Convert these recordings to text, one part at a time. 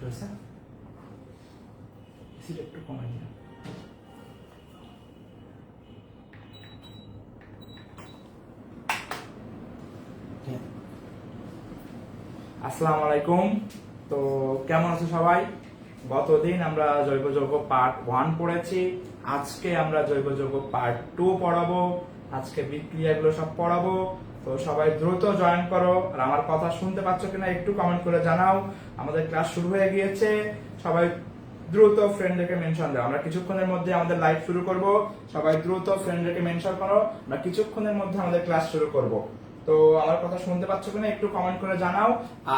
হয়েছে, এসিটা একটু কমাই দিলাম। আসসালামু আলাইকুম। তো কেমন আছো সবাই? গতদিন আমরা জৈব যৌগ পার্ট 1 পড়েছি, আজকে আমরা জৈব যৌগ পার্ট 2 পড়াবো। আজকে বিক্রিয়াগুলো সব পড়াবো। তো সবাই দ্রুত জয়েন করো। আর আমার কথা শুনতে পাচ্ছ কিনা একটু কমেন্ট করে জানাও। আমাদের ক্লাস শুরু হয়ে গিয়েছে, সবাই দ্রুত ফ্রেন্ডদেরকে মেনশন দাও। আমরা কিছুক্ষণের মধ্যে আমাদের লাইভ শুরু করব। সবাই দ্রুত ফ্রেন্ডদেরকে মেনশন করো, আমরা কিছুক্ষণের মধ্যে আমাদের ক্লাস শুরু করব। তো আমার কথা শুনতে পাচ্ছ কিনা একটু কমেন্ট করে জানাও।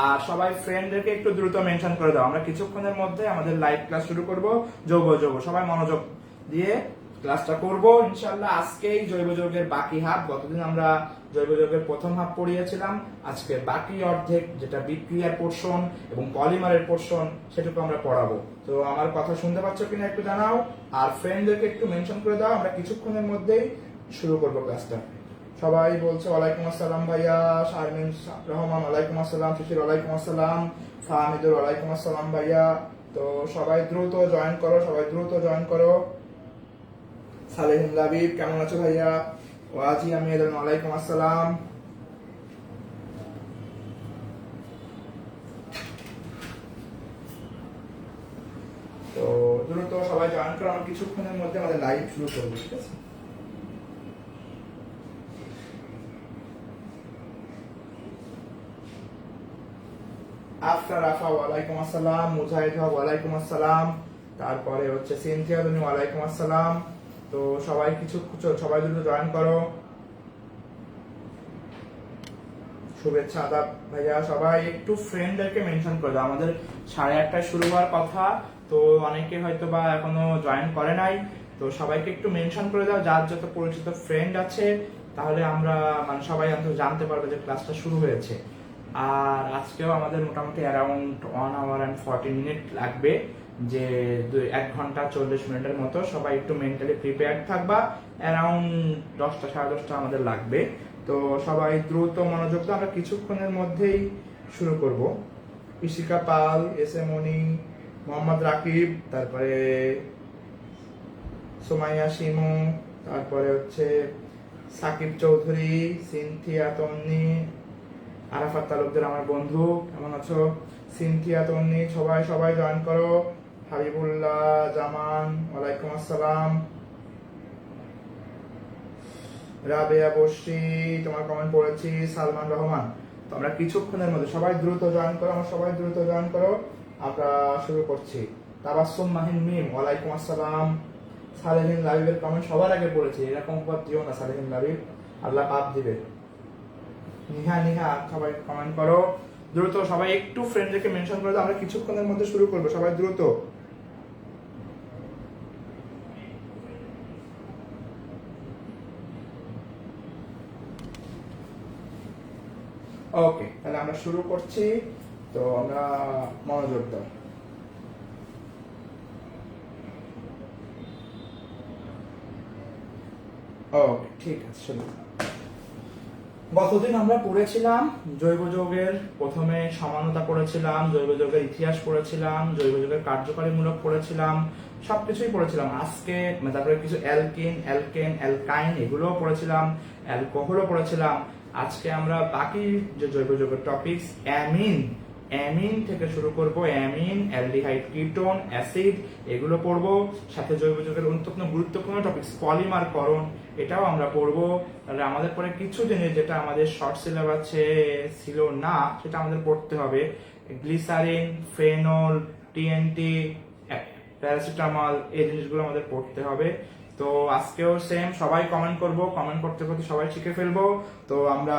আর সবাই ফ্রেন্ডদেরকে একটু দ্রুত মেনশন করে দাও। আমরা কিছুক্ষণের মধ্যে আমাদের লাইভ ক্লাস শুরু করব। জৈব যৌগ সবাই মনোযোগ দিয়ে ক্লাসটা করব ইনশাআল্লাহ। আজকেই জৈব যৌগের বাকি হাফ, গতদিন আমরা জৈব যৌগের প্রথম হাফ পড়িয়েছিলাম, আজকে বাকি অর্ধেক যেটা বিক্রিয়ার পোর্শন এবং পলিমারের পোর্শন সেটুকু আমরা পড়াবো। তো আমার কথা শুনতে পাচ্ছ কিনা একটু জানাও, আর ফ্রেন্ডদেরকে একটু মেনশন করে দাও। আমরা কিছুক্ষণের মধ্যেই শুরু করব ক্লাসটা। সবাই বলছে ওয়ালাইকুম আসসালাম ভাইয়া, শারমিন রহমান ওয়ালাইকুম আসসালাম, শিশির ওয়ালাইকুম আসসালাম, ফাহমিদুর ওয়ালাইকুম আসসালাম ভাইয়া। তো সবাই দ্রুত জয়েন করো, সবাই দ্রুত জয়েন করো। সালেহিন লাবিব কেমন আছো ভাইয়া? ওয়াজি আমির ওয়ালাইকুম আসসালাম। তো দ্রুত সবাই জয়েন করো, আমরা কিছুক্ষণের মধ্যে আমাদের লাইভ শুরু করবো, ঠিক আছে? আফসার রাফা ওয়ালাইকুম আসসালাম, মুজাহিদ ওয়ালাইকুম আসসালাম, তারপরে হচ্ছে সিনথিয়া তুমি ওয়ালাইকুম আসসালাম। তো সবাই সবাই দ্রুত জয়েন করো। শুভেচ্ছা আদাব ভাইয়া। সবাই একটু ফ্রেন্ডদেরকে মেনশন করে দাও। আমাদের 8:30টায় শুরু হওয়ার কথা, তো অনেকে হয়তো বা এখনো জয়েন করে নাই। তো সবাইকে একটু মেনশন করে দাও, যার যত পরিচিত ফ্রেন্ড আছে, তাহলে আমরা মানে সবাই অন্তত জানতে পারবে যে ক্লাসটা শুরু হয়েছে। আর আজকেও আমাদের মোটামুটি অ্যারাউন্ড 1 hour and 40 minutes লাগবে, যে 1 ঘন্টা 40 মিনিটের মতো। সবাই একটু মেন্টালি প্রিপেয়ার থাকবা। অ্যারাউন্ড 10টা 10:30 আমাদের লাগবে। তো সবাই দ্রুত মনোযোগ দাও, আমরা কিছুক্ষণের মধ্যেই শুরু করব। ইশিকা পাল, এস এ মনি, মোহাম্মদ রাকিব, তারপরে সোমাইয়া শিমু, তারপরে হচ্ছে সাকিব চৌধুরী, সিনথিয়া তন্নি, আরাফাত তালুকদার আমার বন্ধু, কেমন আছো? সিনথিয়া তন্নি, সবাই সবাই জয়েন করো। হাবিবুল্লাহ জামান ওয়ালাইকুম আসসালাম। রাবেয়া বসি, তোমার কমেন্ট পড়েছি। সালমান রহমান। তো আমরা কিছুক্ষণের মধ্যে সবাই দ্রুত জয়েন করো, আমরা সবাই দ্রুত জয়েন করো, আমরা শুরু করছি। তাবাসসুম মাহিন মিম ওয়ালাইকুম আসসালাম। সালেহিন লাবিবের কমেন্ট সবার আগে পড়েছি, এরকম পথ দিও না সালেহিন লাবিব, আল্লাহ পাপ দিবে। নিহা নিহা, সবাই কমেন্ট করো দ্রুত। সবাই একটু ফ্রেন্ডদেরকে মেনশন করে দাও, আমরা কিছুক্ষণের মধ্যে শুরু করবো, সবাই দ্রুত। ওকে, তাহলে আমরা শুরু করছি। তো আমরা মনোযোগ দাও। ওকে, ঠিক আছে, শুরু। গতদিন আমরা পড়েছিলাম জৈব যৌগের, প্রথমে সমানতা পড়েছিলাম, জৈব যৌগের ইতিহাস পড়েছিলাম, জৈব যৌগের কার্যকারীমূলক পড়েছিলাম, সবকিছুই পড়েছিলাম। আজকে তারপরে কিছু অ্যালকিন, অ্যালকেন, অ্যালকাইন এগুলোও পড়েছিলাম, অ্যালকোহলও পড়েছিলাম। আজকে আমরা বাকি যে জৈব যৌগের টপিকস, অ্যামিন, অ্যামিন থেকে শুরু করব। অ্যামিন, অ্যালডিহাইড, কিটোন, অ্যাসিড এগুলো পড়বো। সাথে জৈব যৌগের অত্যন্ত গুরুত্বপূর্ণ টপিকস পলিমারকরণ, এটাও আমরা পড়বো। তাহলে আমাদের পরে কিছু জিনিস যেটা আমাদের শর্ট সিলেবাসে ছিল না, সেটা আমাদের পড়তে হবে। গ্লিসারিন, ফেনল, টিএনটি, প্যারাসিটামল, এই জিনিসগুলো আমাদের পড়তে হবে। তো আজকেও সেম, সবাই কমেন্ট করব, কমেন্ট করতে করতে সবাই শিখে ফেলবো। তো আমরা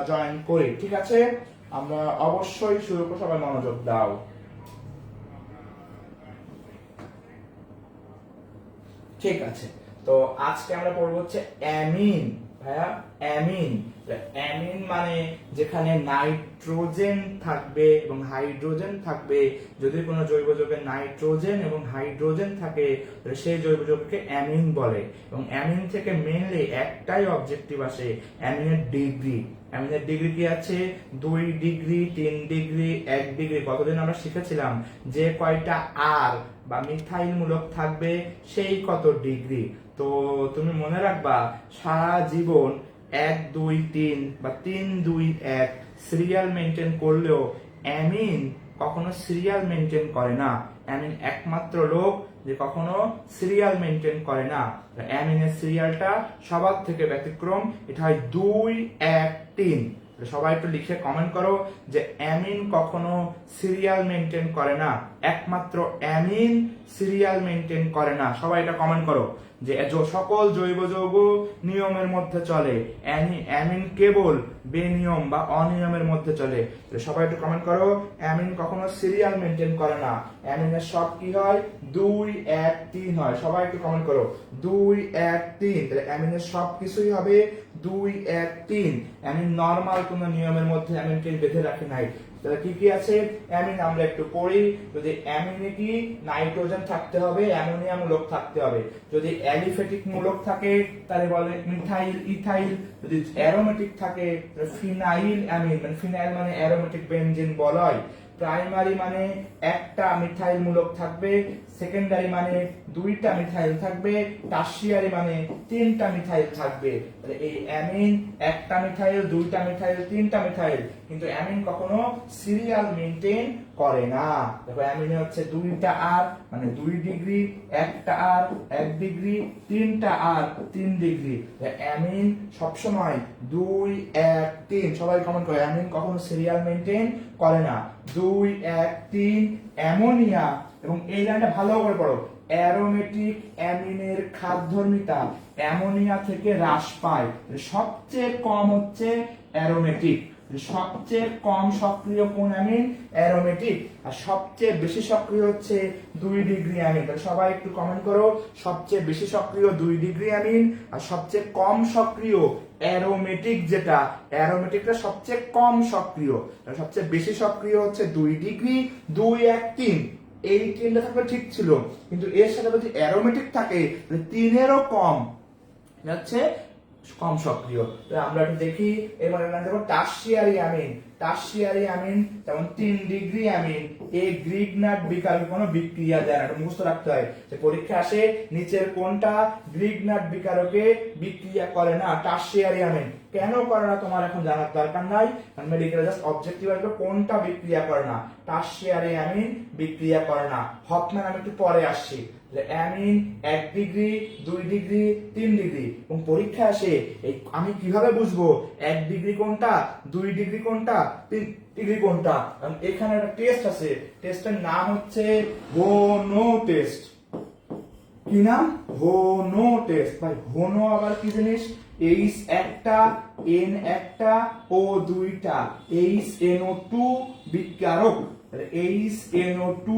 জয়েন করি, ঠিক আছে? আমরা অবশ্যই শুরু করব, সবাই মনোযোগ দাও। ঠিক আছে, তো আজকে আমরা পড়বো হচ্ছে অ্যামিন। ভাইয়া অ্যামিন। অ্যামিন মানে যেখানে নাইট্রোজেন থাকবে এবং হাইড্রোজেন থাকবে, যদি কোনো জৈব যৌগে নাইট্রোজেন এবং হাইড্রোজেন থাকে তাহলে সেই জৈব যৌগকে অ্যামিন বলে। এবং অ্যামিন থেকে মেইনলি একটাই অবজেক্টিভ আসে, অ্যামিনের ডিগ্রি। অ্যামিনের ডিগ্রি কি আছে? 2 ডিগ্রি, 3 ডিগ্রি, 1 ডিগ্রি। কতদিন আমরা শিখেছিলাম যে কয়টা আর বা মিথাইল মূলক থাকবে সেই কত ডিগ্রি। তো তুমি মনে রাখবা সারা জীবন 1 2 3 বা 3 2 1 সিরিয়াল মেনটেন করলেও অ্যামিন কখনো সিরিয়াল মেনটেন করে না। অ্যামিন একমাত্র লোক যে কখনো সিরিয়াল মেনটেন করে না। অ্যামিনের সিরিয়ালটা সবার থেকে ব্যতিক্রম, এটা হয় 2 1 3। সবাই একটু লিখে কমেন্ট করো যে অ্যামিন কখনো সিরিয়াল মেনটেন করে না, একমাত্র অ্যামিন সিরিয়াল মেনটেন করে না। সবাই এটা কমেন্ট করো যে সকল জৈব যৌগ নিয়মের মধ্যে চলে, অ্যামিন কেবল বেনিয়ম বা অনিয়মের মধ্যে চলে। সবাই একটু কমেন্ট করো অ্যামিন কখনো সিরিয়াল মেনটেন করে না। অ্যামিনের সব কি হয়? 2 1 3 হয়। সবাই একটু কমেন্ট করো 2 1 3। তাহলে অ্যামিনের সব কিছুই হবে 2 1 3। অ্যামিন নরমাল কোনো নিয়মের মধ্যে অ্যামিনকে বেঁধে রাখে নাই। তাহলে কি কি আছে অ্যামিন আমরা একটু পড়ি। যদি অ্যামিনে কি নাইট্রোজেন থাকতে হবে, অ্যামোনিয়া মূলক থাকতে হবে। যদি অ্যালিফেটিক মূলক থাকে তাহলে বলে মিথাইল ইথাইল। যদি অ্যারোমেটিক থাকে ফিনাইল অ্যামিন, মানে ফিনাইল মানে অ্যারোমেটিক বেনজিন বলয়। প্রাইমারি মানে একটা মিথাইল মূলক থাকবে, সেকেন্ডারি মানে 2টা মিথাইল থাকবে, টারশিয়ারি মানে 3টা মিথাইল থাকবে। তাহলে এই অ্যামিন একটা মিথাইল, 2টা মিথাইল, 3টা মিথাইল, কিন্তু অ্যামিন কখনো সিরিয়াল মেইনটেইন করে না। দেখো অ্যামিনে হচ্ছে 2টা আর মানে 2 ডিগ্রি, একটা আর 1 ডিগ্রি, 3টা আর 3 ডিগ্রি। অ্যামিন সবসময় 2 1 3। সবাই কমেন্ট করে অ্যামিন কখনো সিরিয়াল মেইনটেইন করে না। 2 1 3 অ্যামোনিয়া। এবং এই লাইনটা ভালো করে পড়ো, অ্যারোমেটিক অ্যামিনের খাদ্যধর্মিতা অ্যামোনিয়া থেকে হ্রাস পায়। সবচেয়ে কম হচ্ছে অ্যারোমেটিক, সবচেয়ে কম সক্রিয় কোন অ্যামিন? অ্যারোমেটিক। আর সবচেয়ে বেশি সক্রিয় হচ্ছে 2 ডিগ্রি অ্যামিন। তাহলে সবাই একটু কমেন্ট করো সবচেয়ে বেশি সক্রিয় 2 ডিগ্রি অ্যামিন আর সবচেয়ে কম সক্রিয় অ্যারোমেটিক। যেটা অ্যারোমেটিকটা সবচেয়ে কম সক্রিয়, সবচেয়ে বেশি সক্রিয় হচ্ছে 2 ডিগ্রি 2 1 3। এই 3টা থাকলে ঠিক ছিল, কিন্তু এর সাথে যদি অ্যারোমেটিক থাকে তাহলে 3-এরও কম হচ্ছে কম সক্রিয়। তো আমরা একটু দেখি এবার দেখো টারশিয়ারি অ্যামিন। টারশিয়ারি অ্যামিন যেমন 3 ডিগ্রি অ্যামিন এই গ্রিগনাট বিকারকে কোনো বিক্রিয়া দেয় না। এটা মুখস্থ রাখতে হয় যে পরীক্ষা আসে নিচের কোনটা গ্রিগনাট বিকারকে বিক্রিয়া করে না? Tertiary amine. কেন করে না তোমার এখন জানার দরকার নাই, কারণ মেডিকেলে জাস্ট অবজেক্টিভ আসবে কোনটা বিক্রিয়া করে না। টারশিয়ারি অ্যামিন বিক্রিয়া করে না। হফম্যান আমি একটু পরে আসছি। অ্যামিন 1 ডিগ্রি 2 ডিগ্রি 3 ডিগ্রি, এবং পরীক্ষা আসে এই আমি কিভাবে বুঝবো 1 ডিগ্রি কোনটা, 2 ডিগ্রি কোনটা, 3 ডিগ্রি কোনটা? এখানে একটা টেস্ট আছে, টেস্টের নাম হচ্ছে হোনো টেস্ট। কি নাম? হোনো টেস্ট। ভাই হোনো আবার কি জিনিস? এইচ একটা, এন একটা, ও 2টা, HNO2 বিকারক। HNO2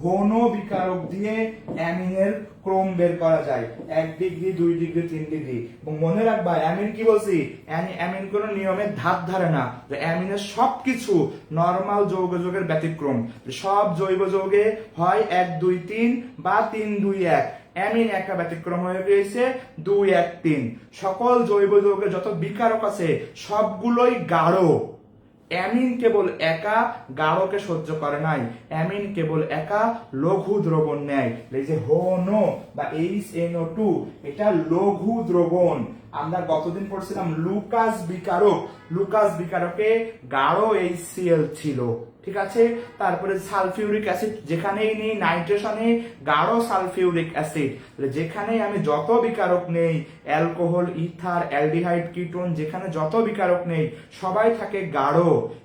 হোনো বিকারক দিয়ে অ্যামিনের ক্রম বের করা যায় 1 ডিগ্রি 2 ডিগ্রি 3 ডিগ্রি। এবং মনে রাখবা অ্যামিন কি বলছি, অ্যামিন কোন নিয়মের ধার ধারে না। অ্যামিনের সবকিছু নরমাল যৌগ যৌগের ব্যতিক্রম। সব জৈব যৌগে হয় 1 2 3 বা 3 2 1। অ্যামিন একটা ব্যতিক্রম হয়ে গিয়েছে 2 1 3। সকল জৈব যৌগের যত বিকারক আছে সবগুলোই গাঢ়। অ্যামিন কেবল একা গাঢ়কে সহ্য করে নাই, অ্যামিন কেবল একা লঘু দ্রবণ নেয়। এই যে হোনো বা HNO2 এটা লঘু দ্রবণ। আমরা গতদিন পড়ছিলাম লুকাস বিকারক। লুকাস বিকারকে গাঢ় HCl ছিল, ঠিক আছে। তারপরে সালফিউরিক অ্যাসিড, যেখানেই নেই নাইট্রেশনে গাঢ় সালফিউরিক অ্যাসিড। যেখানে আমি যত বিকারক নেই অ্যালকোহল ইথার অ্যালডিহাইড কিটোন, যেখানে যত বিকারক নেই সবাই থাকে গাঢ়।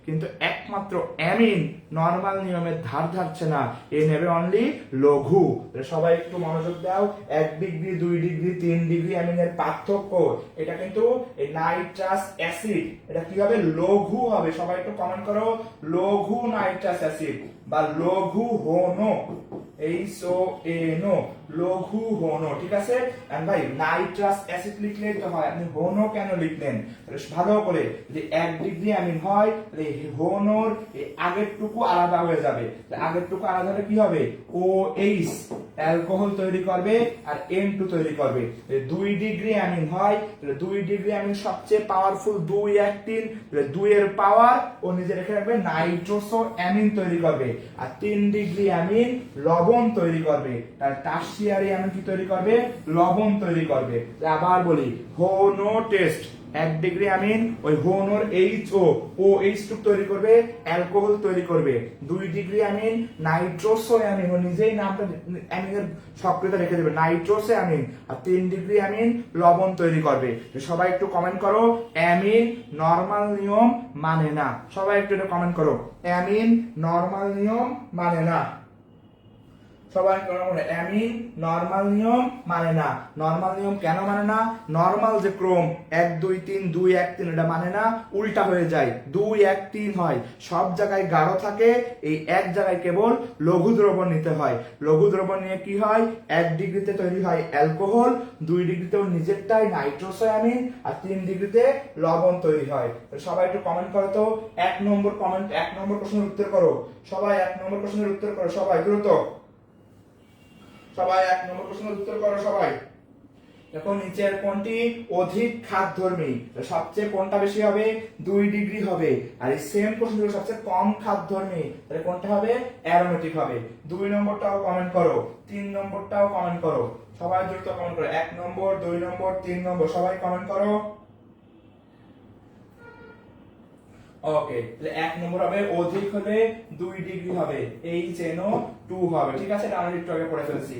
কিন্তু একমাত্র অ্যামিন নরমাল নিয়মের ধার ধারছে না, এ নেবে অনলি লঘু। সবাই একটু মনোযোগ দাও, 1 ডিগ্রি 2 ডিগ্রি 3 ডিগ্রি অ্যামিনের পার্থক্য। এটা কিন্তু এই নাইট্রাস অ্যাসিড, এটা কি হবে? লঘু হবে। সবাই একটু কমেন্ট করো লঘু নাইট্রাস অ্যাসিড বা লঘু হন, HONO, লঘু হন, ঠিক আছে। এন্ড ভাই নাইট্রাস অ্যাসিড লিখলে তো হয়, আপনি হনো কেন লিখলেন ভালো করে, যদি 1 ডিগ্রি অ্যামিন হয় তাহলে হনোর আগেরটুকু আলাদা হয়ে যাবে, আগেরটুকু আলাদা হলে কি হবে, OH অ্যালকোহল তৈরি করবে আর N2 তৈরি করবে। 2 ডিগ্রি অ্যামিন হয় তাহলে 2 ডিগ্রি অ্যামিন সবচেয়ে পাওয়ারফুল 2 অ্যাক্টিন, 2 এর পাওয়ার ও নিজে রেখে রাখবে, নাইট্রোসো অ্যামিন তৈরি করবে। আর 3 ডিগ্রি অ্যামিন লবণ তৈরি করবে, তার টারশিয়ারি অ্যামিন কি তৈরি করবে, লবণ তৈরি করবে। আবার বলি, হোনো টেস্ট, 1 ডিগ্রি অ্যামিন ওই হোনোর HO OH2 তৈরি করবে, অ্যালকোহল তৈরি করবে। 2 ডিগ্রি অ্যামিন নাইট্রোসো অ্যামিন, ও নিজেই নামটা অ্যামিনের সক্রিয়তা রেখে দেবে, নাইট্রোসো অ্যামিন। আর 3 ডিগ্রি অ্যামিন লবণ তৈরি করবে। সবাই একটু কমেন্ট করো, অ্যামিন নরমাল নিয়ম মানে না। সবাই একটু এটা কমেন্ট করো, অ্যামিন নরমাল নিয়ম মানে না। সবাই অ্যামিন নরমাল নিয়ম মানে না। নরমাল নিয়ম কেন মানে না, নরমাল যে ক্রম 1 2 3 2 1 3 এটা মানে না, উল্টা হয়ে যায়, 2 1 3 হয়। সব জায়গায় গাঢ় থাকে, এই এক জায়গায় কেবল লঘু দ্রবণ নিতে হয়। লঘু দ্রবণ নিয়ে কি হয়, 1 ডিগ্রিতে তৈরি হয় অ্যালকোহল, 2 ডিগ্রিতে ওর নিজেরটাই নাইট্রোসো অ্যামিন, আর 3 ডিগ্রিতে লবণ তৈরি হয়। সবাই একটু কমেন্ট করো তো, 1 নম্বর কমেন্ট, 1 নম্বর প্রশ্নের উত্তর করো সবাই, 1 নম্বর প্রশ্নের উত্তর করো সবাই দ্রুত, সবাই 1 নম্বর প্রশ্নের উত্তর করো সবাই। দেখো নিচের কোনটি অধিক খাদ্যধর্মী, সবচেয়ে কোনটা বেশি হবে, 2 ডিগ্রি হবে। আর এই সেম প্রশ্নগুলো সবচেয়ে কম খাদ্যধর্মী, তাহলে কোনটা হবে, অ্যারোমেটিক হবে। 2 নম্বরটাও কমেন্ট করো, 3 নম্বরটাও কমেন্ট করো, সবাই দ্রুত কমেন্ট করো, 1 নম্বর 2 নম্বর 3 নম্বর সবাই কমেন্ট করো। ওকে, তাহলে 1 নম্বর হবে অধিক হলে 2 ডিগ্রি হবে, HNO2 হবে, ঠিক আছে, এটা আমরা একটু আগে পড়ে ফেলছি।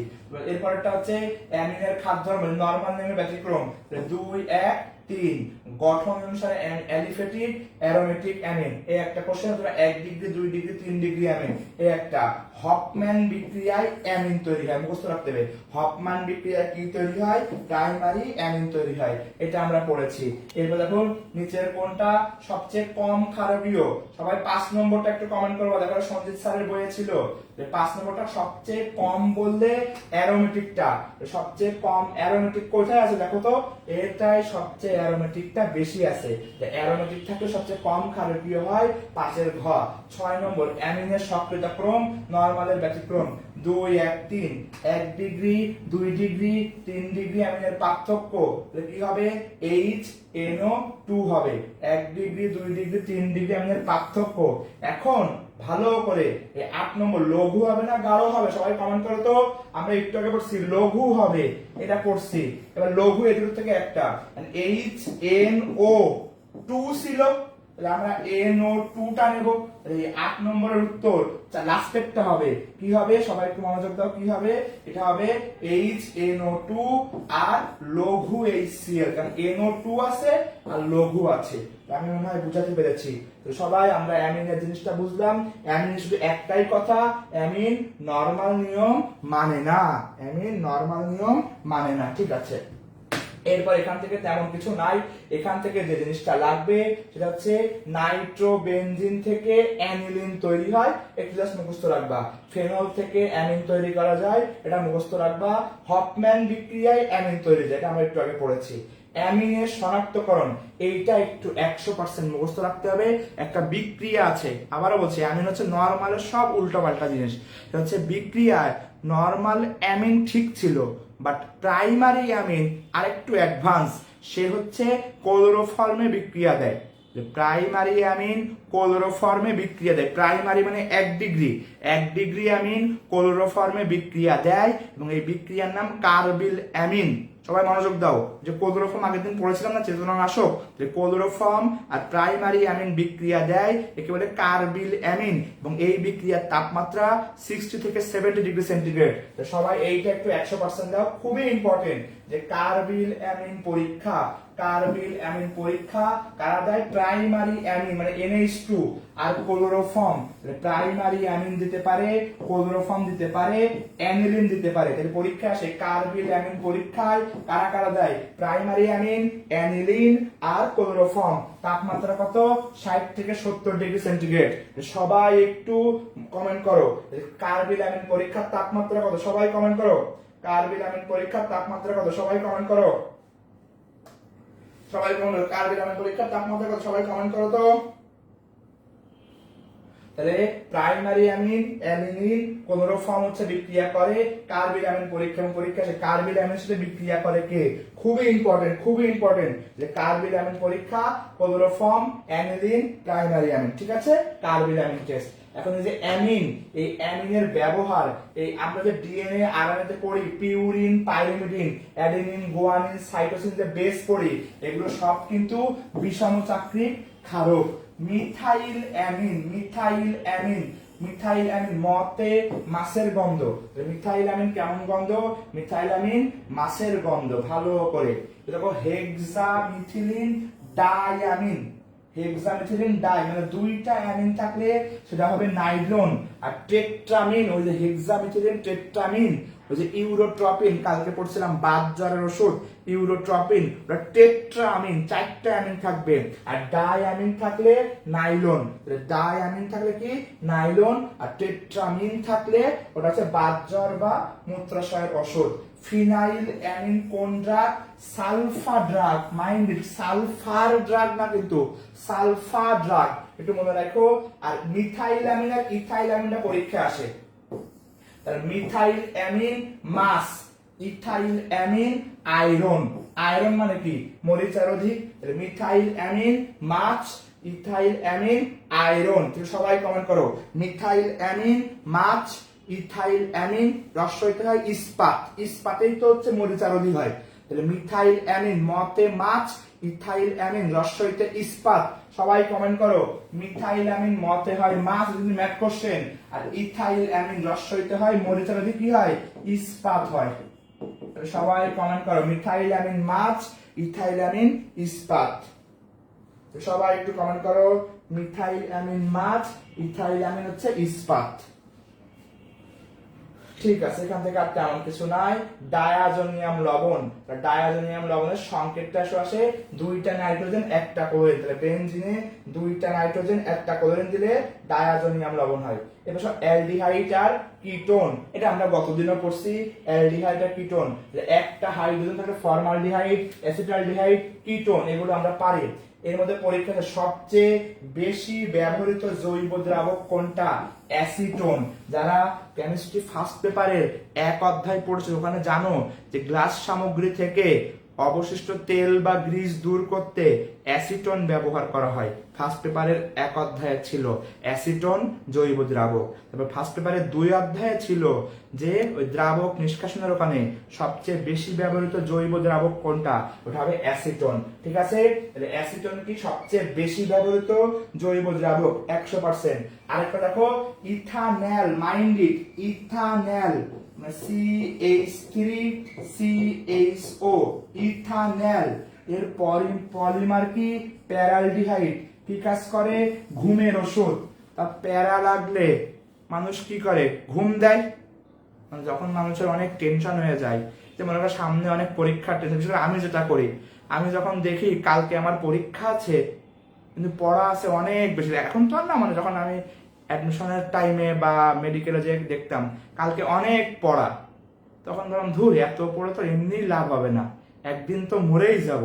এরপরটা হচ্ছে অ্যামিনের খাদ্যধর্ম, নরমাল নিয়মের ব্যতিক্রম, 2 1 3 গঠন অনুসারে অ্যালিফেটিক অ্যারোমেটিক অ্যামিন। এই একটা কোশ্চেন, তোমরা 1 ডিগ্রি 2 ডিগ্রি 3 ডিগ্রি অ্যামিন। এই একটা হফম্যান বিক্রিয়ায় অ্যামিন তৈরি হয়, মুখস্থ রাখতে হবে, হফম্যান বিক্রিয়ায় কি তৈরি হয়, প্রাইমারি অ্যামিন তৈরি হয়, এটা আমরা পড়েছি। এরপর দেখো নিচের কোনটা সবচেয়ে কম ক্ষারকীয়, সবাই 5 নম্বরটা একটু কমেন্ট করবা। দেখো সঞ্জিত স্যারের বইয়ে ছিল যে 5 নম্বরটা সবচেয়ে কম বললে অ্যারোমেটিকটা, সবচেয়ে কম অ্যারোমেটিক কোথায় আছে দেখো তো, এটাই সবচেয়ে অ্যারোমেটিকটা বেশি আছে, অ্যারোমেটিক থাকলে সবচেয়ে কম ক্ষারকীয় হয় 5 ঘ। 6 নম্বর অ্যামিনের সক্রিয়তা ক্রম নরমালের ব্যতিক্রম, 2 1 3 1 ডিগ্রি 2 ডিগ্রি 3 ডিগ্রি অ্যামিনের পার্থক্য, তাহলে কি হবে, HNO2 হবে। 1 ডিগ্রি 2 ডিগ্রি 3 ডিগ্রি অ্যামিনের পার্থক্য। এখন ভালো করে এই 8 নম্বর লঘু হবে না গাঢ় হবে, সবাই কমেন্ট করো তো। আমরা একটু আগে পড়ছি লঘু হবে, এটা পড়ছি। এবার লঘু এর থেকে একটা HNO2 ছিল, তাহলে আমরা NO2 টা নেব। এই 8 নম্বরের উত্তর লাস্টেরটা হবে কি হবে, সবাই একটু মনোযোগ দাও, কি হবে, এটা হবে HNO2 আর লঘু HCl, কারণ NO2 আছে আর লঘু আছে। আমি মনে হয় বুঝাতে পেরেছি। তো সবাই আমরা অ্যামিনের জিনিসটা বুঝলাম। অ্যামিন শুধু একটাই কথা, অ্যামিন নরমাল নিয়ম মানে না, অ্যামিন নরমাল নিয়ম মানে না, ঠিক আছে। এরপর এখান থেকে তেমন কিছু নাই, এখান থেকে যে জিনিসটা লাগবে সেটা হচ্ছে নাইট্রোবেনজিন থেকে অ্যানিলিন তৈরি হয়, একটু জাস্ট মুখস্থ রাখবা। ফেনল থেকে অ্যামিন তৈরি করা যায়, এটা মুখস্থ রাখবা। হফম্যান বিক্রিয়ায় অ্যামিন তৈরি হয়, এটা আমরা একটু আগে পড়েছি। অ্যামিনের শনাক্তকরণ, এইটা একটু 100% মুখস্থ রাখতে হবে। একটা বিক্রিয়া আছে, আবারও বলছি, অ্যামিন হচ্ছে নরমালের সব উল্টোপাল্টা জিনিস। এটা হচ্ছে বিক্রিয়ায় নরমাল অ্যামিন ঠিক ছিল, বাট প্রাইমারি অ্যামিন আরেকটু অ্যাডভান্স, সে হচ্ছে ক্লোরোফর্মে বিক্রিয়া দেয়। প্রাইমারি অ্যামিন ক্লোরোফর্মে বিক্রিয়া দেয়, প্রাইমারি মানে 1 ডিগ্রি, 1 ডিগ্রি অ্যামিন ক্লোরোফর্মে বিক্রিয়া দেয়, এবং এই বিক্রিয়ার নাম কার্বিল অ্যামিন। সবাই মনোযোগ দাও, যে ক্লোরোফর্ম আগের দিন পড়েছিলাম না চেতনানাশক, যে ক্লোরোফর্ম আর প্রাইমারি অ্যামিন বিক্রিয়া দেয়, একে বলে কার্বিল অ্যামিন, এবং এই বিক্রিয়ার তাপমাত্রা 60 থেকে 70 ডিগ্রি সেন্টিগ্রেড। সবাই এইটা একটু 100% দাও, খুবই ইম্পর্টেন্ট। যে কার্বিল অ্যামিন পরীক্ষা, কার্বিল অ্যামিন পরীক্ষা কারা দেয়? প্রাইমারি অ্যামিন মানে NH2 আর ক্লোরোফর্ম। প্রাইমারি অ্যামিন দিতে পারে, ক্লোরোফর্ম দিতে পারে, অ্যানিলিন দিতে পারে। তাহলে পরীক্ষা আসে কার্বিল অ্যামিন পরীক্ষায় কারা কারা দেয়? প্রাইমারি অ্যামিন, অ্যানিলিন আর ক্লোরোফর্ম। তাপমাত্রা কত? 60 থেকে 70 ডিগ্রি সেন্টিগ্রেড। সবাই একটু কমেন্ট করো কার্বিল অ্যামিন পরীক্ষার তাপমাত্রা কত? সবাই কমেন্ট করো কার্বিল অ্যামিন পরীক্ষার তাপমাত্রা কত? সবাই কমেন্ট করো, সবাই কমেন্ট করো কার্বিল অ্যামিন পরীক্ষার তাপমাত্রা কত? সবাই কমেন্ট করো তো। তাহলে প্রাইমারি অ্যামিন, অ্যানিলিন, ক্লোরোফর্ম হচ্ছে বিক্রিয়া করে কার্বিল অ্যামিন পরীক্ষা, এবং পরীক্ষা সে কার্বিল অ্যামিনের সাথে বিক্রিয়া করে কে? খুবই ইম্পর্টেন্ট, খুবই ইম্পর্টেন্ট যে কার্বিল অ্যামিন পরীক্ষা, ক্লোরোফর্ম, অ্যানিলিন, প্রাইমারি অ্যামিন। ঠিক আছে, কার্বিল অ্যামিন টেস্ট। এখন এই যে অ্যামিন, এই অ্যামিনের ব্যবহার এই আমরা যে ডিএনএ আরএনএ তে পড়ি, purine, pyrimidine, adenine, guanine, cytosine যে বেস পড়ি, এগুলো সব কিন্তু বিষমচাক্রিক ক্ষারক। Methyl amine, methyl amine, methyl amine মতে মাছের গন্ধ। মিথাইল অ্যামিন কেমন গন্ধ? মিথাইল অ্যামিন মাছের গন্ধ। ভালো করে দেখো, হেক্সামিথিলিন ডাইঅ্যামিন, হেক্সামিথিলিন ডাই মানে দুইটা অ্যামিন থাকলে সেটা হবে নাইলন। আর টেট্রামিন, ওই যে হেক্সামিথিলিন টেট্রামিন, ওই যে ইউরোট্রপিন, কালকে পড়ছিলাম বাত জ্বরের ওষুধ ইউরোট্রপিন, ওটা টেট্রামিন, চারটা অ্যামিন থাকবে। আর ডাই অ্যামিন থাকলে নাইলন, ডাই অ্যামিন থাকলে কি? নাইলন। আর টেট্রামিন থাকলে ওটা হচ্ছে বাত জ্বর বা মূত্রাশয়ের ওষুধ। ফিনাইল অ্যামিন কোন drug? Sulpha drug. Mind it, sulphur drug না কিন্তু, সালফা ড্রাগ, একটু মনে রাখো। আর মিথাইল অ্যামিন আর ইথাইল অ্যামিনটা পরীক্ষা আসে। তাহলে মিথাইল অ্যামিন মাছ, ইথাইল অ্যামিন আয়রন। আয়রন মানে কি? মরিচার অধিক। মিথাইল অ্যামিন মাছ, ইথাইল অ্যামিন আয়রন। তুমি সবাই কমেন্ট করো মিথাইল অ্যামিন মাছ, ইথাইল অ্যামিন রস হইতে হয় ইস্পাত, ইস্পাতেই তো হচ্ছে মরিচার অধিক হয়। তাহলে মিথাইল অ্যামিন মতে মাছ, ইথাইল অ্যামিন রস হইতে ইস্পাত। সবাই কমেন্ট করো মিথাইল অ্যামিন মতে হয় মাছ, যদি ম্যাথ কোশ্চেন, আর ইথাইল অ্যামিন রস হইতে হয় মরিচার অধিক কি হয়? ইস্পাত হয়। সবাই কমেন্ট করো মিথাইল অ্যামিন মাছ, ইথাইল অ্যামিন ইস্পাত। সবাই একটু কমেন্ট করো মিথাইল অ্যামিন মাছ, ইথাইল অ্যামিন হচ্ছে ইস্পাত। ঠিক আছে, এখান থেকে আর তেমন কিছু নাই। ডায়াজোনিয়াম লবণ, ডায়াজোনিয়াম লবণের সংকেতটা আসে দুইটা নাইট্রোজেন একটা ক্লোরিন। তাহলে বেনজিনে দুইটা নাইট্রোজেন একটা ক্লোরিন দিলে ডায়াজোনিয়াম লবণ হয়। এবার সব অ্যালডিহাইড আর কিটোন, এটা আমরা গতদিনও পড়ছি। অ্যালডিহাইড আর কিটোন, একটা হাইড্রোজেন থাকে ফর্মালডিহাইড, অ্যাসিটালডিহাইড, কিটোন, এগুলো আমরা পারি। এর মধ্যে পরীক্ষাতে সবচেয়ে বেশি ব্যবহৃত জৈব দ্রাবক কোনটা? অ্যাসিটোন। যারা কেমিস্ট্রি ফার্স্ট পেপারের এক অধ্যায় পড়ছে ওখানে জানো যে গ্লাস সামগ্রী থেকে অবশিষ্ট তেল বা গ্রিস দূর করতে অ্যাসিটোন ব্যবহার করা হয়। ফার্স্ট পেপারের এক অধ্যায়ে ছিল অ্যাসিটোন জৈব দ্রাবক। তারপর ফার্স্ট পেপারের 2 অধ্যায়ে ছিল যে ওই দ্রাবক নিষ্কাশনের ওখানে সবচেয়ে বেশি ব্যবহৃত জৈব দ্রাবক কোনটা? ওটা হবে অ্যাসিটোন। ঠিক আছে, তাহলে অ্যাসিটোন কি সবচেয়ে বেশি ব্যবহৃত জৈব দ্রাবক 100%। আরেকটা দেখো ethanol, mind it, ethanol CH3CHO, ethanol. এর পলিমার কি? প্যারালডিহাইড। কি কাজ করে? ঘুমের ওষুধ। তা প্যারা লাগলে মানুষ কি করে? ঘুম দেয়। মানে যখন মানুষের অনেক টেনশন হয়ে যায়, যে মনে করো সামনে অনেক পরীক্ষার টেনশন, বিশেষ করে আমি যেটা করি, আমি যখন দেখি কালকে আমার পরীক্ষা আছে কিন্তু পড়া আছে অনেক বেশি, এখন তো আর না, মানে যখন আমি অ্যাডমিশনের টাইমে বা মেডিকেলে যে দেখতাম কালকে অনেক পড়া, তখন ধরলাম ধুর এত পড়ে তো এমনি লাভ হবে না, একদিন তো মরেই যাব,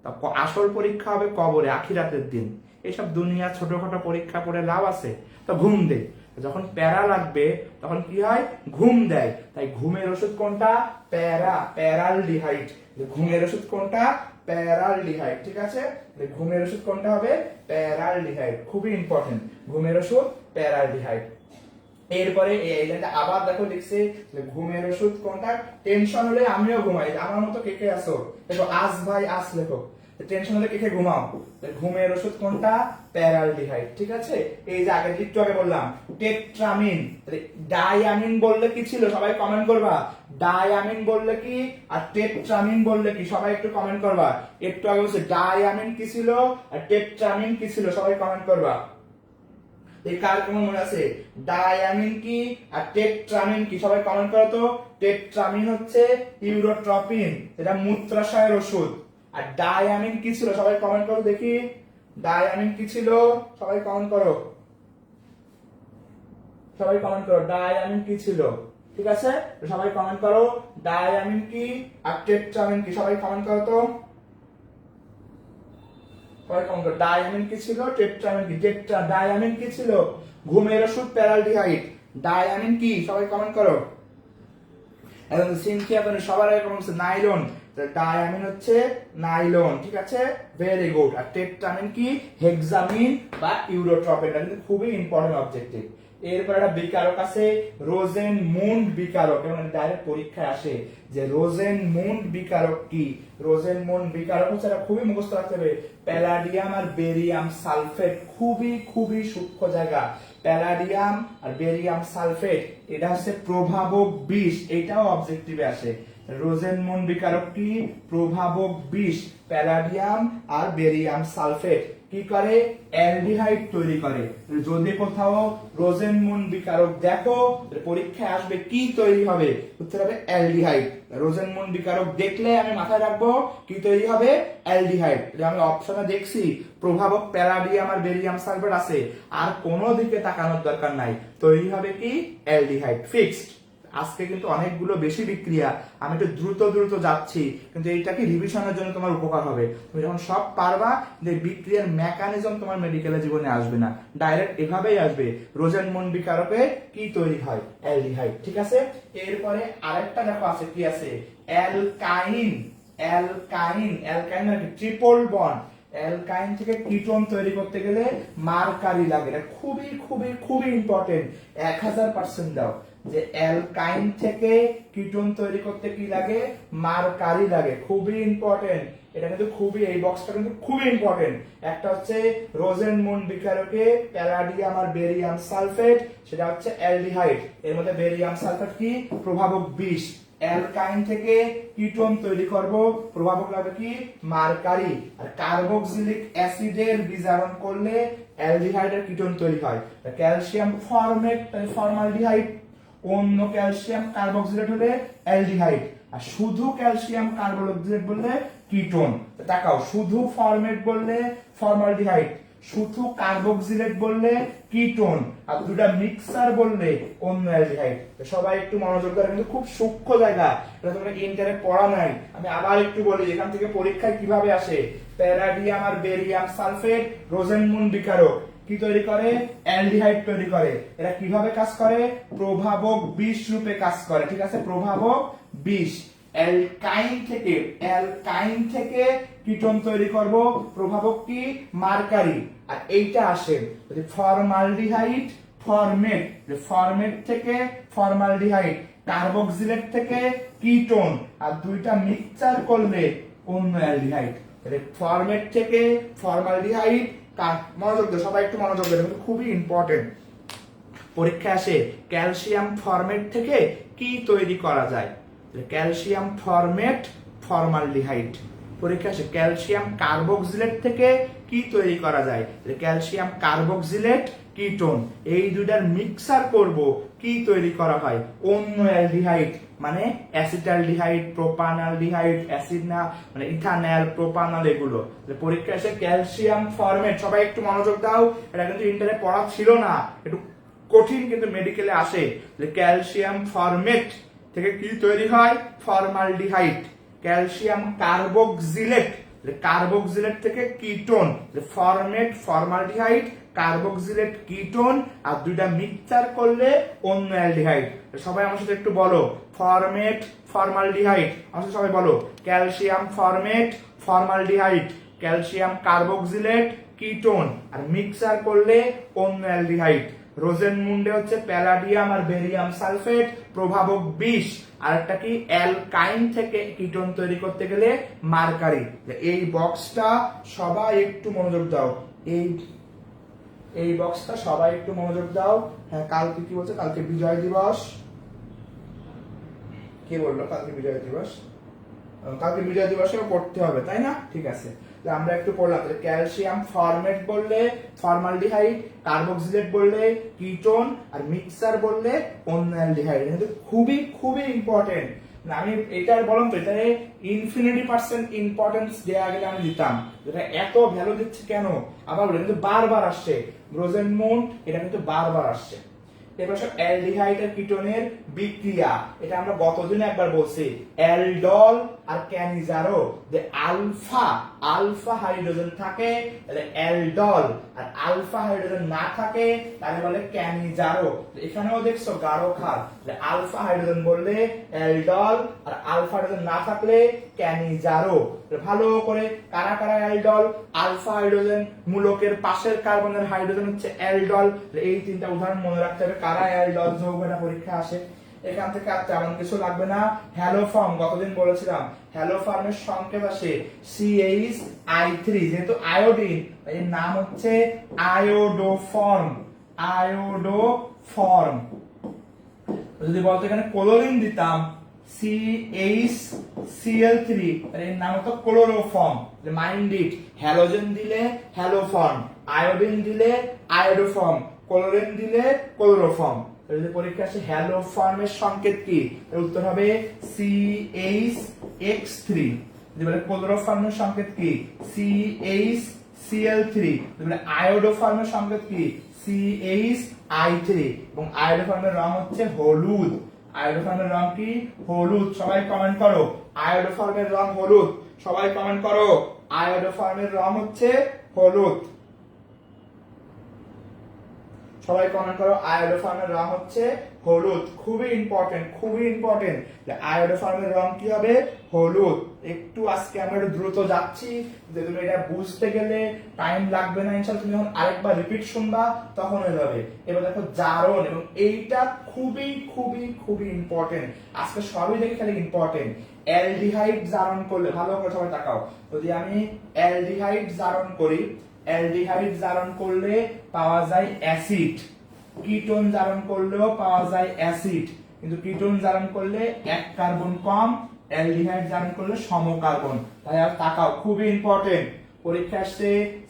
তা আসল পরীক্ষা হবে কবরে, আখিরাতের দিন। এইসব দুনিয়া ছোটখাটো পরীক্ষা পড়ে লাভ আছে? তো ঘুম দে। যখন প্যারা লাগবে তখন কি হয়? ঘুম দেয়। তাই ঘুমের ওষুধ কোনটা? প্যারালডিহাইড। ঘুমের ওষুধ কোনটা? প্যারালডিহাইড। ঠিক আছে, ঘুমের ওষুধ কোনটা হবে? প্যারালডিহাইড। খুবই ইম্পর্টেন্ট, ঘুমের ওষুধ প্যারালডিহাইড। এরপরে এই লাইনটা আবার দেখো লিখছে ঘুমের ওষুধ কোনটা? টেনশন হলে আমিও ঘুমাই, আমার মতো কে কে আছো? দেখো আস ভাই আস লেখো। টেনশন হলে কে খেয়ে ঘুমাও, ঘুমের ওষুধ কোনটা? প্যারালডিহাইড। ঠিক আছে, এই যে আগে একটু আগে বললাম টেট্রামিন। ডায়ামিন বললে কি ছিল সবাই কমেন্ট করবা, ডায়ামিন বললে কি আর টেট্রামিন বললে কি সবাই একটু কমেন্ট করবা। একটু আগে বলছে ডায়ামিন কি ছিল আর টেট্রামিন কি ছিল, সবাই কমেন্ট করবা। এই কার কেমন মনে আছে? ডায়ামিন কি আর টেট্রামিন কি সবাই কমেন্ট করো তো। টেট্রামিন হচ্ছে ইউরোট্রপিন, এটা মূত্রাশয়ের ওষুধ। আর ডায়ামিন কি ছিল সবাই কমেন্ট করো দেখি, ডায়ামিন কি ছিল সবাই কমেন্ট করো, সবাই কমেন্ট করো ডায়ামিন কি ছিল। ঠিক আছে, সবাই কমেন্ট করো ডায়ামিন কি আর টেট্রামিন কি, সবাই কমেন্ট করো তো। ডায়ামিন কি ছিল, টেট্রামিন কি? ডায়ামিন কি ছিল? ঘুমের ওষুধ প্যারালডিহাইড। ডায়ামিন কি সবাই কমেন্ট করো। এখন সিনথিয়া কোন সবার আগে কমেন্ট করছে নাইলন, ডায়ামিন হচ্ছে নাইলন। ঠিক আছে, ভেরি গুড। আর টেট্রামিন কি? হেক্সামিন বা ইউরোট্রপিন। এটা কিন্তু খুবই ইম্পর্টেন্ট অবজেক্টিভ। এরপর একটা বিকারক আছে রোজেনমুন্ড বিকারক, এবং ডাইরেক্ট পরীক্ষায় আসে যে রোজেনমুন্ড বিকারক কি। রোজেনমুন্ড বিকারক হচ্ছে, এটা খুবই মুখস্থ রাখতে হবে, প্যালাডিয়াম আর বেরিয়াম সালফেট। খুবই খুবই সূক্ষ্ম জায়গা, প্যালাডিয়াম আর বেরিয়াম সালফেট, এটা হচ্ছে প্রভাবক বিষ, এটাও অবজেক্টিভে আসে। রোজেনমুন্ড বিকারক কি? প্রভাবক বিষ। প্যালাডিয়াম আর বেরিয়াম সালফেট কি করে? অ্যালডিহাইড তৈরি করে। যদি কোথাও রোজেনমুন্ড বিকারক দেখো, পরীক্ষায় আসবে কি তৈরি হবে? উত্তর হবে অ্যালডিহাইড। রোজেনমুন্ড বিকারক দেখলে আমি মাথায় রাখবো কি তৈরি হবে? অ্যালডিহাইড। আমি অপশনে দেখছি প্রভাবক প্যালাডিয়াম আর বেরিয়াম সালফেট আছে, আর কোনো দিকে তাকানোর দরকার নাই, তৈরি হবে কি? Aldehyde, fixed. আজকে কিন্তু অনেকগুলো বেশি বিক্রিয়া, আমি একটু দ্রুত দ্রুত যাচ্ছি, কিন্তু এইটাকে রিভিশনের জন্য তোমার উপকার হবে। তুমি যখন সব পারবা, যে বিক্রিয়ার মেকানিজম তোমার মেডিকেলের জীবনে আসবে না, ডাইরেক্ট এভাবেই আসবে। রোজেনমুন্ড বিকারকে কি তৈরি হয়? অ্যালডিহাইড। ঠিক আছে, এরপরে আরেকটা দেখো আছে, কি আছে? অ্যালকাইন। অ্যালকাইন, অ্যালকাইন মানে ট্রিপল বন্ড। অ্যালকাইন থেকে কিটোন তৈরি করতে গেলে মার্কারি লাগে, এটা খুবই খুবই খুবই ইম্পর্টেন্ট। 1000% দাও যে অ্যালকাইন থেকে কিটোন তৈরি করতে কি লাগে? মার্কারি লাগে, খুবই ইম্পর্টেন্ট। এটা কিন্তু খুবই, এই বক্সটা কিন্তু খুবই ইম্পর্টেন্ট। একটা হচ্ছে রোজেনমুন্ড বিকারকে প্যালাডিয়াম আর বেরিয়াম সালফেট, সেটা হচ্ছে অ্যালডিহাইড। এর মধ্যে বেরিয়াম সালফেট কি? প্রভাবক বিষ। অ্যালকাইন থেকে কিটোন তৈরি করব, প্রভাবক লাগবে কি? মার্কারি। আর কার্বক্সিলিক অ্যাসিডের বিজারণ করলে অ্যালডিহাইডের কিটোন তৈরি হয়। Calcium formate, formaldehyde. অন্য ক্যালসিয়াম কার্বক্সিলেট হলে অ্যালডিহাইড, আর শুধু ক্যালসিয়াম কার্বক্সিলেট বললে কিটোন। তাকাও, শুধু ফরমেট বললে ফর্মালডিহাইড, শুধু কার্বক্সিলেট বললে কিটোন, আর দুটা মিক্সার বললে অন্য অ্যালডিহাইড। সবাই একটু মনোযোগ দেওয়ার, কিন্তু খুব সূক্ষ্ম জায়গা, এটা তোমরা ইন্টারে পড়া নাই। আমি আবার একটু বলি এখান থেকে পরীক্ষায় কিভাবে আসে। প্যালাডিয়াম আর বেরিয়াম সালফেট রোজেনমুন্ড বিকারক কি তৈরি করে? অ্যালডিহাইড তৈরি করে। এরা কিভাবে কাজ করে? প্রভাবক বিষ রূপে কাজ করে। ঠিক আছে, প্রভাবক বিষ। অ্যালকাইন থেকে কিটোন তৈরি করব, প্রভাবক কি? মার্কারি। আর এইটা আসে যদি ফর্মালডিহাইড ফরমেট, ফরমেট থেকে ফর্মালডিহাইড, কার্বক্সিলেট থেকে কিটোন, আর দুইটা মিক্সচার করলে অন্য অ্যালডিহাইড। ফরমেট থেকে ফর্মালডিহাইড, মনোযোগ দেয় সবাই, একটু মনোযোগ দেয়, খুবই ইম্পর্টেন্ট। পরীক্ষা আসে ক্যালসিয়াম ফরমেট থেকে কি তৈরি করা যায়? Calcium formate formaldehyde. পরীক্ষা আসে ক্যালসিয়াম কার্বক্সিলেট থেকে কি তৈরি করা যায়? ক্যালসিয়াম কার্বক্সিলেট কিটোন, এই দুইটার মিক্সার করব, কি তৈরি করা হয়? অন্য অ্যালডিহাইড, মানে অ্যাসিটালডিহাইড, প্রোপানালডিহাইড, অ্যাসিড না মানে ইথানল, প্রোপানল, এগুলো। পরীক্ষা আসে ক্যালসিয়াম ফরমেট, সবাই একটু মনোযোগ দাও, এটা কিন্তু ইন্টারে পড়া ছিল না, একটু কঠিন, কিন্তু মেডিকেলে আসে। ক্যালসিয়াম ফরমেট থেকে কি তৈরি হয়? ফর্মালডিহাইড। ক্যালসিয়াম কার্বক্সিলেট, কার্বক্সিলেট থেকে ketone, formate formaldehyde, carboxylate ketone, আর দুইটা মিক্সচার করলে অন্য অ্যালডিহাইড। সবাই আমার সাথে একটু বলো, ফরমেট ফর্মালডিহাইড, আমার সাথে সবাই বলো, calcium formate formaldehyde, calcium carboxylate ketone, আর মিক্সচার করলে অন্য অ্যালডিহাইড। রোজেনমুন্ডে হচ্ছে প্যালাডিয়াম আর বেরিয়াম সালফেট, প্রভাবক বিষ। আর একটা কি, অ্যালকাইন থেকে কিটোন তৈরি করতে গেলে মার্কারি। এই বক্সটা সবাই একটু মনোযোগ দাও, এই বক্সটা সবাই একটু মনোযোগ দাও। হ্যাঁ, কালকে কি বলছে, কালকে বিজয় দিবস। কে বললো কালকে বিজয় দিবস? কালকে বিজয় দিবসে পড়তে হবে, তাই না? ঠিক আছে, আমরা একটু পড়লাম। ক্যালসিয়াম ফরমেট বললে ফর্মালডিহাইড, কার্বক্সিলেট বললে কিটোন, আর মিক্সার বললে অ্যালডিহাইড। কিন্তু খুবই খুবই ইম্পর্টেন্ট। আমি এটা বললাম তো, এটা ইনফিনিটি% ইম্পর্টেন্স দেওয়া গেলে আমি দিতাম। এটা এত ভ্যালু দিচ্ছে কেন আবার বলে, কিন্তু বারবার আসছে। রোজেনমুন্ড এটা কিন্তু বারবার আসছে। এবার সব অ্যালডিহাইড আর কিটোনের বিক্রিয়া, এটা আমরা গতদিনে একবার বলছি। অ্যালডল আর ক্যানিজারো, যে আলফা আলফা হাইড্রোজেন থাকে তাহলে অ্যালডল, আর আলফা হাইড্রোজেন না থাকে তাহলে বলে ক্যানিজারো। এখানেও দেখছো গাঢ় ক্ষার, আলফা হাইড্রোজেন বললে অ্যালডল, আর আলফা হাইড্রোজেন না থাকলে ক্যানিজারো। ভালো করে কারা কারা অ্যালডল, আলফা হাইড্রোজেন, মূলকের পাশের কার্বনের হাইড্রোজেন হচ্ছে অ্যালডল। এই তিনটা উদাহরণ মনে রাখতে হবে, কারা অ্যালডল যৌগটা পরীক্ষা আসে। এখান থেকে আর তেমন কিছু লাগবে না। হ্যালো ফর্ম গতদিন বলেছিলাম, হ্যালো ফর্মের সংকেত আসে CH3, যেহেতু আয়োডিন এর নাম হচ্ছে আয়োডোফর্ম। আয়োডোফর্ম। যদি বলতো এখানে ক্লোরিন দিতাম CHCl3, এর নাম হতো ক্লোরোফর্ম। মাইন্ড ইট, হ্যালোজেন দিলে হ্যালোফর্ম, আয়োডিন দিলে আয়োডোফর্ম, ক্লোরিন দিলে ক্লোরোফর্ম। যদি পরীক্ষা আসে হ্যালো ফর্মের সংকেত কি, এর উত্তর হবে CHX3। যদি বলে ক্লোরোফর্মের সংকেত কি, CHCl3। যদি বলে আয়োডোফর্মের সংকেত কি, CHI3। এবং আয়োডোফর্মের রং হচ্ছে হলুদ। আয়োডোফর্মের রং কি, হলুদ। সবাই কমেন্ট করো, আয়োডোফর্মের রং হলুদ। সবাই কমেন্ট করো, আয়োডোফর্মের রং হচ্ছে হলুদ। সবাই কমেন্ট করো, আয়োডোফর্মের রং হচ্ছে হলুদ। খুবই ইম্পর্টেন্ট, খুবই ইম্পর্টেন্ট। আয়োডোফর্মের রং কি হবে, হলুদ। একটু আজকে আমরা একটু দ্রুত যাচ্ছি, যেগুলো এটা বুঝতে গেলে টাইম লাগবে না ইনশাআল্লাহ। তুমি যখন আরেকবার রিপিট শুনবা তখন হয়ে যাবে। এবার দেখো জারণ, এবং এইটা খুবই খুবই খুবই ইম্পর্টেন্ট। আজকে সবই দেখে খালি ইম্পর্টেন্ট। অ্যালডিহাইড জারণ করলে, ভালো করে সবাই তাকাও, যদি আমি অ্যালডিহাইড জারণ করি, অ্যালডিহাইড জারণ করলে পাওয়া যায় অ্যাসিড। কিটোন জারণ করলেও পাওয়া যায় অ্যাসিড, কিন্তু কিটোন জারণ করলে এক কার্বন কম, অ্যালডিহাইড জারণ করলে সম কার্বন। তাই আর তাকাও, খুবই ইম্পর্টেন্ট। পরীক্ষা আসছে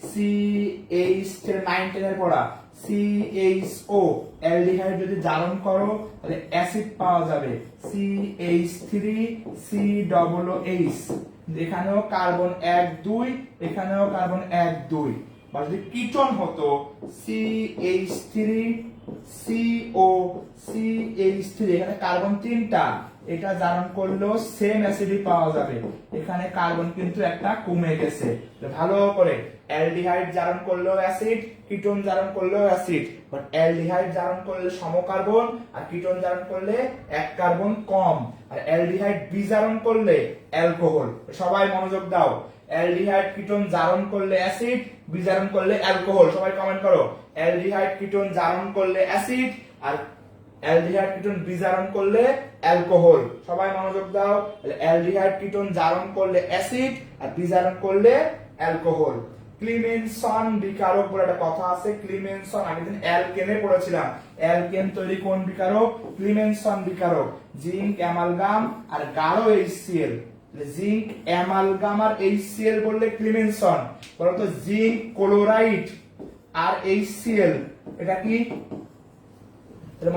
CH9 10 পড়া, CHO অ্যালডিহাইড যদি জারণ করো তাহলে অ্যাসিড পাওয়া যাবে CH3COOH। এখানেও কার্বন 1 2, এখানেও কার্বন 1 2। বা যদি কিটোন হতো CH3COCH3, এখানে কার্বন 3টা, এটা জারণ করলেও সেম অ্যাসিডই পাওয়া যাবে। এখানে কার্বন কিন্তু একটা কমে গেছে। ভালো করে, অ্যালডিহাইড জারণ করলেও অ্যাসিড, কিটোন জারণ করলেও অ্যাসিড। বাট অ্যালডিহাইড জারণ করলে সমকার্বন, আর কিটোন জারণ করলে এক কার্বন কম। আর অ্যালডিহাইড বিজারণ করলে অ্যালকোহল। সবাই মনোযোগ দাও, অ্যালডিহাইড কিটোন জারণ করলে অ্যাসিড, বিজারণ করলে অ্যালকোহল। সবাই কমেন্ট করো, অ্যালডিহাইড কিটোন জারণ করলে অ্যাসিড, আর অ্যালডিহাইড কিটোন বিজারণ করলে অ্যালকোহল। সবাই মনোযোগ দাও, অ্যালডিহাইড কিটোন জারণ করলে অ্যাসিড, আর বিজারণ করলে অ্যালকোহল। ক্লিমেনসন বিকারক বলে একটা কথা আছে। ক্লিমেনসন আগের দিন অ্যালকেনে পড়েছিলাম। অ্যালকেন তৈরি কোন বিকারক, ক্লিমেনসন বিকারক। জিঙ্ক অ্যামালগাম আর গাঢ় HCl। জিঙ্ক অ্যামালগাম আর HCl বললে ক্লিমেনসন। বলতো জিঙ্ক ক্লোরাইড আর HCl, এটা কি?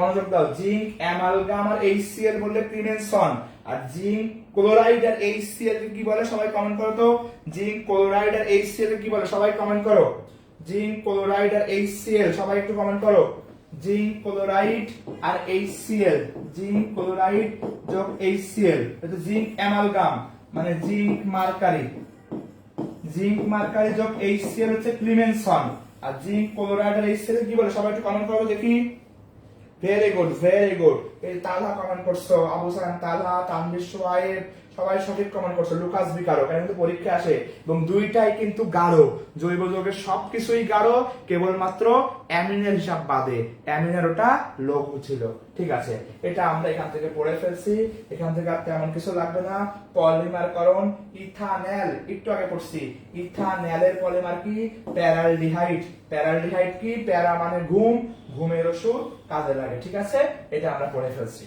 মনোযোগ দাও, জিঙ্ক অ্যামালগাম আর HCl বললে ক্লিমেনসন। আর জিঙ্ক ক্লোরাইড আর HCl কি বলে সবাই কমেন্ট করো তো। জিঙ্ক ক্লোরাইড আর HCl কি বলে সবাই কমেন্ট করো। জিঙ্ক ক্লোরাইড আর HCl সবাই একটু কমেন্ট করো। জিঙ্ক ক্লোরাইড আর HCl, জিঙ্ক ক্লোরাইড যোগ HCl, এটা জিঙ্ক অ্যামালগাম মানে জিঙ্ক মার্কারি। জিঙ্ক মার্কারি যোগ HCl হচ্ছে ক্লিমেনসন। আর জিঙ্ক ক্লোরাইড আর HCl কি বলে সবাই একটু কমেন্ট করো দেখি। Very good, very good. এই তালহা কমেন্ট করছো, আবু সালাম তালহা, তানভীর সোহাইব, সবাই সঠিক কমেন্ট করছো, লুকাস বিকারো, কারণ কিন্তু পরীক্ষা আসে এবং দুইটাই কিন্তু গাঢ়, জৈব যৌগের সবকিছুই গাঢ়, কেবলমাত্র অ্যামিনের হিসাব বাদে, অ্যামিনের ওটা লঘু ছিল। ঠিক আছে, এটা আমরা এখান থেকে পড়ে ফেলছি, এখান থেকে আর তেমন কিছু লাগবে না। পলিমারকরণ, ইথানল একটু আগে পড়ছি, ইথানলের পলিমার কি? প্যারালডিহাইড। প্যারালডিহাইড কি? প্যারা মানে ঘুম, ঘুমের ওষুধ কাজে লাগে। ঠিক আছে, এটা আমরা পড়ে ফেলছি।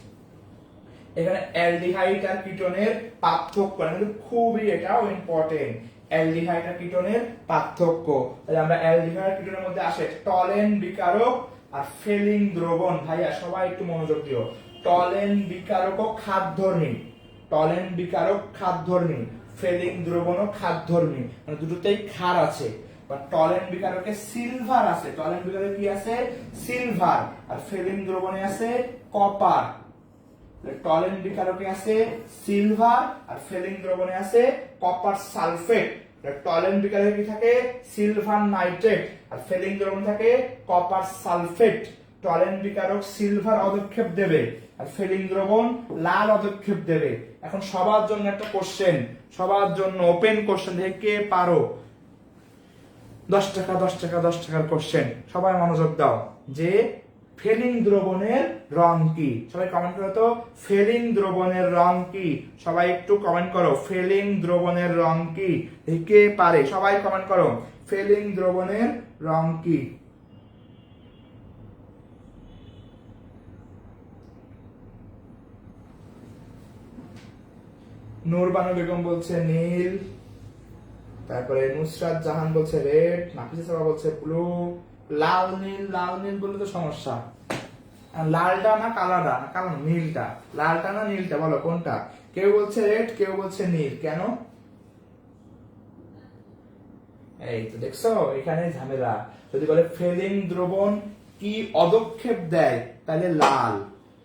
এখানে অ্যালডিহাইড আর কিটোনের পার্থক্য কিন্তু খুবই, এটাও ইম্পর্টেন্ট। অ্যালডিহাইড আর কিটোনের পার্থক্য, তাহলে আমরা অ্যালডিহাইড আর কিটোনের মধ্যে আসে টলেন বিকারক আর ফেলিং দ্রবণ। ভাইয়া সবাই একটু মনোযোগ দিও। টলেন বিকারক ও খাদ্যধর্মী, টলেন বিকারক খাদ্যধর্মী, ফেলিং দ্রবণ ও খাদ্যধর্মী, মানে দুটোতেই ক্ষার আছে। টলেন বিকারকে সিলভার আছে, টলেন বিকারকে কি আছে? সিলভার। আর ফেলিং দ্রবণে আছে কপার। টলেন বিকারকে আছে সিলভার আর ফেলিং দ্রবণে আছে কপার সালফেট। টলেন বিকারে কি থাকে? সিলভার নাইট্রেট, আর ফেলিং দ্রবণ থাকে কপার সালফেট। টলেন বিকারক সিলভার অদক্ষেপ দেবে আর ফেলিং দ্রবণ লাল অদক্ষেপ দেবে। এখন সবার জন্য একটা কোশ্চেন, সবার জন্য ওপেন কোশ্চেন, দেখে কে পারো? 10 টাকা 10 টাকা 10 টাকার কোশ্চেন, সবাই মনোযোগ দাও। যে ফেলিং দ্রবণের রং কি? সবাই কমেন্ট করো তো, ফেলিং দ্রবণের রং কি? সবাই একটু কমেন্ট করো, ফেলিং দ্রবণের রং কি? কে পারে? সবাই কমেন্ট করো, ফেলিং দ্রবণের রং কি? নূরবানু বেগম বলছে নীল, তারপরে নুসরাত জাহান বলছে রেড, নাফিসা সাবা বলছে ব্লু। লাল নীল, লাল নীল বললে তো সমস্যা। লালটা না কালারটা, না কালো, নীলটা। লালটা না নীলটা, বলো কোনটা? কেউ বলছে রেড, কেউ বলছে নীল। কেন? এই তো দেখছো, এখানে ঝামেলা। যদি বলে ফেলিং দ্রবণ কি অদক্ষেপ দেয়, তাহলে লাল,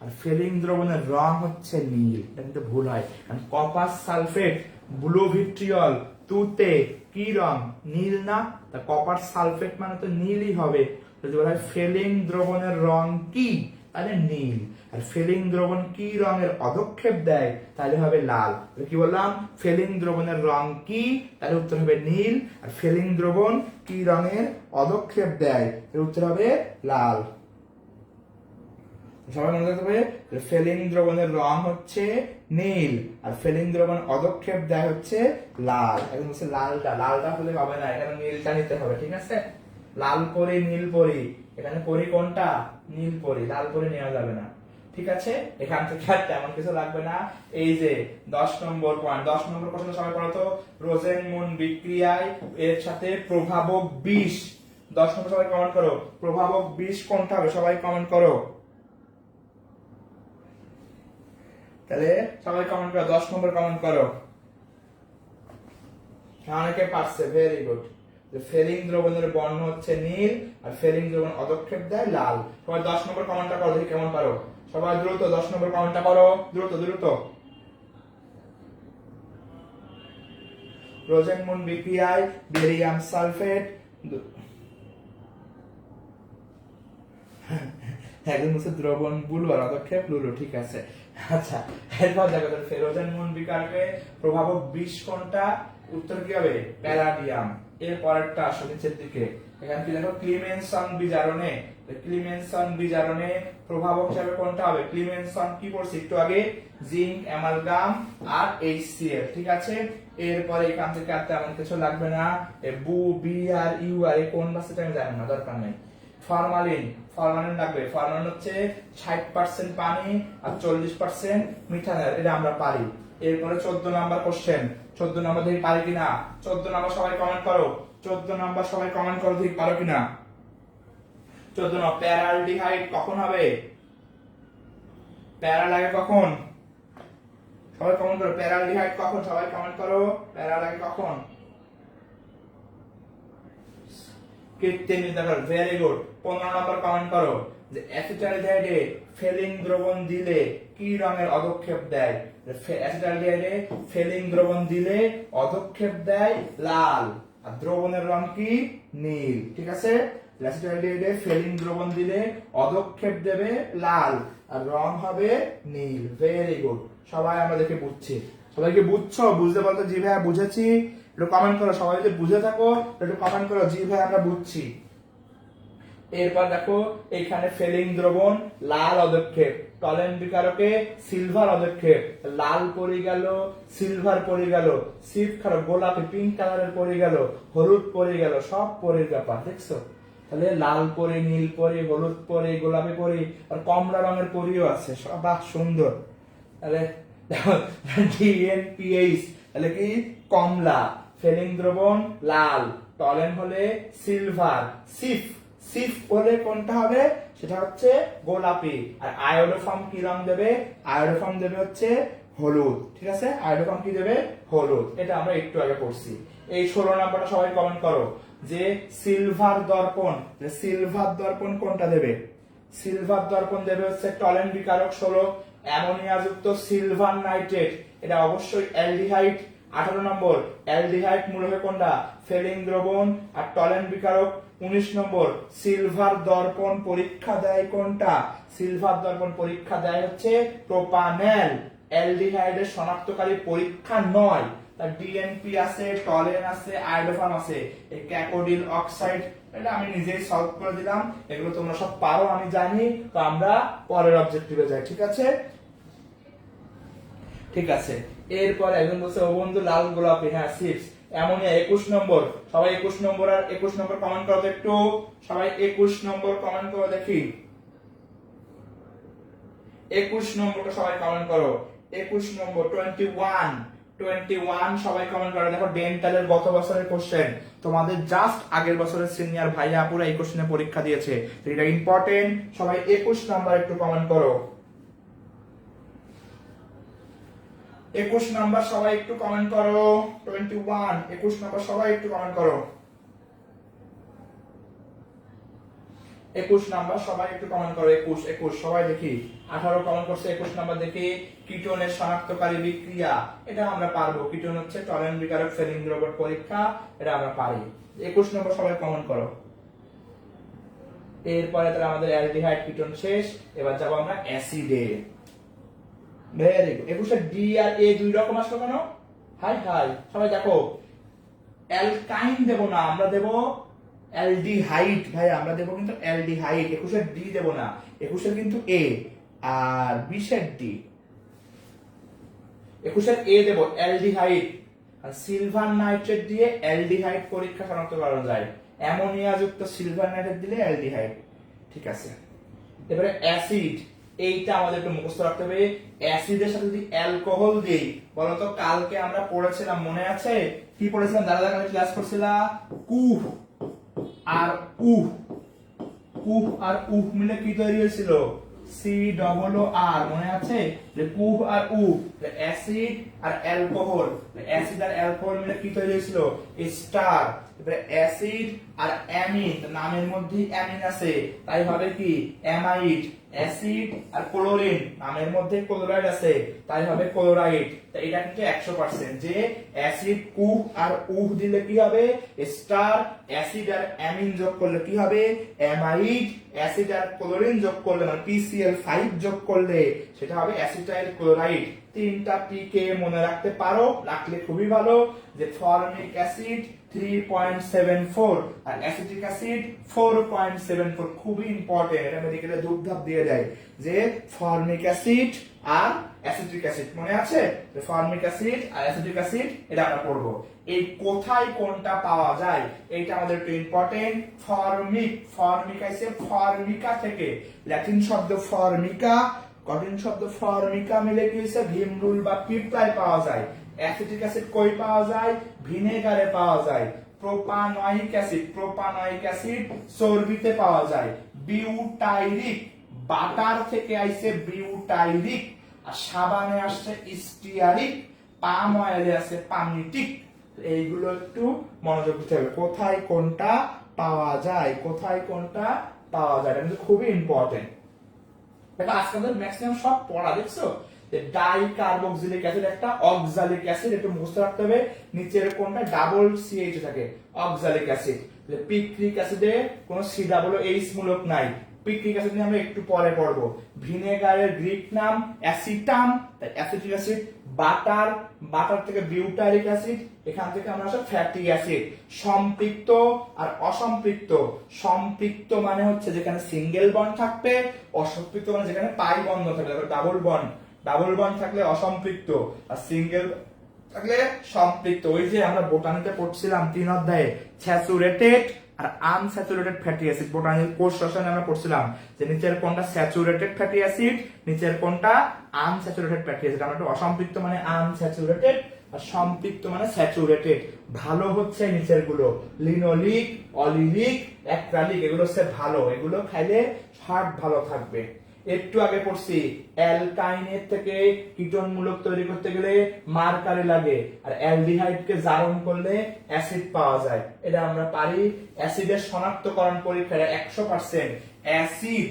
আর ফেলিং দ্রবণের রং হচ্ছে নীল। এটা কিন্তু ভুল হয়, কারণ কপার সালফেট, ব্লু ভিট্রিয়ল, তুতে কি রং? নীল না? তা কপার সালফেট মানে তো নীলই হবে। যদি বলা হয় ফেলিং দ্রবণের রং কি, তাহলে নীল। আর ফেলিং দ্রবণ কি রঙের অদক্ষেপ দেয়, তাহলে হবে লাল। কি বললাম? ফেলিং দ্রবণের রং কি, তাহলে উত্তর হবে নীল। আর ফেলিং দ্রবণ কি রঙের অদক্ষেপ দেয়, এর উত্তর হবে লাল। সবাই মনে রাখতে হবে, ফেলিং দ্রবণের রং হচ্ছে নীল আর ফেলিং দ্রবণ অদক্ষেপ দেয় হচ্ছে লাল। এখন হচ্ছে লালটা, লালটা হলে হবে না, এখানে নীলটা নিতে হবে। ঠিক আছে, লাল পরি নীল পরি, এখানে পরি কোনটা? নীল পরি, লাল পরি নেওয়া যাবে না। ঠিক আছে, এখান থেকে আর তেমন কিছু লাগবে না। এই যে 10 নম্বর পয়েন্ট, 10 নম্বর প্রশ্ন সবাই পড়ো তো, রোজেনমুন বিক্রিয়ায় এর সাথে প্রভাবক বিষ। 10 নম্বর সবাই কমেন্ট করো, প্রভাবক বিষ কোনটা হবে? সবাই কমেন্ট করো। তাহলে সবাই কমেন্ট করো, 10 নম্বর কমেন্ট করো। অনেকে পারছে, ভেরি গুড। ফেলিং দ্রবণের বর্ণ হচ্ছে নীল আর ফেলিং দ্রবণ অদক্ষেপ দেয় লাল। সবাই 10 নম্বর কমেন্টটা করো, দেখি কেমন পারো। সবাই দ্রুত 10 নম্বর কমেন্টটা করো, দ্রুত দ্রুত। রোজেনমুন বিক্রিয়ায় বেরিয়াম সালফেট, একদম হচ্ছে দ্রবণ ব্লু আর অদক্ষেপ ব্লু। ঠিক আছে, আচ্ছা এরপর দেখো রোজেনমুন বিকারকে প্রভাবক বিষ কোনটা? উত্তর কি হবে? প্যারাডিয়াম। এর পরেরটা আসো নিচের দিকে, এখানে কি দেখো ক্লিমেনসন বিজারণে, ক্লিমেনসন বিজারণে প্রভাবক হিসেবে কোনটা হবে? ক্লিমেনসন কি পড়ছি একটু আগে? জিঙ্ক, অ্যামালগাম আর HCl। ঠিক আছে, এরপরে এখান থেকে আর তেমন কিছু লাগবে না। বু, বি আর ইউ আর কোন ভাষাটা আমি জানি না, দরকার নেই। ফরমালিন, ফরমালিন লাগবে। ফরমালিন হচ্ছে 60% পানি আর 40% মিথানল, এটা আমরা পারি। এরপরে 14 নাম্বার কোশ্চেন, 14 নাম্বার দেখি পারি কিনা। 14 নাম্বার সবাই কমেন্ট করো, 14 নাম্বার সবাই কমেন্ট করো, দেখি পারো কিনা। 14 নম্বর, প্যারালডিহাইড কখন হবে? প্যারা লাগে কখন? সবাই কমেন্ট করো, প্যারালডিহাইড কখন? সবাই কমেন্ট করো, প্যারা লাগে কখন? কৃত্রিম নির্ধারণ, ভেরি গুড। 15 নম্বর কমেন্ট করো, যে অ্যাসিটালডিহাইডে ফেলিং দ্রবণ দিলে কি রঙের অদক্ষেপ দেয়? অ্যাসিটালডিহাইডে ফেলিং দ্রবণ দিলে অদক্ষেপ দেয় লাল, আর দ্রবণের রং কি? নীল। ঠিক আছে, অ্যাসিটালডিহাইডে ফেলিং দ্রবণ দিলে অদক্ষেপ দেবে লাল আর রং হবে নীল। ভেরি গুড, সবাই আমরা দেখে বুঝছি। সবাইকে বুঝছো? বুঝতে বলতো জি ভাইয়া বুঝেছি, একটু কমেন্ট করো। সবাই যদি বুঝে থাকো একটু কমেন্ট করো জি ভাই আমরা বুঝছি। এরপর দেখো এখানে ফেলিং দ্রবণ লাল অদক্ষেপ, টলেন বিকারকে সিলভার অদক্ষেপ, লাল পড়ে গেল, সিলভার পড়ে গেল, সিপ খারাপ গোলাপি পিঙ্ক কালারের পড়ে গেল, হলুদ পড়ে গেল, সব পরের ব্যাপার দেখছো। তাহলে লাল পরে, নীল পরে, হলুদ পরে, গোলাপি পরে, আর কমলা রঙের পরিও আছে, সব বাহ সুন্দর। তাহলে ডিএনপিএইচ তাহলে কি কমলা, ফেলিং দ্রবণ লাল, টলেন হলে সিলভার, সিফ সিফ হলে কোনটা হবে সেটা হচ্ছে গোলাপি, আর আয়োডোফর্ম কি রং দেবে? আয়োডোফর্ম দেবে হচ্ছে হলুদ, ঠিক আছে। আয়োডোফর্ম কি দেবে? হলুদ। এটা আমরা একটু আগে পড়ছি। এই 16 নাম্বারটা সবাই কমেন্ট করো যে সিলভার দর্পণ, সিলভার দর্পণ কোনটা দেবে? সিলভার দর্পণ দেবে হচ্ছে টলেন বিকারক 16 অ্যামোনিয়া যুক্ত সিলভার নাইট্রেট, এটা অবশ্যই অ্যালডিহাইড। 18 নম্বর অ্যালডিহাইড মূল হবে কোনটা? ফেলিং দ্রবণ। আর টলেন বিকারক 19 নম্বর সিলভার দর্পণ পরীক্ষা দেয় কোনটা? সিলভার দর্পণ পরীক্ষা দেয় হচ্ছে প্রোপানল। অ্যালডিহাইডের শনাক্তকারী পরীক্ষা নয়, তার ডিএনপি আছে, টলেন আছে, আয়োডোফর্ম আছে। এই ক্যাকোডিল অক্সাইড এটা আমি নিজেই সলভ করে দিলাম, এগুলো তোমরা সব পারো আমি জানি। তো আমরা পরের অবজেক্টিভে যাই, ঠিক আছে? ঠিক আছে। এরপর একজন বলছে ও বন্ধু লাল গোলাপি, হ্যাঁ সিপস। অ্যামোনিয়া 21 নম্বর, সবাই 21 নম্বর আর 21 নম্বর কমেন্ট করো তো একটু, সবাই 21 নম্বর কমেন্ট করো দেখি। 21 নম্বরটা সবাই কমেন্ট করো। 21 নম্বর 21 সবাই কমেন্ট করো। দেখো ডেন্টালের গত বছরের কোশ্চেন, তোমাদের জাস্ট আগের বছরের সিনিয়র ভাইয়া আপুরা এই কোশ্চেনে পরীক্ষা দিয়েছে, তো এটা ইম্পর্টেন্ট। সবাই 21 নাম্বার একটু কমেন্ট করো। 21 নাম্বার সবাই একটু কমেন্ট করো। 21 নাম্বার সবাই একটু কমেন্ট করো। 21 নাম্বার সবাই একটু কমেন্ট করো। 21 সবাই দেখি। 18 কমেন্ট করছে 21 নাম্বার দেখি। কিটোনের শনাক্তকারী বিক্রিয়া, এটা আমরা পারবো। কিটোন হচ্ছে টলেন বিকারক ফেলিং দ্রবণ পরীক্ষা, এটা আমরা পারি। 21 নম্বর সবাই কমেন্ট করো। এরপরে তাহলে আমাদের অ্যালডিহাইড কিটোন শেষ, এবার যাব আমরা অ্যাসিডে। Very good. 21 ডি আর এ দুই রকম আসলো কেন? হাই হাই সবাই দেখো, অ্যালকাইন দেব না, আমরা দেব অ্যালডিহাইড। ভাই আমরা দেব কিন্তু অ্যালডিহাইড। 21 ডি দেব না, 21 কিন্তু এ, আর 20 ডি। 21 এ দেব অ্যালডিহাইড। আর সিলভার নাইট্রেট দিয়ে অ্যালডিহাইড পরীক্ষা শনাক্ত করা যায়। অ্যামোনিয়া যুক্ত সিলভার নাইট্রেট দিলে অ্যালডিহাইড, ঠিক আছে। এবারে অ্যাসিড, এইটা আমাদের একটু মুখস্থ রাখতে হবে। অ্যাসিডের সাথে যদি অ্যালকোহল দেই, বলতো কালকে আমরা পড়েছিলাম মনে আছে? কি পড়েছিলাম? দাদা কালকে ক্লাস করছিলাম কুহ আর উহ। কুহ আর উহ মিলে কি তৈরি হয়েছিল? COO, মনে আছে? যে কুহ আর উহ অ্যাসিড আর অ্যালকোহল, অ্যাসিড আর অ্যালকোহল মিলে কি তৈরি হয়েছিল? স্টার। এবারে অ্যাসিড আর অ্যামিন, নামের মধ্যে অ্যামিন আছে, তাই হবে কি অ্যামাইড। অ্যাসিড আর ক্লোরিন, নামের মধ্যে ক্লোরাইড আছে, তাই হবে ক্লোরাইড। তো এটা কিন্তু 100% যে অ্যাসিড কুহ আর উহ দিলে কি হবে? স্টার। অ্যাসিড আর অ্যামিন যোগ করলে কি হবে? অ্যামাইড। অ্যাসিড আর ক্লোরিন যোগ করলে মানে PCl5 যোগ করলে সেটা হবে অ্যাসিটাইল ক্লোরাইড। তিনটা পি কে মনে রাখতে পারো, রাখলে খুবই ভালো। যে ফর্মিক অ্যাসিড 3.74 আর অ্যাসিটিক অ্যাসিড 4.74, খুবই ইম্পর্টেন্ট। এটা মেডিকেলে দুর্ধাপ দিয়ে দেয় যে ফর্মিক অ্যাসিড আর অ্যাসিটিক অ্যাসিড, মনে আছে? যে ফর্মিক অ্যাসিড আর অ্যাসিটিক অ্যাসিড এটা আমরা পড়বো। এই কোথায় কোনটা পাওয়া যায় এইটা আমাদের একটু ইম্পর্টেন্ট। ফর্মিক, ফর্মিক আছে ফর্মিকা থেকে, ল্যাটিন শব্দ ফর্মিকা, কঠিন শব্দ ফর্মিকা মিলে কি হয়েছে? ভিমরুল বা পিঁপড়ায় পাওয়া যায়। অ্যাসিটিক অ্যাসিড কই পাওয়া যায়? ভিনেগারে পাওয়া যায়। প্রোপানয়িক অ্যাসিড, প্রোপানয়িক অ্যাসিড চর্বিতে পাওয়া যায়। বিউটাইরিক, বাটার থেকে আইছে বিউটাইরিক, আর সাবানে আসছে স্টিয়ারিক, পাম অয়েলে আছে পামিটিক। এইগুলো একটু মনোযোগ দিতে হবে, কোথায় কোনটা পাওয়া যায়, কোথায় কোনটা পাওয়া যায়, এটা কিন্তু খুবই ইম্পর্টেন্ট। দেখো আজকে আমাদের ম্যাক্সিমাম সব পড়া দেখছো, ডাইকার্বক্সিলিক অ্যাসিড একটা অক্সালিক অ্যাসিড, একটু মুখস্থ রাখতে হবে। নিচের কোনটা ডাবল CH থাকে, অক্সালিক অ্যাসিড। পিক্রিক অ্যাসিডে কোনো COOH মূলক নাই, পিট্রিক অ্যাসিড নিয়ে আমরা একটু পরে পড়বো। ভিনেগারের গ্রিক নাম অ্যাসিটাম, তাই অ্যাসিটিক অ্যাসিড। বাটার, বাটার থেকে বিউটারিক অ্যাসিড, এখান থেকে আমরা আসলে ফ্যাটি অ্যাসিড। সম্পৃক্ত আর অসম্পৃক্ত। সম্পৃক্ত মানে হচ্ছে যেখানে সিঙ্গেল বন্ড থাকবে, অসম্পৃক্ত মানে যেখানে পাই বন্ধ থাকবে, ডাবল বন্ড। ডাবল বন্ড থাকলে অসম্পৃক্ত, আর সিঙ্গেল থাকলে সম্পৃক্ত। ওই যে আমরা বোটানিতে পড়ছিলাম 3 অধ্যায়ে স্যাচুরেটেড আর আনস্যাচুরেটেড ফ্যাটি অ্যাসিড, বোটানির কোষ রসায়নে আমরা পড়ছিলাম যে নিচের কোনটা স্যাচুরেটেড ফ্যাটি অ্যাসিড, নিচের কোনটা আনস্যাচুরেটেড ফ্যাটি অ্যাসিড। আমরা একটু অসম্পৃক্ত মানে আনস্যাচুরেটেড আর সম্পৃক্ত মানে স্যাচুরেটেড। ভালো হচ্ছে নিচের গুলো লিনোলিক, অলিলিক, অ্যাক্রালিক, এগুলো হচ্ছে ভালো, এগুলো খাইলে হার্ট ভালো থাকবে। একটু আগে পড়ছি অ্যালকাইনের থেকে কীটনমূলক তৈরি করতে গেলে মার্কারি লাগে, আর অ্যালডিহাইডকে জারণ করলে অ্যাসিড পাওয়া যায়। এটা আমরা পারি। অ্যাসিডের শনাক্তকরণ পরীক্ষা 100%। অ্যাসিড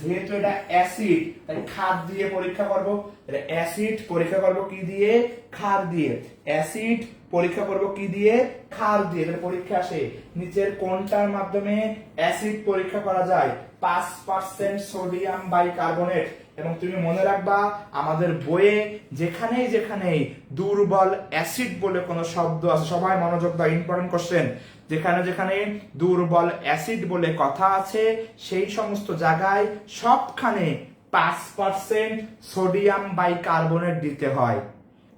যেহেতু এটা অ্যাসিড তাই ক্ষার দিয়ে পরীক্ষা করব। এটা অ্যাসিড পরীক্ষা করব কি দিয়ে? ক্ষার দিয়ে। অ্যাসিড পরীক্ষা করব কি দিয়ে? ক্ষার দিয়ে। এর পরীক্ষা আসে নিচের কোনটার মাধ্যমে অ্যাসিড পরীক্ষা করা যায়? 5% সোডিয়াম বাইকার্বনেট। এবং তুমি মনে রাখবা আমাদের বইয়ে যেখানেই যেখানেই দুর্বল অ্যাসিড বলে কোনো শব্দ আছে, সবাই মনোযোগ দাও, ইম্পর্টেন্ট কোশ্চেন, যেখানে যেখানে দুর্বল অ্যাসিড বলে কথা আছে সেই সমস্ত জায়গায় সবখানে 5% সোডিয়াম বাইকার্বনেট দিতে হয়।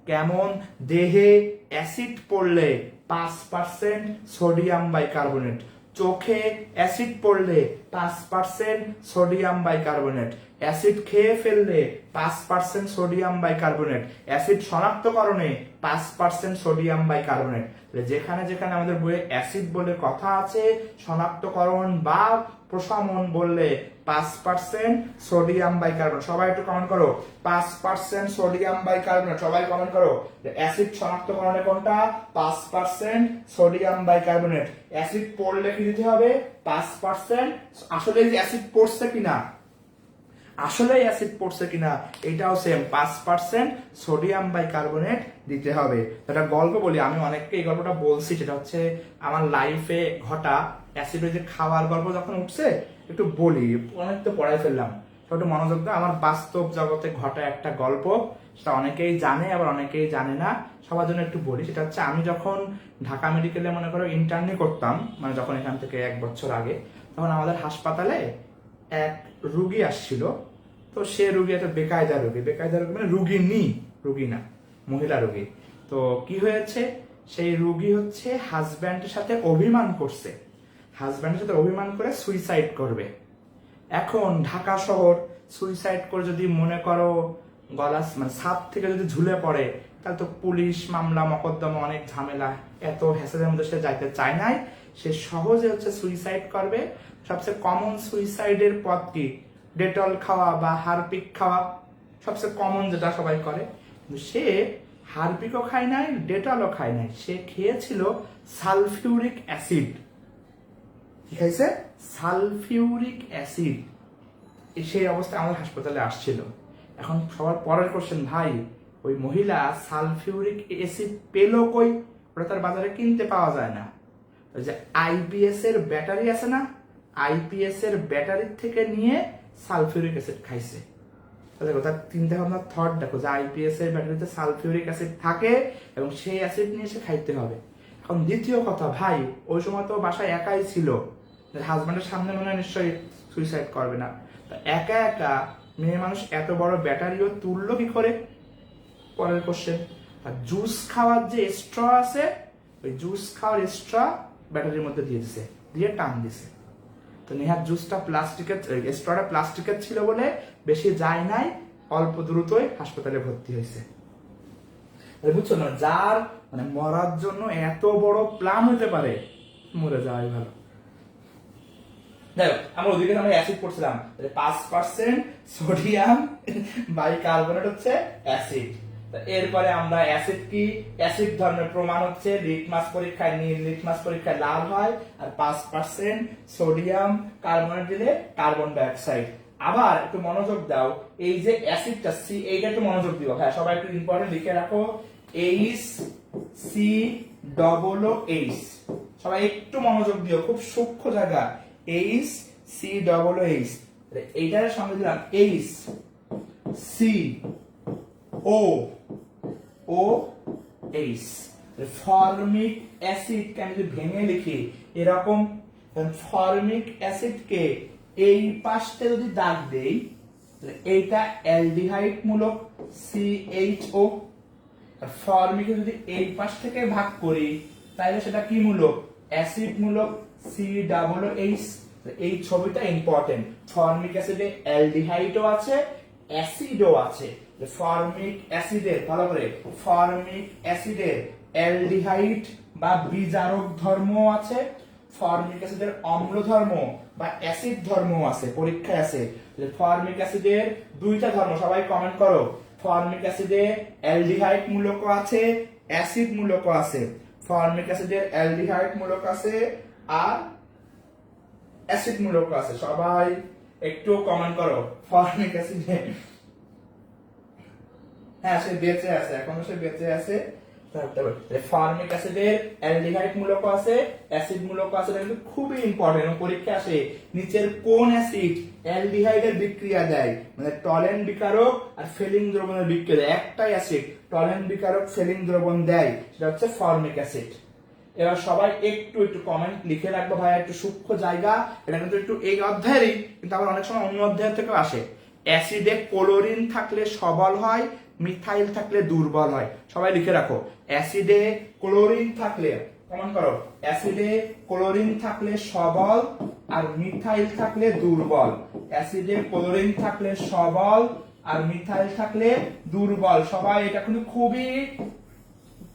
কেমন? দেহে অ্যাসিড পড়লে 5% সোডিয়াম বাইকার্বনেট, চোখে অ্যাসিড পড়লে 5% সোডিয়াম বাইকার্বনেট, অ্যাসিড খেয়ে ফেললে 5% সোডিয়াম বাইকার্বনেট, অ্যাসিড শনাক্তকরণে 5% সোডিয়াম বাইকার্বনেট। যেখানে যেখানে আমাদের বইয়ে অ্যাসিড বলে কথা আছে, শনাক্তকরণ বা প্রশমন বললে 5% সোডিয়াম বাইকার্বনেট। সবাই একটু কমেন্ট করো 5% সোডিয়াম বাইকার্বনেট, সবাই কমেন্ট করো। অ্যাসিড শনাক্তকরণে কোনটা? 5% সোডিয়াম বাইকার্বনেট। অ্যাসিড পড়লে কি দিতে হবে? 5%। আসলে যে অ্যাসিড পড়ছে কিনা, আসলে অ্যাসিড পড়ছে কিনা এটাও সেম, 5% সোডিয়াম বাইকার্বনেট দিতে হবে। একটা গল্প বলি, আমি অনেককে এই গল্পটা বলছি, সেটা হচ্ছে আমার লাইফে ঘটা অ্যাসিড যে খাওয়ার গল্প যখন উঠছে একটু বলি, অনেক তো পড়াই ফেললাম, একটু মনোযোগ দাও। আমার বাস্তব জগতে ঘটা একটা গল্প, সেটা অনেকেই জানে আবার অনেকেই জানে না, সবার জন্য একটু বলি। সেটা হচ্ছে আমি যখন ঢাকা মেডিকেলে মনে করো ইন্টার্নি করতাম, মানে যখন এখান থেকে 1 বছর আগে, তখন আমাদের হাসপাতালে এক রুগী আসছিল। তো সে রুগী একটা বেকায়দা রুগী, বেকায়দা রুগী মানে রুগী না, মহিলা রুগী। তো কি হয়েছে, সেই রুগী হচ্ছে হাজব্যান্ডের সাথে অভিমান করছে, হাজব্যান্ডের সাথে অভিমান করে সুইসাইড করবে। এখন ঢাকা শহর, সুইসাইড করে যদি মনে করো গলা মানে ছাদ থেকে যদি ঝুলে পড়ে, তাহলে তো পুলিশ মামলা মকদ্দমা অনেক ঝামেলা, এত হ্যাসেলের মধ্যে সে যাইতে চায় নাই, সে সহজে হচ্ছে সুইসাইড করবে। সবচেয়ে কমন সুইসাইডের পথ কি? ডেটল খাওয়া বা হারপিক খাওয়া, সবচেয়ে কমন যেটা সবাই করে। কিন্তু সে হারপিকও খায় নাই, ডেটলও খায় নাই, সে খেয়েছিল সালফিউরিক অ্যাসিড। কি খাইছে? Sulphuric acid. সেই অবস্থায় আমাদের হাসপাতালে আসছিল। এখন সবার পরের কোশ্চেন, ভাই ওই মহিলা সালফিউরিক অ্যাসিড পেলো কই? ওটা তার বাজারে কিনতে পাওয়া যায় না। ওই যে আইপিএস এর ব্যাটারি আছে না, আইপিএস এর ব্যাটারির থেকে নিয়ে সালফিউরিক অ্যাসিড খাইছে। দেখো তার চিন্তা ভাবনা, থট দেখো যে আইপিএস এর ব্যাটারিতে সালফিউরিক অ্যাসিড থাকে এবং সেই অ্যাসিড নিয়ে সে খাইতে হবে। এখন দ্বিতীয় কথা, ভাই ওই সময় তো বাসায় একাই ছিল, হাজব্যান্ডের সামনে মনে হয় নিশ্চয়ই সুইসাইড করবে না, একা একা মেয়ে মানুষ এত বড় ব্যাটারিও তুললো কি করে? পরের কোশ্চেন। আর জুস খাওয়ার যে স্ট্র আছে, ওই জুস খাওয়ার স্ট্র ব্যাটারির মধ্যে দিয়ে দিছে, দিয়ে টান দিছে। তো নেহাত জুসটা প্লাস্টিকের, স্ট্রটা প্লাস্টিকের ছিল বলে বেশি যায় নাই, অল্প দ্রুতই হাসপাতালে ভর্তি হয়েছে। বুঝছো না, যার মানে মরার জন্য এত বড় প্ল্যান হতে পারে, মরে যাওয়াই ভালো। দেখো আমরা ওদিকে আমরা অ্যাসিড পড়ছিলাম, 5% সোডিয়াম বাইকার্বনেট হচ্ছে অ্যাসিড। এরপরে আমরা অ্যাসিড কি, অ্যাসিড ধর্মের প্রমাণ হচ্ছে লিটমাস পরীক্ষায় নীল, লিটমাস পরীক্ষায় লাল হয়, আর 5% সোডিয়াম কার্বনেট দিলে কার্বন ডাইঅক্সাইড। আবার একটু মনোযোগ দাও, এই যে অ্যাসিডটা সি, এইটা একটু মনোযোগ দিও, হ্যাঁ সবাই একটু ইম্পর্টেন্ট লিখে রাখো, HCOOH, সবাই একটু মনোযোগ দিও, খুব সূক্ষ্ম জায়গা, HCOOH। এইটার সঙ্গে দিলাম এইচ সি ও ও এইচ। ফর্মিক অ্যাসিডকে আমি যদি ভেঙে লিখি এরকম, ফর্মিক অ্যাসিডকে এই পাশে যদি দাগ দেই এইটা অ্যালডিহাইড মূলক CHO, আর ফর্মিকে যদি এই পাশ থেকে ভাগ করি তাহলে সেটা কি মূলক, অ্যাসিড মূলক COOH। এই ছবিটা ইম্পর্টেন্ট, ফর্মিক অ্যাসিডে অ্যালডিহাইডও আছে অ্যাসিডও আছে। ফর্মিক অ্যাসিডের ভালো করে, ফর্মিক অ্যাসিডের অ্যালডিহাইড বা বিজারক ধর্ম আছে, ফর্মিক অ্যাসিডের অম্ল ধর্ম বা অ্যাসিড ধর্ম আছে, পরীক্ষায় আছে। ফর্মিক অ্যাসিডের দুইটা ধর্ম, সবাই কমেন্ট করো। ফর্মিক অ্যাসিডে অ্যালডিহাইড মূলক আছে অ্যাসিড মূলক আছে, ফর্মিক অ্যাসিডের অ্যালডিহাইড মূলক আছে আর অ্যাসিড মূলক আছে। সবাই একটু কমেন্ট করো ফর্মিক অ্যাসিডে। হ্যাঁ, সে বেঁচে আছে, এখনো সে বেঁচে আছে। ফর্মিক অ্যাসিডের অ্যালডিহাইড মূলক আছে অ্যাসিড মূলক আছে, এটা কিন্তু খুবই ইম্পর্টেন্ট। পরীক্ষা আসে নিচের কোন অ্যাসিড অ্যালডিহাইডের বিক্রিয়া দেয়, মানে টলেন বিকারক আর ফেলিং দ্রবণের বিক্রিয়া দেয়। একটাই অ্যাসিড টলেন বিকারক ফেলিং দ্রবণ দেয়, সেটা হচ্ছে ফর্মিক অ্যাসিড। এবার সবাই একটু একটু কমেন্ট লিখে রাখবো ভাই, একটু সূক্ষ্ম জায়গা, এটা কিন্তু একটু এই অধ্যায়েরই, কিন্তু আবার অনেক সময় অন্য অধ্যায় থেকেও আসে। অ্যাসিডে ক্লোরিন থাকলে সবল হয়, মিথাইল থাকলে দুর্বল হয়। সবাই লিখে রাখো, অ্যাসিডে ক্লোরিন থাকলে, কমেন্ট করো, অ্যাসিডে ক্লোরিন থাকলে সবল আর মিথাইল থাকলে দুর্বল। অ্যাসিডে ক্লোরিন থাকলে সবল আর মিথাইল থাকলে দুর্বল। সবাই এটা কিন্তু খুবই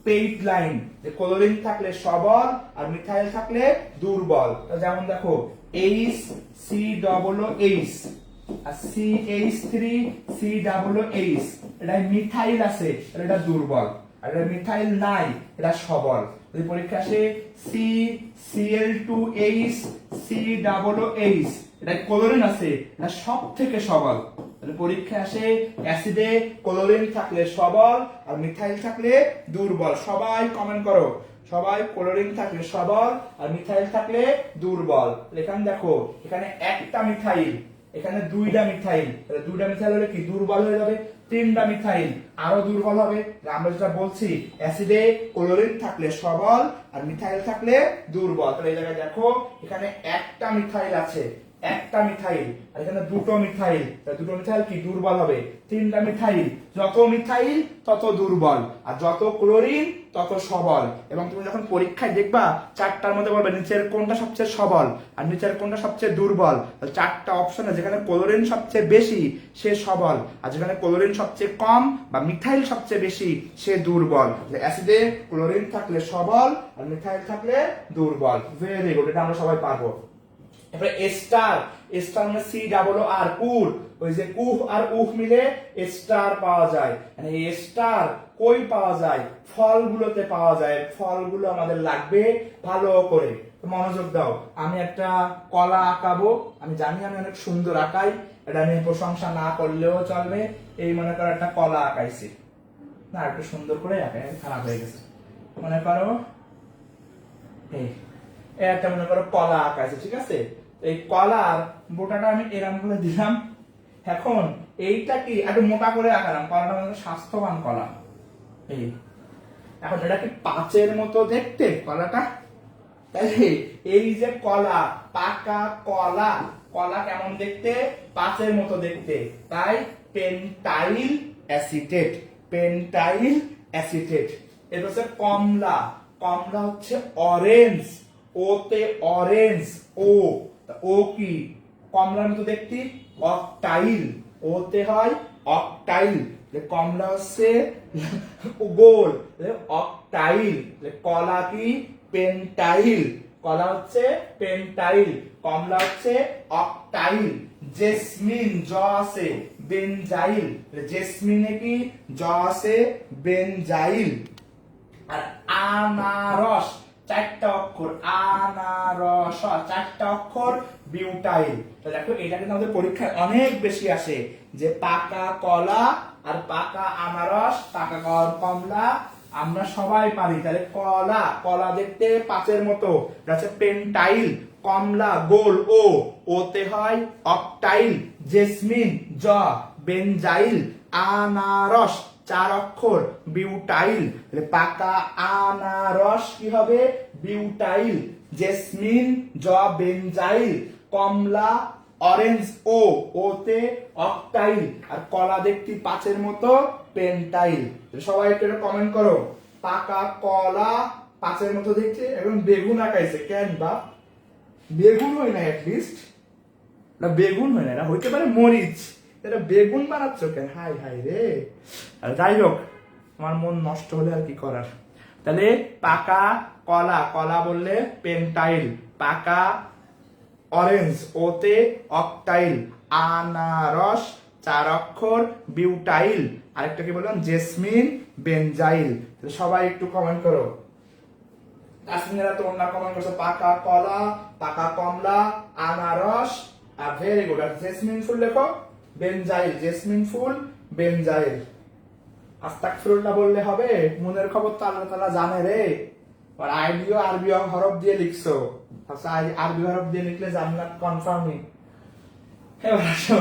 পেইড লাইন, যে ক্লোরিন থাকলে সবল আর মিথাইল থাকলে দুর্বল। যেমন দেখো HCOOH আর CH3COOH, এটা মিথাইল আছে, এটা দুর্বল, আর এটা মিথাইল নাই, এটা সবল। যদি পরীক্ষা আসে CCl2H COOH, এটা ক্লোরিন আছে, এটা সব থেকে সবল। পরীক্ষা আসে অ্যাসিডে ক্লোরিন থাকলে সবল আর মিথাইল থাকলে দুর্বল। সবাই কমেন্ট করো, সবাই ক্লোরিন থাকলে সবল আর মিথাইল থাকলে দুর্বল। এখানে দেখো, এখানে একটা মিথাইল, এখানে দুইটা মিথাইল, দুইটা মিথাইল হলে কি দুর্বল হয়ে যাবে, তিনটা মিথাইল আরো দুর্বল হবে। আমরা যেটা বলছি অ্যাসিডে ক্লোরিন থাকলে সবল আর মিথাইল থাকলে দুর্বল। তাহলে এই জায়গায় দেখো, এখানে একটা মিথাইল আছে, একটা মিথাইল, আর এখানে দুটো মিথাইল, দুটো মিথাইল কি দুর্বল হবে। তিনটা মিথাইল, যত মিথাইল তত দুর্বল, আর যত ক্লোরিন তত সবল। এবং তুমি যখন পরীক্ষায় দেখবা চারটার মধ্যে বলবে নিচের কোনটা সবচেয়ে সবল আর নিচের কোনটা সবচেয়ে দুর্বল, চারটা অপশনে যেখানে ক্লোরিন সবচেয়ে বেশি সে সবল, আর যেখানে ক্লোরিন সবচেয়ে কম বা মিথাইল সবচেয়ে বেশি সে দুর্বল। অ্যাসিডে ক্লোরিন থাকলে সবল আর মিথাইল থাকলে দুর্বল। ভেরি গুড, এটা আমরা সবাই পারবো। এরপরে স্টার, স্টার মানে COOR, কুর, ওই যে কুহ আর উহ মিলে স্টার পাওয়া যায়। মানে স্টার কই পাওয়া যায়, ফলগুলোতে পাওয়া যায়। ফলগুলো আমাদের লাগবে ভালো করে, মনোযোগ দাও। আমি একটা কলা আঁকাবো, আমি জানি আমি অনেক সুন্দর আঁকাই, এটা আমি প্রশংসা না করলেও চলবে। এই মনে করো একটা কলা আঁকাইছি, না একটু সুন্দর করে আঁকাই, খারাপ হয়ে গেছে। মনে করো এই একটা মনে করো কলা আঁকাইছে, ঠিক আছে। এই কলার বোটাটা আমি এরকম করে দিলাম। এখন এইটা কি একটু মোটা করে আঁকালাম, কলাটা মানে স্বাস্থ্যবান কলা। এই এখন এটা কি পাঁচের মতো দেখতে কলাটা, তাই এই যে কলা, পাকা কলা, কলা কেমন দেখতে, পাঁচের মতো দেখতে, তাই পেন্টাইল অ্যাসিটেট, পেন্টাইল অ্যাসিটেট। এটা হচ্ছে কমলা, কমলা হচ্ছে অরেঞ্জ, ওতে অরেঞ্জ, ও কি কমলার মতো দেখতে, অকটাইল, ওতে হয় অকটাইল। কমলা হচ্ছে গোল, অকটাইল। কলা কি পেন্টাইল, কলা হচ্ছে পেন্টাইল, কমলা হচ্ছে অকটাইল। জেসমিন, জ আছে, বেনজাইল, জেসমিনে কি জ আছে, বেনজাইল। আর আনারস, চারটা অক্ষর, আনারস, চারটা অক্ষর, বিউটাইল। তো দেখো এটা কিন্তু আমাদের পরীক্ষায় অনেক বেশি আসে, যে পাকা কলা আর পাকা আনারস, পাকা কমলা আমরা সবাই পারি। তাহলে কলা, কলা দেখতে পাঁচের মতো, এটা হচ্ছে পেন্টাইল। কমলা গোল, ও, ওতে হয় অকটাইল। জেসমিন জ, বেনজাইল। আনারস চার অক্ষর, বিউটাইল। তাহলে পাকা আনারস কি হবে? বিউটাইল। জেসমিন জ, বেনজাইল। কমলা অরেঞ্জ, ও, ওতে অকটাইল। আর কলা দেখতে পাঁচের মতো, পেন্টাইল। সবাই একটু কমেন্ট করো। পাকা কলা পাঁচের মতো দেখছে, এবং বেগুন আঁকাইছে কেন? বা বেগুন হয় না, অ্যাটলিস্ট বেগুন হয় না, এটা হইতে পারে মরিচ। এটা বেগুন বানাচ্ছ কেন? হাই হাই রে। আর যাই হোক, আমার মন নষ্ট হলে আর কি করার। তাহলে পাকা কলা, কলা বললে পেন্টাইল। পাকা অরেঞ্জ, ওতে অকটাইল। আনারস চার অক্ষর, বিউটাইল। আরেকটা কি বললাম? Jasmine, benzyl. সবাই একটু কমেন্ট করো। তাসমিনেরা তো অন্য কমেন্ট করছো, পাকা কলা, পাকা কমলা, আনারস। আর ভেরি গুড। আর জেসমিন ফুল লেখো, বেনজাইল। জেসমিন ফুল, বেনজাইল। আস্তাগফিরুল্লাহ বললে হবে? মনের খবর তো আল্লাহ তাআলা জানে রে। আর আরবি হরফ দিয়ে লিখছো, আরবি হরফ দিয়ে লিখলে জান্নাত কনফার্মই। এবার আসো,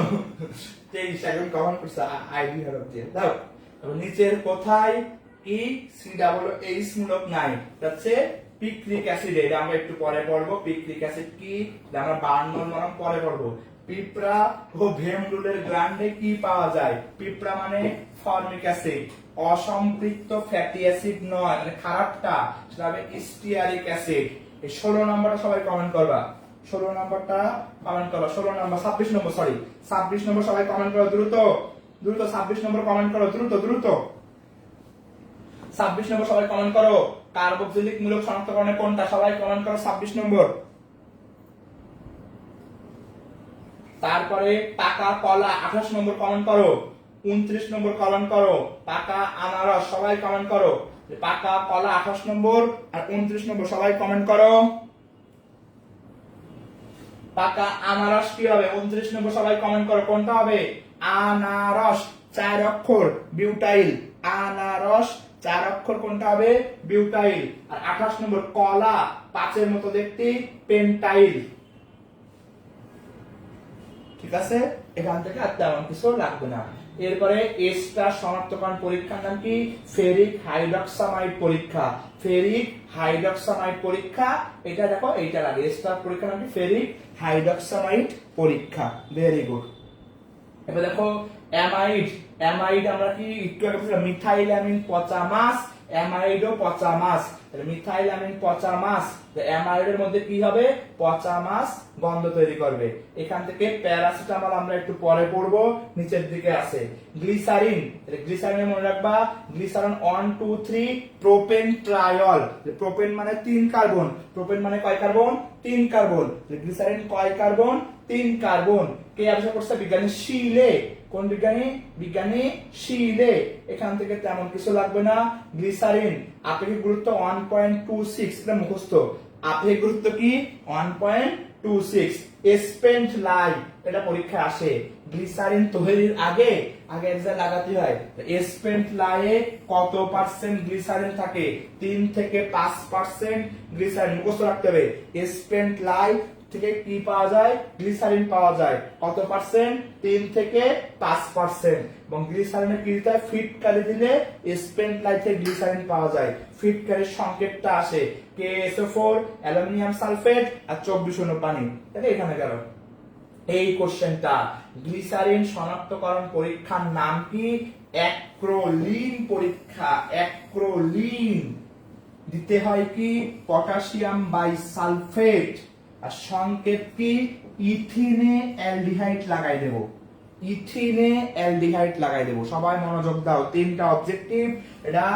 23 সেকেন্ড কমেন্ট করছে আরবি হরফ দিয়ে দাও। নিচের কোথায় ই সি ডাবল এইচ মূলক নাই? হচ্ছে পিক্রিক অ্যাসিড। এটা আমরা একটু পরে পড়বো। পিক্রিক অ্যাসিড কি আমরা বার্নল মরম পরে পড়বো। পিঁপড়া ও ভেমরুলের গ্ল্যান্ডে কি পাওয়া যায়? পিঁপড়া মানে ফর্মিক অ্যাসিড। অসম্পৃক্ত ফ্যাটি অ্যাসিড নয়, মানে খারাপটা, সেটা হবে স্টিয়ারিক অ্যাসিড। এই 16 নম্বরটা সবাই কমেন্ট করবা। 16 নম্বরটা কমেন্ট করো। 16 নম্বর, 26 নম্বর, সরি 26 নম্বর সবাই কমেন্ট করো দ্রুত দ্রুত। 26 নম্বর কমেন্ট করো দ্রুত দ্রুত। 26 নম্বর সবাই কমেন্ট করো। কার্বক্সিলিক মূলক শনাক্তকরণে কোনটা? সবাই কমেন্ট করো 26 নম্বর। তারপরে পাকা কলা 28 নম্বর কমেন্ট করো। 29 নম্বর কমেন্ট করো। পাকা আনারস সবাই কমেন্ট করো। পাকা কলা 28 নম্বর আর 29 নম্বর সবাই কমেন্ট করো। পাকা আনারস কি হবে? 29 নম্বর সবাই কমেন্ট করো। কোনটা হবে? আনারস চার অক্ষর, বিউটাইল। আনারস চার অক্ষর, কোনটা হবে? বিউটাইল। আর 28 নম্বর কলা পাঁচের মতো দেখতে, পেন্টাইল। ঠিক আছে, এখান থেকে আর তেমন কিছু লাগবে না। এরপরে এস্টার শনাক্তকরণ পরীক্ষার নাম কি? ফেরিক হাইড্রক্সামাইড পরীক্ষা। ফেরিক হাইড্রক্সামাইড পরীক্ষা, এটা দেখো, এইটা লাগে। এস্টার পরীক্ষার নাম কি? ফেরিক হাইড্রক্সামাইড পরীক্ষা। Very good. এবার দেখো অ্যামাইড। অ্যামাইড আমরা কি একটু আগে বলছিলাম? মিথাইল অ্যামিন পচা মাছ, অ্যামাইডও পচা মাছ। মিথাইল অ্যামিন পচা মাছ, অ্যামাইডের মধ্যে কি হবে? পচা মাছ গন্ধ তৈরি করবে। এখান থেকে প্যারাসিটামল আমরা একটু পরে পড়বো, নিচের দিকে আছে। গ্লিসারিন, গ্লিসারিন মনে রাখবা, গ্লিসারিন 1 2 3 প্রোপেন ট্রায়ল। প্রোপেন মানে 3 কার্বন, প্রোপেন মানে কয় কার্বন? 3 কার্বন। গ্লিসারিন কয় কার্বন? 3 কার্বন। কে আবিষ্কার করছে? বিজ্ঞানী শিলে। কোন বিজ্ঞানী? বিজ্ঞানী শিলে। এখান থেকে তেমন কিছু লাগবে না। গ্লিসারিন আপেক্ষিক গুরুত্ব 1.26, এটা মুখস্থ। আপেক্ষিক গুরুত্ব কি? 1.26। স্পেন্ট লাই, এটা পরীক্ষায় আসে। গ্লিসারিন তৈরির আগে এক্সাম লাগাতে হয়। স্পেন্ট লাইয়ে কত পার্সেন্ট গ্লিসারিন থাকে? 3 থেকে 5% গ্লিসারিন মুখস্থ রাখতে হবে। স্পেন্ট লাই থেকে কি পাওয়া যায়? গ্লিসারিন পাওয়া যায়। কত পার্সেন্ট? 3 থেকে 5%। এবং গ্লিসারিনের কি দিতে হয়? ফিটকারি দিলে স্পেন্ট লাই থেকে গ্লিসারিন পাওয়া যায়। ফিটকারির সংকেতটা আসে KSO4, অ্যালুমিনিয়াম সালফেট আর 24 অণু পানি। তাহলে এখানে গেল এই কোশ্চেনটা। গ্লিসারিন শনাক্তকরণ পরীক্ষার নাম কি? অ্যাক্রোলিন পরীক্ষা। অ্যাক্রোলিন দিতে হয় কি? Potassium bisulphate. আর সংকেত কি? ইথিনে অ্যালডিহাইড লাগাই দেব। ইথিনে অ্যালডিহাইড লাগাই দেব। সবাই মনোযোগ দাও। 3টা অবজেক্টিভ। এটা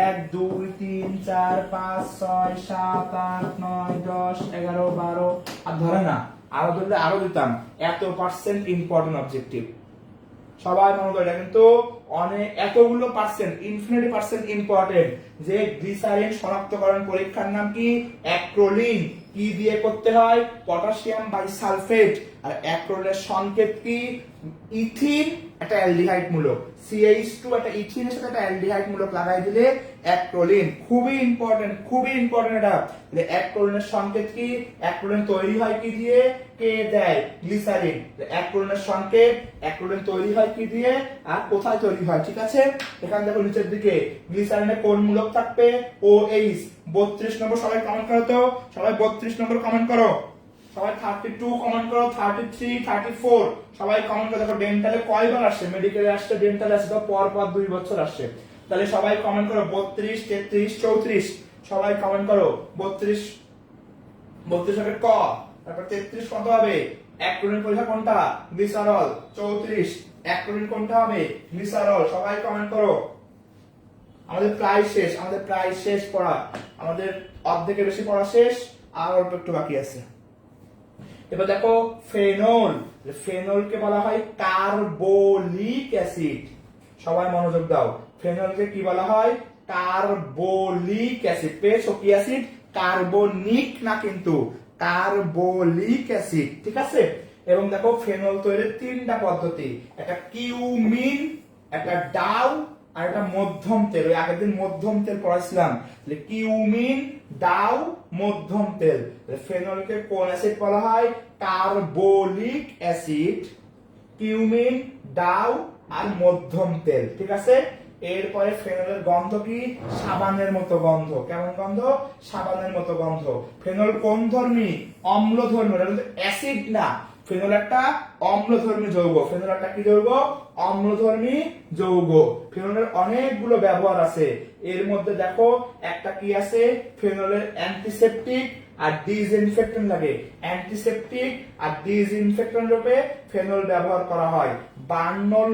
1 2 3 4 5 6 7 8 9 10 11 12 আর ধরে না, আরো ধরলে আরো দিতাম। এত পার্সেন্ট ইম্পর্টেন্ট অবজেক্টিভ। সবাই মনে করে, কিন্তু অনেক এতগুলো পার্সেন্ট, ইনফিনিটি পার্সেন্ট ইম্পর্টেন্ট। যে গ্লিসারিন শনাক্তকরণ পরীক্ষার নাম কি? অ্যাক্রোলিন। কি দিয়ে করতে হয়? Potassium bisulphate. আর অ্যাক্রোলিনের সংকেত কি? ইথিন একটা অ্যালডিহাইড মূলক, CH2 একটা ইথিনের সাথে একটা অ্যালডিহাইড মূলক লাগাই দিলে অ্যাক্রোলিন। খুবই ইম্পর্টেন্ট এটা। অ্যাক্রোলিনের সংকেত কি? অ্যাক্রোলিন তৈরি হয় কি দিয়ে? কে দেয়? গ্লিসারিন। অ্যাক্রোলিনের সংকেত, অ্যাক্রোলিন তৈরি হয় কি দিয়ে আর কোথায় তৈরি হয়? ঠিক আছে, এখানে দেখো নিচের দিকে গ্লিসারিনে কোন মূলক থাকবে? OH। 32 নম্বর সবাই কমেন্ট করো তো, সবাই 32 নম্বর কমেন্ট করো, সবাই 32 কমেন্ট করো, 33, 34 সবাই কমেন্ট করো। দেখো ডেন্টালে কয়বার আসছে, মেডিকেলে আসছে, ডেন্টালে আসছে, তো পর 2 বছর আসছে। তাহলে সবাই কমেন্ট করো 32, 33, 34 সবাই কমেন্ট করো। 32 হবে ক, তারপর 33 কত হবে? অ্যাক্রোলিন পরীক্ষা কোনটা? গ্লিসারল। 34 অ্যাক্রোলিন কোনটা হবে? গ্লিসারল। সবাই কমেন্ট করো। আমাদের প্রায় শেষ পড়া, আমাদের অর্ধেকের বেশি পড়া শেষ, আর অল্প একটু বাকি আছে। এবার দেখো ফেনলকে বলা হয় কার্বলিক অ্যাসিড। সবাই মনোযোগ দাও, ফেনলকে কি বলা হয়? Carbolic acid. পেয়েছো কি অ্যাসিড? কার্বনিক না, কিন্তু কার্বলিক অ্যাসিড। ঠিক আছে, এবং দেখো ফেনল তৈরির 3টা পদ্ধতি, একটা কিউমিন, একটা ডাউ আর একটা মধ্যম তেল। ওই আগের দিন মধ্যম তেল পড়াইছিলাম, কিউমিন, ডাউ, মধ্যম তেল। ফেনলকে কোন অ্যাসিড বলা হয়? কার্বলিক অ্যাসিড, কিউমিন, ডাউ আর মধ্যম তেল। ঠিক আছে, এরপরে ফেনলের গন্ধ কি? সাবানের মতো গন্ধ। কেমন গন্ধ? সাবানের মতো গন্ধ। ফেনল কোন ধর্মী? অম্লধর্মী। এটা কিন্তু অ্যাসিড না, ফেনল একটা অম্লধর্মী যৌগ। ফেনল একটা কি যৌগ? অম্লধর্মী যৌগ। ফেনলের অনেকগুলো ব্যবহার আছে, এর মধ্যে দেখো একটা কি আছে? ফেনলের অ্যান্টিসেপটিক আর ডিসইনফেক্টেন্ট লাগে। অ্যান্টিসেপটিক আর ডিসইনফেক্টেন্ট রূপে ফেনল ব্যবহার করা হয়। বার্নল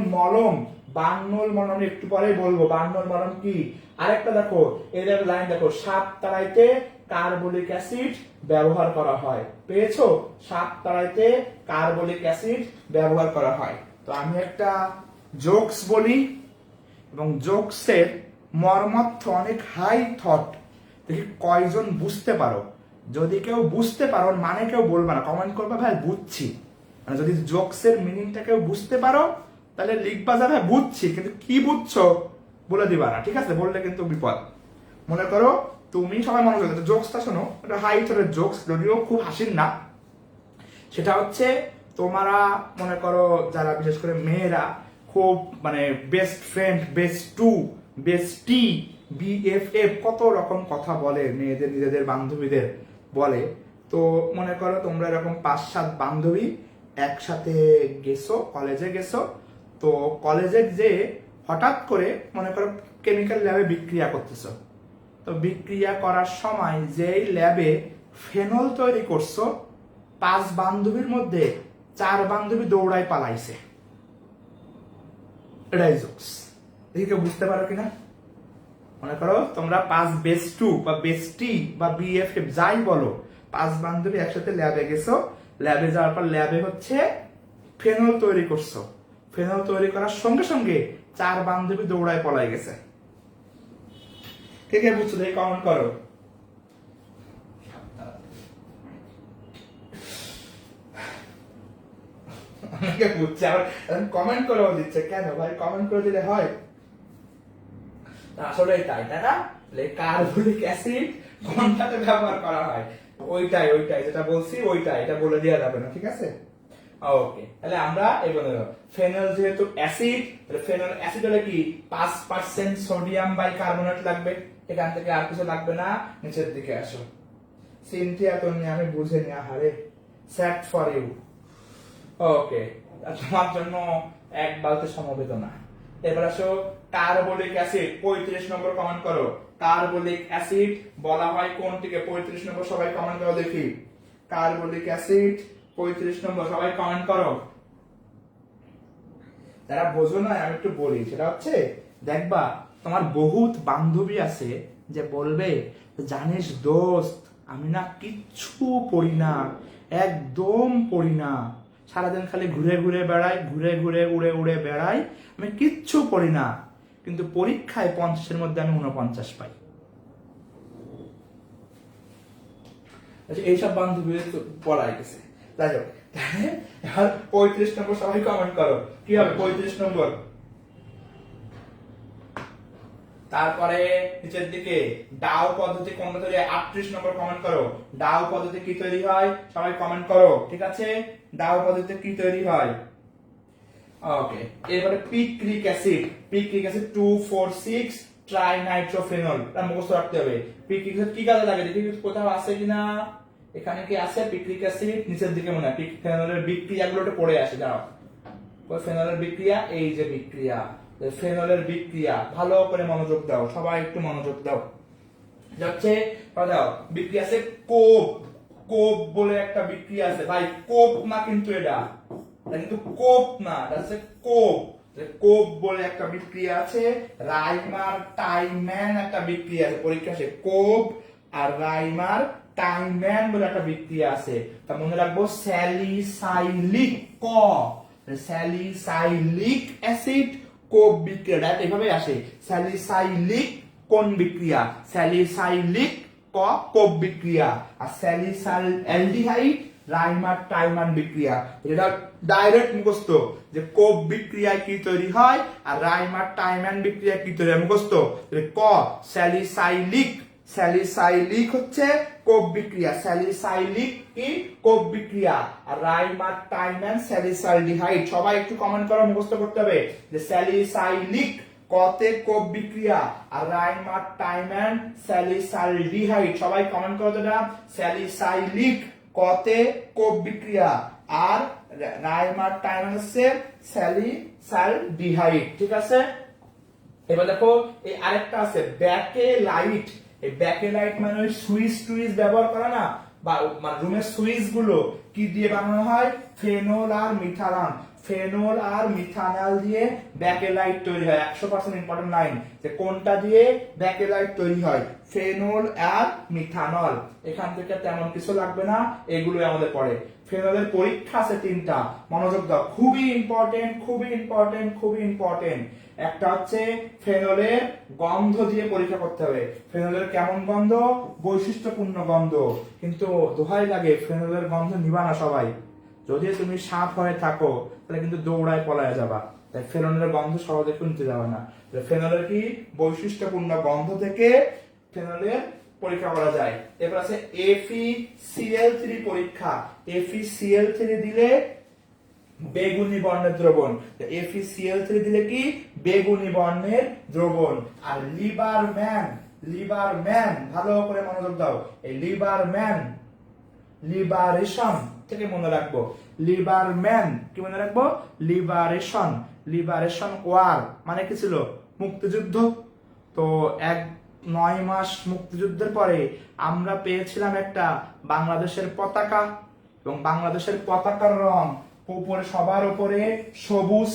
মলম একটু পরেই বলবো বার্নল মলম কি। আরেকটা দেখো, এদের লাইন দেখো, সাপ তাড়াইতে কার্বলিক অ্যাসিড ব্যবহার করা হয়। পেয়েছো? সাপ তাড়াইতে কার্বলিক অ্যাসিড ব্যবহার করা হয়। তো আমি একটা জোকস বলি, এবং জোকসের মর্মার্থ অনেক হাই থট, দেখি কয়জন বুঝতে পারো। যদি কেউ বুঝতে পারো মানে কেউ বলবে না, কমেন্ট করবে ভাই বুঝছি। মানে যদি জোকসের মিনিংটা কেউ বুঝতে পারো তাহলে লিখবা যা ভাই বুঝছি, কিন্তু কি বুঝছো বলে দিবা না। ঠিক আছে, বললে কিন্তু বিপদ। মনে করো তুমি, সবাই মনে করো জোকসটা শোনো, এটা হাই থটের জোকস, যদিও খুব হাসির না। সেটা হচ্ছে, তোমরা মনে করো যারা বিশেষ করে মেয়েরা খুব মানে best friend, best to, বেস্টি, BFF কত রকম কথা বলে মেয়েদের, নিজেদের বান্ধবীদের বলে। তো মনে করো তোমরা এরকম 5-7 বান্ধবী একসাথে গেছো, কলেজে গেছো। তো কলেজে যে হঠাৎ করে মনে করো কেমিক্যাল ল্যাবে বিক্রিয়া করতেছো। তো বিক্রিয়া করার সময় যেই ল্যাবে ফেনল তৈরি করছো, 5 বান্ধবীর মধ্যে 4 বান্ধবী দৌড়ায় পালাইছে। এটাই জোকস। দেখি কেউ বুঝতে পারো কিনা। মনে করো তোমরা 5 বেস্ট টু বা বেস্টি বা BFF যাই বলো, 5 বান্ধবী একসাথে ল্যাবে গেছো। ল্যাবে যাওয়ার পর ল্যাবে হচ্ছে ফেনল তৈরি করছো। ফেনল তৈরি করার সঙ্গে সঙ্গে 4 বান্ধবী দৌড়ায় পলাই গেছে। কে কে বুঝছো দেখি কমেন্ট করো। অনেকে বুঝছে, আবার কমেন্ট করেও দিচ্ছে। কেন ভাই কমেন্ট করে দিলে হয়? আসলে তাই না, কার্বলিক অ্যাসিড কোনটাতে ব্যবহার করা হয়? ওইটাই যেটা বলছি, এটা বলে দেওয়া যাবে না। ঠিক আছে, ওকে। তাহলে আমরা এগোনো। ফেনল যেহেতু অ্যাসিড, ফেনল অ্যাসিড হলে কি 5% সোডিয়াম বাইকার্বনেট লাগবে। এখান থেকে আর কিছু লাগবে না। নিচের দিকে আসো। সিনথিয়া, তুমি আমি বুঝে নি, আহারে স্যাড ফর ইউ। ওকে, তোমার জন্য 1 বালতি সমবেদনা। এবার আসো কার্বলিক অ্যাসিড। 35 নম্বর কমেন্ট করো। কার্বলিক অ্যাসিড বলা হয় কোনটিকে? 35 নম্বর সবাই কমেন্ট করো দেখি। কার্বলিক অ্যাসিড 35 নম্বর সবাই কমেন্ট করো। যারা বোঝো না আমি একটু বলি, সেটা হচ্ছে দেখবা তোমার বহুত বান্ধবী আছে যে বলবে, জানিস দোস্ত আমি না কিচ্ছু পড়ি না, একদম পড়ি না, সারাদিন খালি ঘুরে ঘুরে বেড়াই, ঘুরে ঘুরে উড়ে উড়ে বেড়াই, আমি কিচ্ছু পড়ি না, কিন্তু পরীক্ষায় 50-এর মধ্যে আমি 49 পাই। এইসব বান্ধবী পড়াই গেছে। যাই হোক, এবার 35 নম্বর সবাই কমেন্ট করো, কি হবে 35 নম্বর। তারপরে নিচের দিকে ডাউ পদ্ধতি কোনটা তৈরি হয়, 38 নম্বর কমেন্ট করো। ডাউ পদ্ধতি কি তৈরি হয় সবাই কমেন্ট করো, ঠিক আছে। ডাউ পদ্ধতি কি তৈরি হয়, ওকে। এবারে পিক্রিক অ্যাসিড, পিক্রিক অ্যাসিড 2,4,6 ট্রাইনাইট্রোফেনল, এটা মুখস্থ রাখতে হবে। পিক্রিক অ্যাসিড কি কাজে লাগে দেখি কোথাও আছে কিনা, এখানে কি আছে পিক্রিক অ্যাসিড, নিচের দিকে মনে হয় ফেনলের বিক্রিয়াগুলোতে পড়ে আসে, দাঁড়াও। ফেনলের বিক্রিয়া, এই যে বিক্রিয়া, ফেনলের বিক্রিয়া, ভালো করে মনোযোগ দাও, সবাই একটু মনোযোগ দাও। যাচ্ছে দাও বিক্রিয়া আছে কোপ, কোপ বলে একটা বিক্রিয়া আছে ভাই, কোপ না কিন্তু এটা কিন্তু কোপ না, এটা হচ্ছে কোপ। কোপ বলে একটা বিক্রিয়া আছে, রাইমার টাইম্যান একটা বিক্রিয়া আছে, পরীক্ষা আছে কোপ আর রাইমার টাইম্যান বলে একটা বিক্রিয়া আছে। তা মনে রাখবো স্যালিসাইলিক ক, স্যালিসাইলিক অ্যাসিড কোপ বিক্রিয়া এভাবে আসে। স্যালিসাইলিক কোন বিক্রিয়া, স্যালিসাইলিক ক কোপ বিক্রিয়া, আর স্যালিসাইল অ্যালডিহাইড রাইমার টাইমান বিক্রিয়া। এটা ডাইরেক্ট মুখস্থ যে কোপ বিক্রিয়ায় কি তৈরি হয় আর রাইমার টাইমান বিক্রিয়া কি তৈরি হয়, মুখস্থ। ক স্যালিসাইলিক, স্যালিসাইলিক হচ্ছে কোপ বিক্রিয়া, স্যালিসাইলিক কি কোপ বিক্রিয়া, আর রাইমার টাইমান স্যালিসাইলডিহাইড। সবাই একটু কমেন্ট করো, মুখস্থ করতে হবে যে স্যালিসাইলিক কতে কোপ বিক্রিয়া আর রাইমার টাইমান স্যালিসাইলডিহাইড। সবাই কমেন্ট করো এটা, স্যালিসাইলিক কতে কোপ বিক্রিয়া আর রাইমার টাইমান হচ্ছে স্যালিসাইলডিহাইড, ঠিক আছে। এবার দেখো এই আরেকটা আছে ব্যাকেলাইট। এই ব্যাকেলাইট মানে ওই সুইচ টুইচ ব্যবহার করা না, বা রুমের সুইচ গুলো কি দিয়ে বানানো হয়, ফেনল আর মিথানল, ফেনল আর মিথানল দিয়ে ব্যাকেলাইট তৈরি হয়। 100% ইম্পর্টেন্ট লাইন যে কোনটা দিয়ে ব্যাকেলাইট তৈরি হয়, ফেনল আর মিথানল। এখান থেকে তেমন কিছু লাগবে না, এগুলো আমাদের পড়ে। ফেনলের পরীক্ষা আছে 3টা, মনোযোগ দাও, খুবই ইম্পর্টেন্ট, খুবই ইম্পর্টেন্ট, খুবই ইম্পর্টেন্ট। একটা হচ্ছে ফেনলের গন্ধ দিয়ে পরীক্ষা করতে হবে, ফেনলের কেমন গন্ধ, বৈশিষ্ট্যপূর্ণ গন্ধ। কিন্তু দোহাই লাগে ফেনলের গন্ধ নিবা না সবাই, যদি তুমি সাপ হয়ে থাকো তাহলে কিন্তু দৌড়ায় পলায় যাবা, তাই ফেনলের গন্ধ সহজে শুনতে যাবে না। ফেনলের কি বৈশিষ্ট্যপূর্ণ গন্ধ থেকে ফেনলের পরীক্ষা করা যায়। এরপর আছে FeCl3 পরীক্ষা, FeCl3 দিলে বেগুনি বর্ণের দ্রবণ, FeCl3 দিলে কি বেগুনি বর্ণের দ্রবণ। আর লিবারম্যান, লিবারম্যান ভালো করে মনোযোগ দাও, এই লিবারম্যান লিবারেশন থেকে মনে রাখবো, লিবারম্যান কি মনে রাখবো, লিবারেশন, লিবারেশন ওয়ার মানে কি ছিল, মুক্তিযুদ্ধ। তো 9 মাস মুক্তিযুদ্ধের পরে আমরা পেয়েছিলাম একটা বাংলাদেশের পতাকা, এবং বাংলাদেশের পতাকার রং উপরে সবার উপরে সবুজ,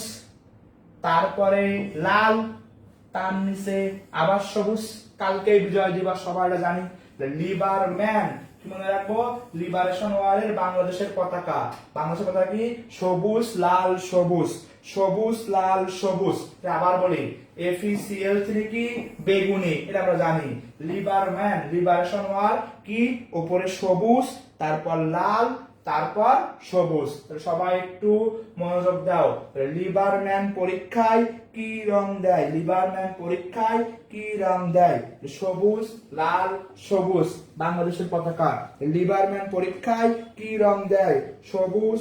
তারপরে লাল, তার নিচে আবার সবুজ। কালকে বিজয় দিবস সবাই জানি। লিবারম্যান কি মনে রাখবো, লিবারেশন ওয়ারের বাংলাদেশের পতাকা, বাংলাদেশের পতাকা কি সবুজ লাল সবুজ, সবুজ লাল সবুজ। আবার বলি FeCl3 কি বেগুনি, এটা আমরা জানি। লিবারম্যান লিবারেশন ওয়ার কি উপরে সবুজ, তারপর লাল, তারপর সবুজ। সবাই একটু মনোযোগ দাও, লিবারম্যান পরীক্ষায় কি রং দেয়, লিবারম্যান পরীক্ষায় কি রং দেয়, সবুজ লাল সবুজ, বাংলাদেশের পতাকা। লিবারম্যান পরীক্ষায় কি রং দেয়, সবুজ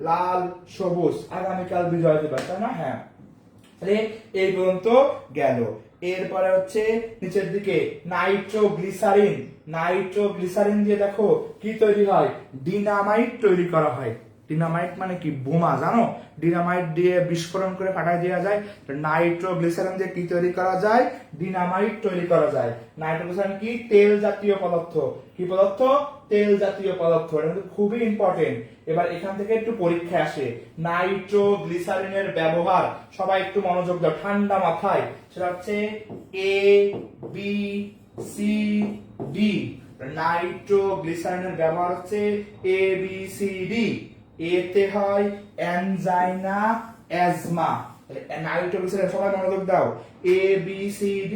লাল সবুজ। আগামীকাল বিজয় দিবস, তাই না? হ্যাঁ, এই পর্যন্ত গেল। এরপরে হচ্ছে নিচের দিকে নাইট্রোগ্লিসারিন, নাইট্রোগ্লিসারিন দিয়ে দেখো কি তৈরি হয়, ডিনামাইট তৈরি করা হয়। ডিনামাইট মানে কি, বোমা, জানো? ডিনামাইট দিয়ে বিস্ফোরণ করে ফাটায় দেওয়া যায়। নাইট্রোগ্লিসারিন দিয়ে কি তৈরি করা যায়, ডিনামাইট তৈরি করা যায়। নাইট্রোগ্লিসারিন কি তেল জাতীয় পদার্থ, কি পদার্থ, তেল জাতীয় পদার্থ, এটা কিন্তু খুবই ইম্পর্টেন্ট। এবার এখান থেকে একটু পরীক্ষা আসে, নাইট্রোগ্লিসারিনের ব্যবহার সবাই একটু মনোযোগ দাও ঠান্ডা মাথায়, সেটা হচ্ছে ABCD। নাইট্রোগ্লিসারিনের ব্যবহার হচ্ছে ABCD। এতে হয় অ্যানজাইনা অ্যাজমা, নাইট্রোগ্লিসারিন সবাই মনোযোগ দাও, ABCD।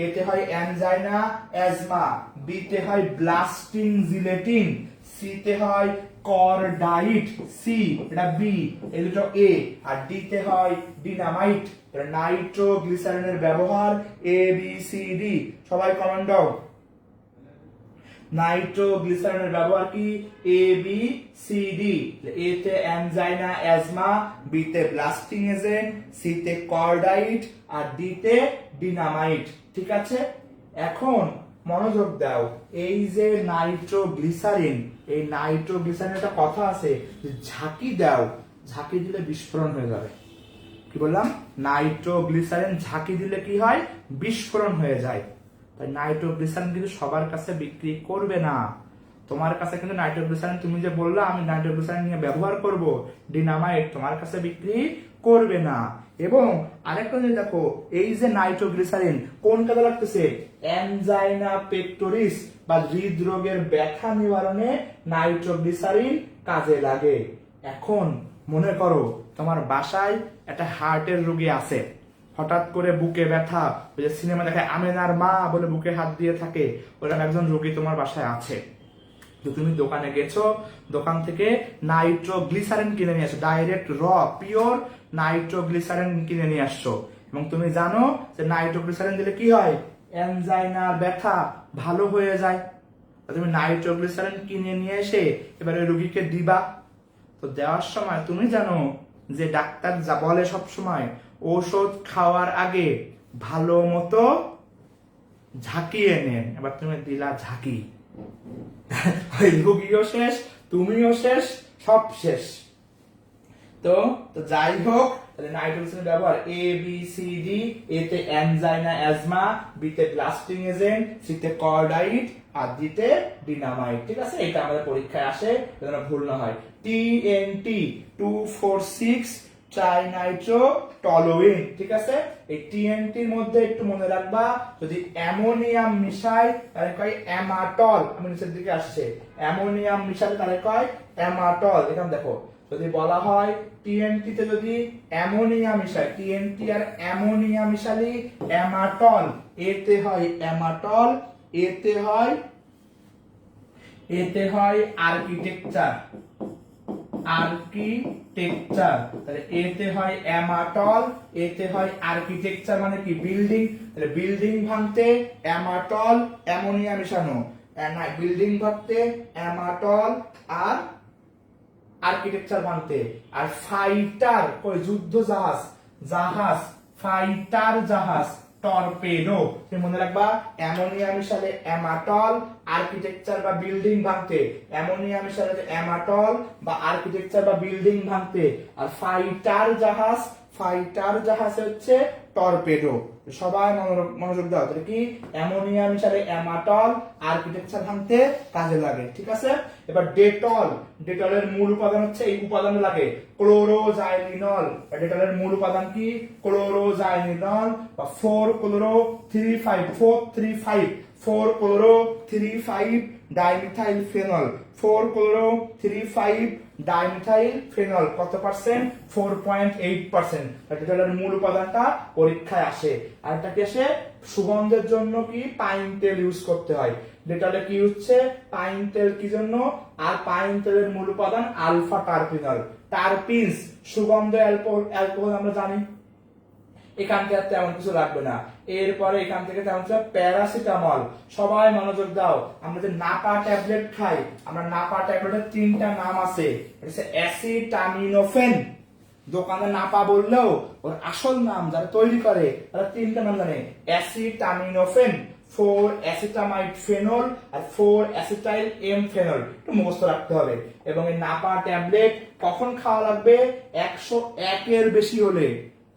এতে হয় অ্যানজাইনা অ্যাজমা, বিতে হয় ব্লাস্টিং জিলেটিন, সি তে হয় কর্ডাইট, সি এটা বি, এই দুটো এ, আর ডি তে হয় ডিনামাইট, এটা নাইট্রোগ্লিসারিনের ব্যবহার এ বি সি ডি। সবাই কমেন্ট দাও। নাইট্রোগ্লিসারিনের ব্যবহার কি? A B C D. এ তে অ্যানজাইনা অ্যাজমা, বি তে ব্লাস্টিং এজেন্ট, সি তে কর্ডাইট, আর ডি তে ডিনামাইট। ঠিক আছে, এখন মনোযোগ দাও। এই যে নাইট্রোগ্লিসারিন, এই নাইট্রোগ্লিসারিন একটা কথা আছে যে ঝাঁকি দাও, ঝাঁকি দিলে বিস্ফোরণ হয়ে যাবে। কি বললাম? নাইট্রোগ্লিসারিন ঝাঁকি দিলে কি হয়? বিস্ফোরণ হয়ে যায়। তাই নাইট্রোগ্লিসারিন কিন্তু সবার কাছে বিক্রি করবে না। তোমার কাছে কিন্তু নাইট্রোগ্লিসারিন, তুমি যে বললা আমি নাইট্রোগ্লিসারিন নিয়ে ব্যবহার করব, ডিনামাইট তোমার কাছে বিক্রি করবে না। এবং আরেকটা জিনিস দেখো, এই যে নাইট্রোগ্লিসারিন কোন কাজে লাগতেছে? অ্যানজাইনা পেক্টোরিস বা হৃদরোগের ব্যথা নিবারণে নাইট্রোগ্লিসারিন কাজে লাগে। এখন মনে করো তোমার বাসায় একটা হার্টের রোগী আছে, হঠাৎ করে বুকে ব্যথা, ওই যে সিনেমা দেখায় আমেনার মা বলে বুকে হাত দিয়ে থাকে, ওরকম একজন রোগী তোমার বাসায় আছে। তো তুমি দোকানে গেছো, দোকান থেকে নাইট্রোগ্লিসারিন কিনে নিয়ে আসো, ডাইরেক্ট র পিওর নাইট্রোগ্লিসারিন কিনে নিয়ে আসছো। এবং তুমি জানো যে নাইট্রোগ্লিসারিন দিলে কি হয়? অ্যানজাইনা ব্যথা ভালো হয়ে যায়। তুমি নাইট্রোগ্লিসারিন কিনে নিয়ে এসে এবার ওই রোগীকে দিবা। তো দেওয়ার সময় তুমি জানো যে ডাক্তার যা বলে সব সময়, ঔষধ খাওয়ার আগে ভালো মতো ঝাঁকিয়ে নেন। এবার তুমি দিলা ঝাঁকি, ওই রোগীও শেষ, তুমিও শেষ, সব শেষ। তো যাই হোক, তাহলে নাইট্রোগ্লিসারিন ব্যবহার এ বি সি ডি। এ তে অ্যানজাইনা অ্যাজমা, বি তে ব্লাস্টিং এজেন্ট, সি তে কর্ডাইট, আর ডি তে ডিনামাইট। ঠিক আছে, এটা আমাদের পরীক্ষায় আসে, যেন ভুল না হয়। টিএনটি 246 ট্রাইনাইট্রোটলুইন। ঠিক আছে, এই টিএনটির মধ্যে একটু মনে রাখবা, যদি অ্যামোনিয়াম মিশায় তাহলে কয় অ্যামাটল। আমি নিচের দিকে আসছে, অ্যামোনিয়াম মিশালে তাহলে কয় অ্যামাটল। এখানে দেখো, যদি বলা হয় টিএনটি তে যদি অ্যামোনিয়া মিশায়, টিএনটি আর অ্যামোনিয়া মিশালি অ্যামাটল, এতে হয় অ্যামাটল, এতে হয় আর্কিটেকচার, আর্কিটেকচার। তাহলে এতে হয় অ্যামাটল, এতে হয় আর্কিটেকচার, মানে কি? বিল্ডিং। তাহলে বিল্ডিং ভাঙতে অ্যামাটল অ্যামোনিয়া মেশানো, না বিল্ডিং ভাঙতে অ্যামাটল আর আর্কিটেকচার ভাঙতে। আর ফাইটার কই? যুদ্ধ জাহাজ, জাহাজ ফাইটার জাহাজ টর্পেডো। তুমি মনে রাখবা, অ্যামোনিয়া মিশালে অ্যামাটল, আর্কিটেকচার বা বিল্ডিং ভাঙতে অ্যামোনিয়া মিশালে অ্যামাটল বা আর্কিটেকচার বা বিল্ডিং ভাঙতে। আর ফাইটার জাহাজ, ফাইটার জাহাজ হচ্ছে টর্পেডো। সবাই মনোযোগ দাও, তাহলে কি? অ্যামোনিয়া মিশালে অ্যামাটল, আর্কিটেকচার ভাঙতে কাজে লাগে। ঠিক আছে, এবার ডেটল। ডেটলের মূল উপাদান হচ্ছে এই উপাদান লাগে ক্লোরোজাইলিনল। ডেটলের মূল উপাদান কি? ক্লোরোজাইলিনল বা 4-chloro-3-5 4-chloro-3-5 dimethyl phenol. 4-chloro-3-5 dimethyl phenol কত পার্সেন্ট? 4.8%। ডেটলের মূল উপাদানটা পরীক্ষায় আসে। আর এটা কি আসে? সুগন্ধের জন্য কি পাইন তেল ইউজ করতে হয়। ডেটলে কি হচ্ছে? পাইন তেল কি জন্য? আর পাইন তেলের মূল উপাদান আলফা টারপিনল। টারপিনস সুগন্ধ অ্যালকোহল আমরা জানি। এখান থেকে তেমন কিছু লাগবে না। এরপরে এখান থেকে তেমন কিছু প্যারাসিটামল। সবাই মনোযোগ দাও, আমরা যে নাপা ট্যাবলেট খাই, আমরা নাপা ট্যাবলেটের 3টা নাম আছে। এটা অ্যাসিটামিনোফেন। দোকানে নাপা বললেও ওর আসল নাম যারা তৈরি করে তারা 3টা নাম জানে। অ্যাসিটামিনোফেন, 4-অ্যাসিটামাইড ফেনল আর 4-অ্যাসিটাইল এম ফেনল। একটু মুখস্থ রাখতে হবে। এবং এই নাপা ট্যাবলেট কখন খাওয়া লাগবে? 101 এর বেশি হলে।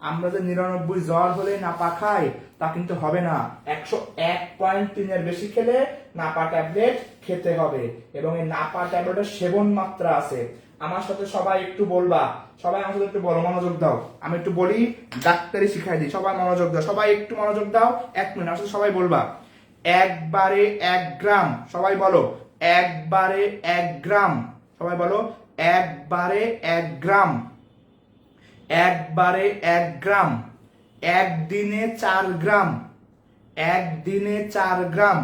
আমরা যে 99 জ্বর হলে নাপা খাই তা কিন্তু হবে না। 101.3 এর বেশি খেলে নাপা ট্যাবলেট খেতে হবে। এবং এই নাপা ট্যাবলেটের সেবন মাত্রা আছে। আমার সাথে সবাই একটু বলবা, সবাই আমার সাথে একটু বলো, মনোযোগ দাও। আমি একটু বলি, ডাক্তারি শিখাই দিই। সবাই মনোযোগ দাও, সবাই একটু মনোযোগ দাও। 1 মিনিট আমার সাথে সবাই বলবা, একবারে 1 গ্রাম। সবাই বলো, একবারে 1 গ্রাম। সবাই বলো, একবারে 1 গ্রাম। একবারে 1 গ্রাম। একদিনে 4 গ্রাম। একদিনে 4 গ্রাম।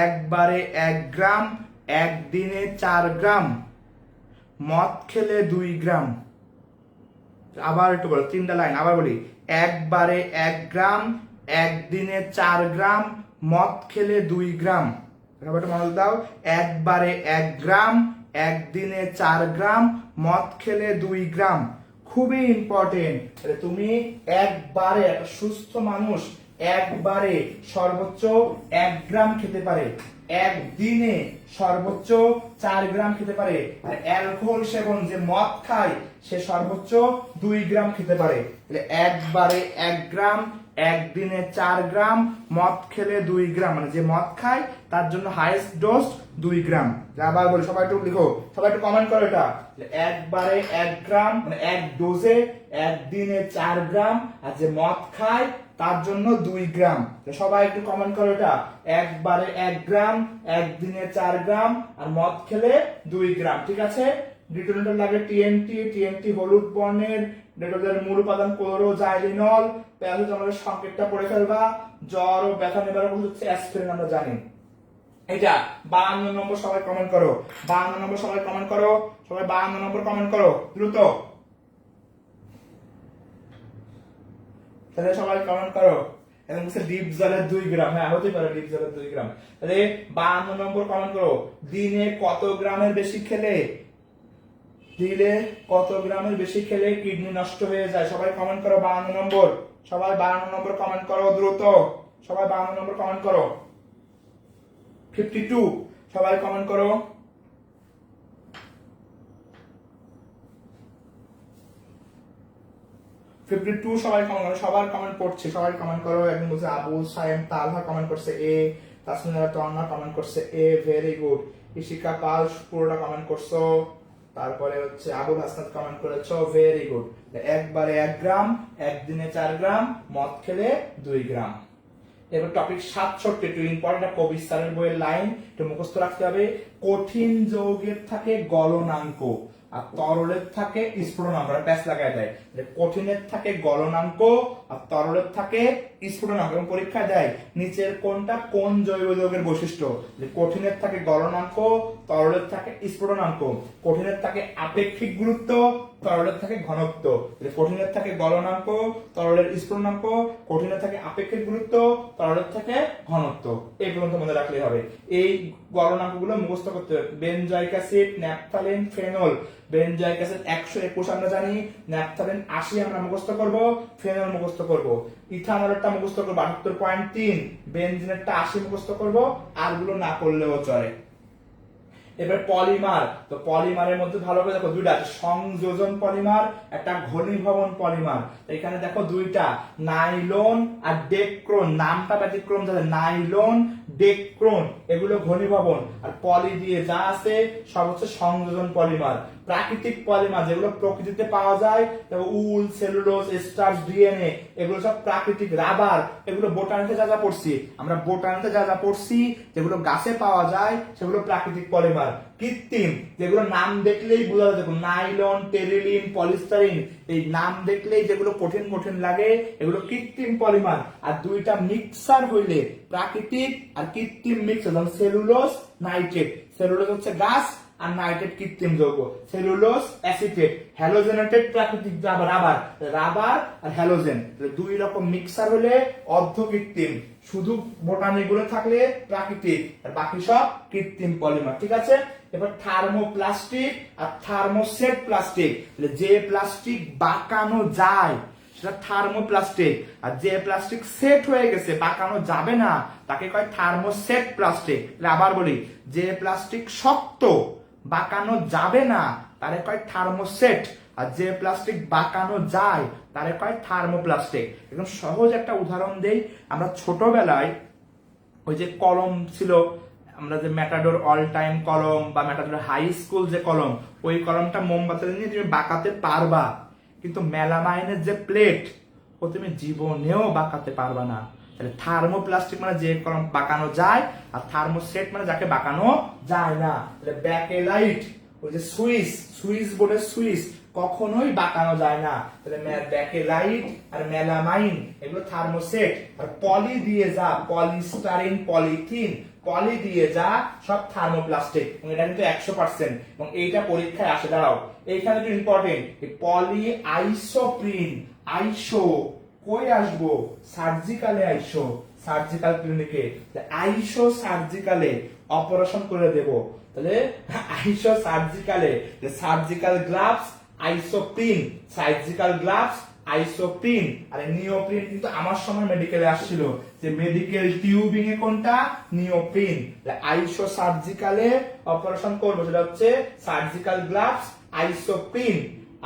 একবারে 1 গ্রাম একদিনে 4 গ্রাম, মদ খেলে 2 গ্রাম। আবার একটু বলো, 3টা লাইন আবার বলি। একবারে 1 গ্রাম, একদিনে 4 গ্রাম, মদ খেলে 2 গ্রাম। একটু মনে দাও, একবারে 1 গ্রাম, একদিনে 4 গ্রাম, মদ খেলে 2 গ্রাম। খুবই ইম্পর্টেন্ট। তুমি একবারে, একটা সুস্থ মানুষ একবারে সর্বোচ্চ 1 গ্রাম খেতে পারে, একদিনে সর্বোচ্চ 4 গ্রাম খেতে পারে। আর অ্যালকোহল সেবন, যে মদ খায়, সে সর্বোচ্চ 2 গ্রাম খেতে পারে। একবারে 1 গ্রাম, একদিনে 4 গ্রাম, মদ খেলে 2 গ্রাম। মানে যে মদ খায় তার জন্য হাইয়েস্ট ডোজ 2 গ্রাম। আবার বলি, সবাই একটু লিখো, সবাই একটু কমেন্ট করো এটা। একবারে 1 গ্রাম মানে এক ডোজে, একদিনে 4 গ্রাম, আর যে মদ খায় তার জন্য 2 গ্রাম। সবাই একটু কমেন্ট করো এটা। একবারে 1 গ্রাম, একদিনে 4 গ্রাম, আর মদ খেলে 2 গ্রাম। ঠিক আছে। ডিটোনেটর লাগে টিএনটি, টিএনটি হলুদ বর্ণের, ডিটোনেটরের মূল উপাদান ক্লোরোজাইলিনল। প্যারাসিটামলের সংকেতটা পড়ে ফেলবা। জ্বর ও ব্যথা নেবার ওষুধ হচ্ছে অ্যাসপিরিন, আমরা জানি। এটা 52 নম্বর, সবাই কমেন্ট করো। 52 নম্বর সবাই কমেন্ট করো, সবাই 52 নম্বর কমেন্ট করো দ্রুত। তাহলে সবাই কমেন্ট করো। এখন বলছে ডিপ জলের 2 গ্রাম। হ্যাঁ, হতে পারে ডিপ জলের 2 গ্রাম। তাহলে 52 নম্বর কমেন্ট করো। দিনে কত গ্রামের বেশি খেলে, দিলে কত গ্রামের বেশি খেলে কিডনি নষ্ট হয়ে যায়? সবাই কমেন্ট করো 52 নম্বর। সবাই 52 নম্বর কমেন্ট করো দ্রুত। সবাই 52 নম্বর কমেন্ট করো। 52 সবাই কমেন্ট করো। সবাই কমেন্ট করো। সবার কমেন্ট পড়ছে, সবাই কমেন্ট করো। একজন বলছে আবুল সায়েম তালহা কমেন্ট করছে এ, তাসমিনা তন্না কমেন্ট করছে এ, ভেরি গুড। ইশিকা পাল পুরোটা কমেন্ট করছো। তারপরে হচ্ছে আবুল হাসনাত কমেন্ট করেছো, ভেরি গুড। একবারে 1 গ্রাম, একদিনে 4 গ্রাম, মদ খেলে 2 গ্রাম। এবার টপিক 67, একটু ইম্পর্টেন্ট, কবি স্যারের বইয়ের লাইন একটু মুখস্থ রাখতে হবে। কঠিন যৌগের থাকে গলনাঙ্ক, আর তরলের থাকে স্ফুটনাঙ্ক। প্যাচ লাগায় দেয়। কঠিনের থাকে গলনাঙ্ক, আর তরলের থাকে স্ফুটনাঙ্ক। এবং পরীক্ষায় দেয় নিচের কোনটা কোন জৈব যৌগের বৈশিষ্ট্য। কঠিনের থাকে গলনাঙ্ক, তরলের থাকে স্ফুটনাঙ্ক। কঠিনের থাকে আপেক্ষিক গুরুত্ব, তরলের থাকে ঘনত্ব। কঠিনের থাকে গলনাঙ্ক, তরলের স্ফুটনাঙ্ক। কঠিনের থাকে আপেক্ষিক গুরুত্ব, তরলের থাকে ঘনত্ব। এই পর্যন্ত মনে রাখলেই হবে। এই গলনাঙ্কগুলো মুখস্থ করতে হবে। Benzoic acid, naphthalene, phenol. Benzoic acid 121 আমরা জানি, ন্যাপথালিন 80 আমরা মুখস্থ করব, ফেনল মুখস্থ করব। ইথানলেরটা মুখস্থ করব 78.3, বেনজিনেরটা 80 মুখস্থ করব, আরগুলো না করলেও চলে। এবার পলিমার, তো পলিমারের মধ্যে ভালো করে দেখো দুইটা আছে, সংযোজন পলিমার, একটা ঘনীভবন পলিমার। এখানে দেখো দুইটা, নাইলন আর ডেক্রোন। নামটা ব্যতিক্রম, নাইলন, ডেক্রোন, এগুলো ঘনীভবন। আর পলি দিয়ে যা আছে সব হচ্ছে সংযোজন পলিমার। প্রাকৃতিক পলিমার যেগুলো প্রকৃতিতে পাওয়া যায়, উল, সেলুলোজ, স্টার্চ, ডিএনএ, এগুলো সব প্রাকৃতিক। রাবার, এগুলো বোটানিতে যা যা পড়ছি আমরা, বোটানিতে যা যা পড়ছি যেগুলো গাছে পাওয়া যায় সেগুলো প্রাকৃতিক পলিমার। কৃত্রিম, যেগুলো নাম দেখলেই বোঝা যায়, দেখো নাইলন, টেরিলিন, পলিস্টারিন, এই নাম দেখলেই যেগুলো কঠিন কঠিন লাগে এগুলো কৃত্রিম পলিমার। আর দুইটা মিক্সার হইলে প্রাকৃতিক আর কৃত্রিম মিক্স, যেমন সেলুলোজ, নাইট্রেট। সেলুলোজ হচ্ছে গাছ, আর নাইট্রেট কৃত্রিম যৌগ। সেলুলোজ অ্যাসিটেট, হ্যালোজেনেটেড প্রাকৃতিক। রাবার, রাবার আর হ্যালোজেন, দুই রকম মিক্সার হলে অর্ধকৃত্রিম। শুধু বোটানি গুলো থাকলে প্রাকৃতিক, আর বাকি সব কৃত্রিম পলিমার। ঠিক আছে। এবার থার্মোপ্লাস্টিক আর থার্মোসেট প্লাস্টিক। যে প্লাস্টিক বাঁকানো যায় সেটা থার্মোপ্লাস্টিক, আর যে প্লাস্টিক সেট হয়ে গেছে বাঁকানো যাবে না তাকে কয় থার্মোসেট প্লাস্টিক। আবার বলি, যে প্লাস্টিক শক্ত বাঁকানো যাবে না তারে কয় থার্মোসেট, আর যে প্লাস্টিক বাঁকানো যায় তারে কয় থার্মোপ্লাস্টিক। একদম সহজ একটা উদাহরণ দেই। আমরা ছোটবেলায় ওই যে কলম ছিল, আমরা যে ম্যাটাডোর অল টাইম কলম বা ম্যাটাডোর হাই স্কুল যে কলম, ওই কলমটা মোমবাতি নিয়ে তুমি বাঁকাতে পারবা, কিন্তু মেলামাইনের যে প্লেট ও তুমি জীবনেও বাঁকাতে পারবা না। তাহলে থার্মোপ্লাস্টিক মানে যে কলম বাঁকানো যায়, আর থার্মোসেট মানে যাকে বাঁকানো যায় না। তাহলে ব্যাকেলাইট, ওই যে সুইচ, সুইচ বোর্ডের সুইচ কখনোই বাঁকানো যায় না। তাহলে ব্যাকেলাইট আর মেলামাইন এগুলো থার্মোসেট। আর পলি দিয়ে যা, পলিস্টারিন, পলিথিন, পলি দিয়ে যা সব থার্মোপ্লাস্টিক, এবং এটা কিন্তু 100%, এবং এইটা পরীক্ষায় আসে। দাঁড়াও, এইখানে একটু ইম্পর্টেন্ট, পলি আইসোপ্রিন, আইসো কই আসবো, সার্জিক্যালে আইসো, সার্জিক্যাল ক্লিনিকে, আইসো সার্জিক্যালে অপারেশন করে দেব। তাহলে আইসো সার্জিক্যালে, surgical gloves isoprene, surgical gloves isoprene. আর নিওপ্রিন কিন্তু আমার সময় মেডিকেলে আসছিল, যে মেডিকেল টিউবিং এ কোনটা, নিওপ্রিন। আইসো সার্জিক্যালে অপারেশন করবো, সেটা হচ্ছে সার্জিক্যাল গ্লাভস আইসোপ্রিন,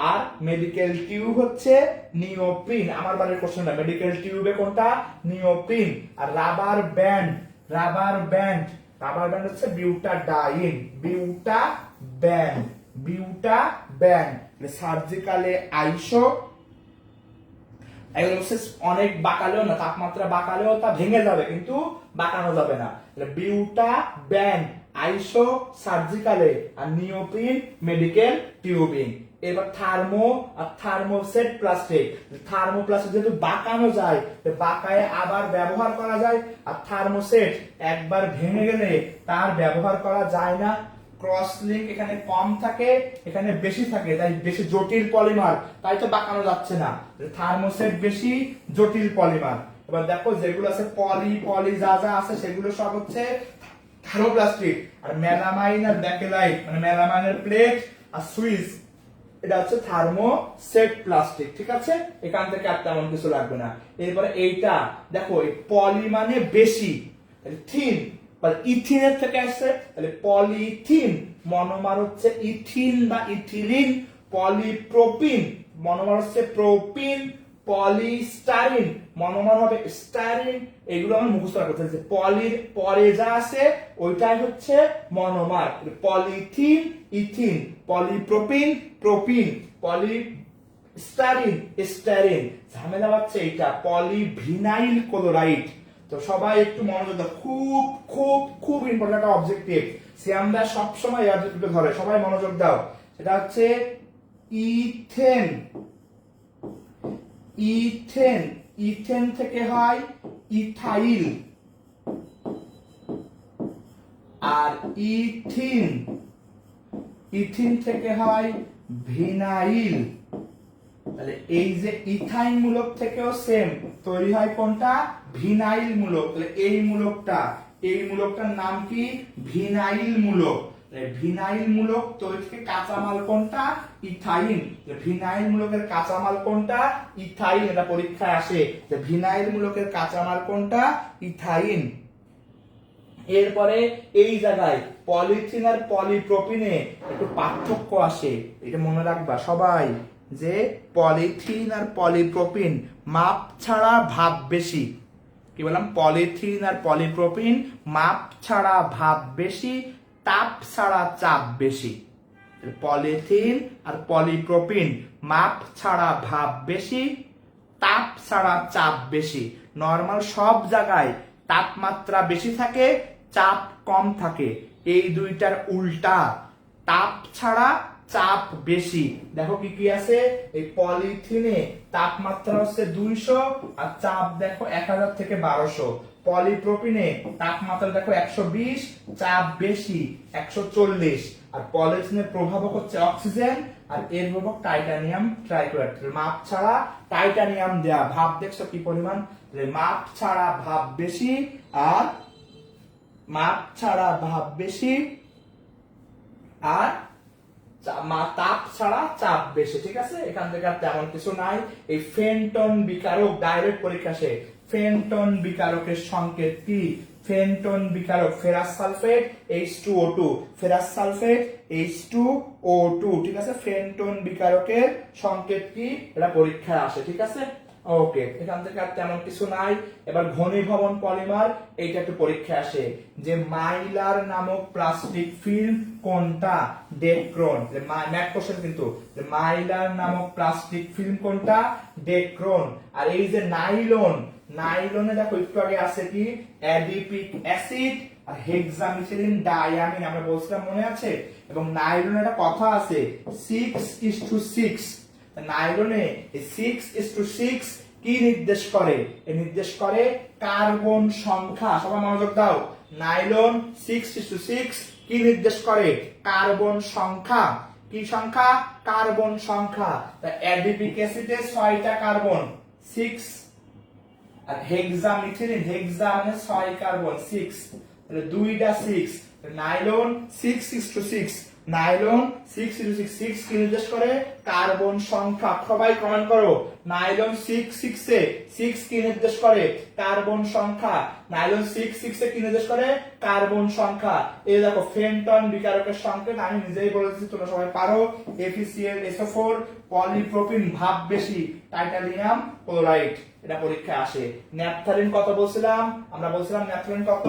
আর মেডিকেল টিউব হচ্ছে নিওপ্রিন। আমার বারের কোশ্চেনটা, মেডিকেল টিউবে কোনটা, নিওপ্রিন। আর rubber band, rubber band, rubber band হচ্ছে বিউটাডাইন, বিউটাব্যান্ড, বিউটাব্যান্ড। সার্জিক্যালে আইসো, এগুলো হচ্ছে অনেক বাঁকালেও না, তাপমাত্রা বাঁকালেও তা ভেঙে যাবে, কিন্তু বাঁকানো যাবে না। বিউটাব্যান্ড আইসো সার্জিক্যালে, আর নিওপ্রিন মেডিকেল টিউবিং। এবার থার্মো আর থার্মোসেট প্লাস্টিক, থার্মোপ্লাস্টিক যেহেতু বাঁকানো যায়, বাঁকায় আবার ব্যবহার করা যায়, আর থার্মোসেট একবার ভেঙে গেলে তার ব্যবহার করা যায় না। ক্রস লিঙ্ক এখানে কম থাকে, এখানে বেশি থাকে, তাই বেশি জটিল পলিমার, তাই তো বাঁকানো যাচ্ছে না। থার্মোসেট বেশি জটিল পলিমার। এবার দেখো যেগুলো আছে পলি, পলি যা যা আছে সেগুলো সব হচ্ছে থার্মোপ্লাস্টিক। আর মেলামাইন আর ব্যাকেলাইট, মানে মেলামাইনের প্লেট আর সুইচ, এটা হচ্ছে থার্মোসেট প্লাস্টিক। ঠিক আছে, এখান থেকে আর তেমন কিছু লাগবে না। এরপরে এইটা দেখো, পলি মানে বেশি, থিন, ইথিনের থেকে আসছে, তাহলে পলিথিন। মনোমার হচ্ছে ইথিন বা ইথিলিন। পলিপ্রোপিন, মনোমার হচ্ছে প্রোপিন। পলিস্টাইরিন, মনোমার হবে স্টাইরিন। এগুলো আমার মুখস্থ রাখতে হচ্ছে, পলির পরে যা আছে ওইটাই হচ্ছে monomer. Polythene, ethene, polypropene, propene, polystyrene, styrene. ঝামেলা হচ্ছে এইটা, পলিভিনাইল ক্লোরাইড। তো সবাই একটু মনোযোগ দাও, খুব খুব খুব ইম্পর্টেন্ট একটা অবজেক্টিভ, আমরা সবসময় এই অবজেক্টিভটা ধরে, সবাই মনোযোগ দাও। সেটা হচ্ছে ইথেন, ইথেন, ইথেন থেকে হয় ইথাইল, আর ইথিন, ইথিন থেকে হয় ভিনাইল। তাহলে এই যে ইথাইন মূলক থেকেও সেম তৈরি হয় কোনটা, ভিনাইল মূলক। তাহলে এই মূলকটা, এই মূলকটার নাম কি, ভিনাইল মূলক। ভিনাইল মূলক তৈরি থেকে কাঁচামাল কোনটা, ইথাইন। ভিনাইল মূলকের কাঁচামাল কোনটা, ইথাইন। এটা পরীক্ষায় আসে, যে ভিনাইল মূলকের কাঁচামাল কোনটা, ইথাইন। এরপরে এই জায়গায় পলিথিন আর পলিপ্রোপিনে একটু পার্থক্য আসে, এটা মনে রাখবা সবাই, যে পলিথিন আর পলিপ্রোপিন মাপ ছাড়া ভাব বেশি। কি বললাম, পলিথিন আর পলিপ্রোপিন মাপ ছাড়া ভাব বেশি, তাপ ছাড়া চাপ বেশি। পলিথিন আর পলিপ্রোপিন মাপ ছাড়া ভাব বেশি, তাপ ছাড়া চাপ বেশি। নরমাল সব জায়গায় তাপমাত্রা বেশি থাকে, চাপ কম থাকে। এই দুইটার উল্টা, তাপ ছাড়া চাপ বেশি। দেখো কি কি আছে, এই পলিথিনে তাপমাত্রা হচ্ছে 200, আর চাপ দেখো 1000 থেকে 1200। পলিপ্রোপিনে তাপমাত্রা দেখো 120, চাপ বেশি 140। আর পলিথিনের প্রভাবক হচ্ছে অক্সিজেন, আর এর প্রভাবক টাইটানিয়াম ট্রাইক্লোরাইড। মাপ ছাড়া টাইটানিয়াম দেয়া, ভাব দেখছো কি পরিমাণ, মাপ ছাড়া ভাব বেশি, আর মাপ ছাড়া ভাব বেশি, আর তাপ ছাড়া চাপ বেশি। ঠিক আছে, এখান থেকে আর তেমন কিছু নাই। এই ফেন্টন বিকারক ডাইরেক্ট পরীক্ষা আসে, ফেন্টন বিকারকের সংকেত কি, ফেন্টন বিকারক ferrous sulphate H2O2, ferrous sulphate H2O2। ঠিক আছে, ফেন্টন বিকারকের সংকেত কি, এটা পরীক্ষায় আসে। ঠিক আছে, ওকে, এখান থেকে আর তেমন কিছু নাই। এবার ঘনীভবন পলিমার, এইটা একটু পরীক্ষা আসে, যে মাইলার নামক প্লাস্টিক ফিল্ম কোনটা, ডেক্রন। ম্যাথ কোশ্চেন কিন্তু, মাইলার নামক প্লাস্টিক ফিল্ম কোনটা, ডেক্রন। আর এই যে নাইলন, নাইলনে দেখো একটু আগে আছে কি, অ্যাডিপিক অ্যাসিড আর হেক্সামিথিলিন ডায়ামিন, আমরা বলছিলাম মনে আছে। এবং নাইলনে একটা কথা আছে 6:6। নাইলনে 6:6 কি নির্দেশ করে, নির্দেশ করে কার্বন সংখ্যা। সবাই মনোযোগ দাও, নাইলন 6:6 কি নির্দেশ করে? কার্বন সংখ্যা। কি সংখ্যা? কার্বন সংখ্যা। অ্যাডিপিক অ্যাসিডে 6টা কার্বন 6, আর হেক্সামিথিলিন হেক্সা মানে 6 কার্বন 6, তাহলে 2টা 6, নাইলন 6:6 নাইলন 6:6 6 কি নির্দেশ করে? কার্বন সংখ্যা। সবাই কমেন্ট করো, নাইলন 6:6 এ 6 কি নির্দেশ করে? কার্বন সংখ্যা। নাইলন 6:6 এ কি নির্দেশ করে? কার্বন সংখ্যা। এই দেখো ফেন্টন বিকারকের সংকেত আমি নিজেই বলেছি, তোমরা সবাই পারো। FeClSO4 পলিপ্রোপিন ভাব বেশি, টাইটানিয়াম ক্লোরাইড, এটা পরীক্ষায় আসে। ন্যাপথালিন কত বলছিলাম? আমরা বলছিলাম ন্যাপথালিন কত?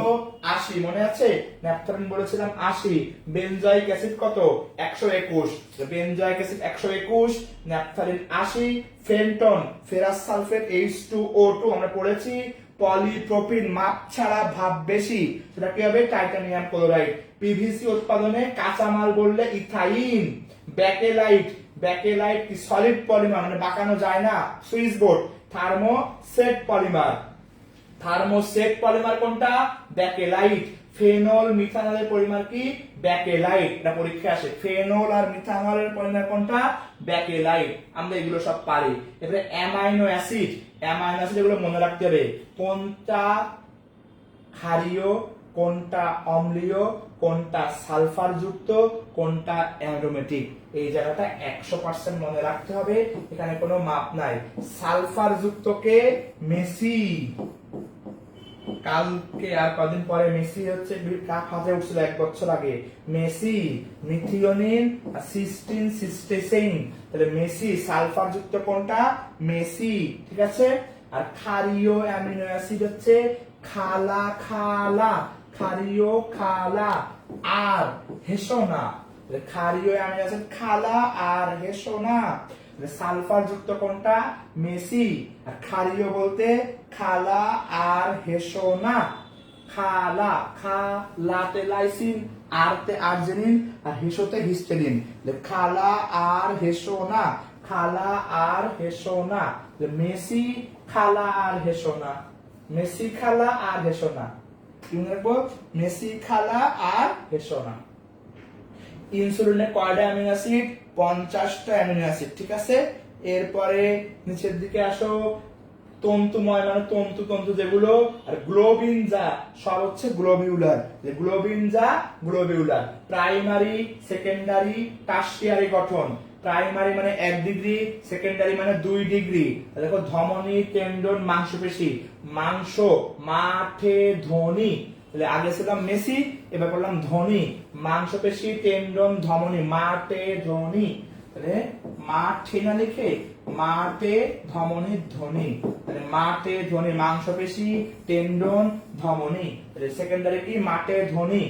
80, মনে আছে? ন্যাপথালিন বলেছিলাম 80। বেনজয়িক অ্যাসিড কত? 121। Benzoic acid 121, naphthalene 80। Fenton ferrous sulphate H2O2 আমরা পড়েছি। পলিপ্রোপিন মাপ ছাড়া ভাব বেশি, সেটা কি হবে? Titanium chloride. পিভিসি উৎপাদনে কাঁচামাল বললে ইথাইন। ব্যাকেলাইট ব্যাকেলাইট কি সলিড পলিমার, মানে বাঁকানো যায় না, switch board. Thermoset polymer, thermoset polymer কোনটা? ব্যাকেলাইট। ফেনল মিথানলের পলিমার কি? ব্যাকেলাইট, এটা পরীক্ষায় আসে। ফেনল আর মিথানলের পলিমার কোনটা? ব্যাকেলাইট। আমরা এগুলো সব পারি। এবারে অ্যামাইনো অ্যাসিড, অ্যামাইনো অ্যাসিড এগুলো মনে রাখতে হবে, কোনটা ক্ষারীয়, কোনটা অম্লীয়, কোনটা সালফার যুক্ত, কোনটা অ্যারোমেটিক। এই জায়গাটা 100% মনে রাখতে হবে, এখানে কোনো মাপ নাই। সালফার যুক্তকে মেসি, কালকে আর কদিন পরে মেসি হচ্ছে কাপ হাতে উঠছিল 1 বছর আগে। মেসি মিথিওনিন আর সিস্টিন সিস্টেসিন, তাহলে মেসি সালফার যুক্ত কোনটা? মেসি, ঠিক আছে। আর ক্ষারীয় অ্যামিনো অ্যাসিড হচ্ছে খালা, খালা ক্ষারীয় খালা আর হেসোনা। ক্ষারীয় অ্যামিনো অ্যাসিড খালা আর হেসোনা। সালফার যুক্ত কোনটা? মেসি। আর ক্ষারীয় বলতে খালা আর হেসোনা। খালা, খালাতে লাইসিন, আরতে আর্জিনিন, আর হেসোতে হিস্টেডিন। খালা আর হেসোনা, খালা আর হেসোনা। মেসি খালা আর হেসোনা, মেসি খালা আর হেসোনা। কি লিখবো? মেসি খালা আর হেসোনা। ইনসুলিনে কয়টা অ্যামিনো অ্যাসিড? 50টা অ্যামিনো অ্যাসিড, ঠিক আছে। এরপরে নিচের দিকে আসো, তন্তুময় মানে তন্তু তন্তু যেগুলো, আর গ্লোবিন যা সব হচ্ছে গ্লোবিউলার। গ্লোবিন যা গ্লোবিউলার। প্রাইমারি, সেকেন্ডারি, টারশিয়ারি গঠন। প্রাইমারি মানে 1 ডিগ্রি, সেকেন্ডারি মানে 2 ডিগ্রি। দেখো ধমনী, টেন্ডন, মাংসপেশি। মাংস মাঠে ধনি, তাহলে আগে ছিলাম মেসি, এবার বললাম ধনি। মাংসপেশি, টেন্ডন, ধমনী, মাঠে ধনি। তাহলে মাঠে না লিখে মাঠে ধমনী ধ্বনি, তাহলে মাঠে ধ্বনি মাংসপেশি, টেন্ডন, ধমনী। তাহলে সেকেন্ডারি কি? মাঠে ধ্বনি,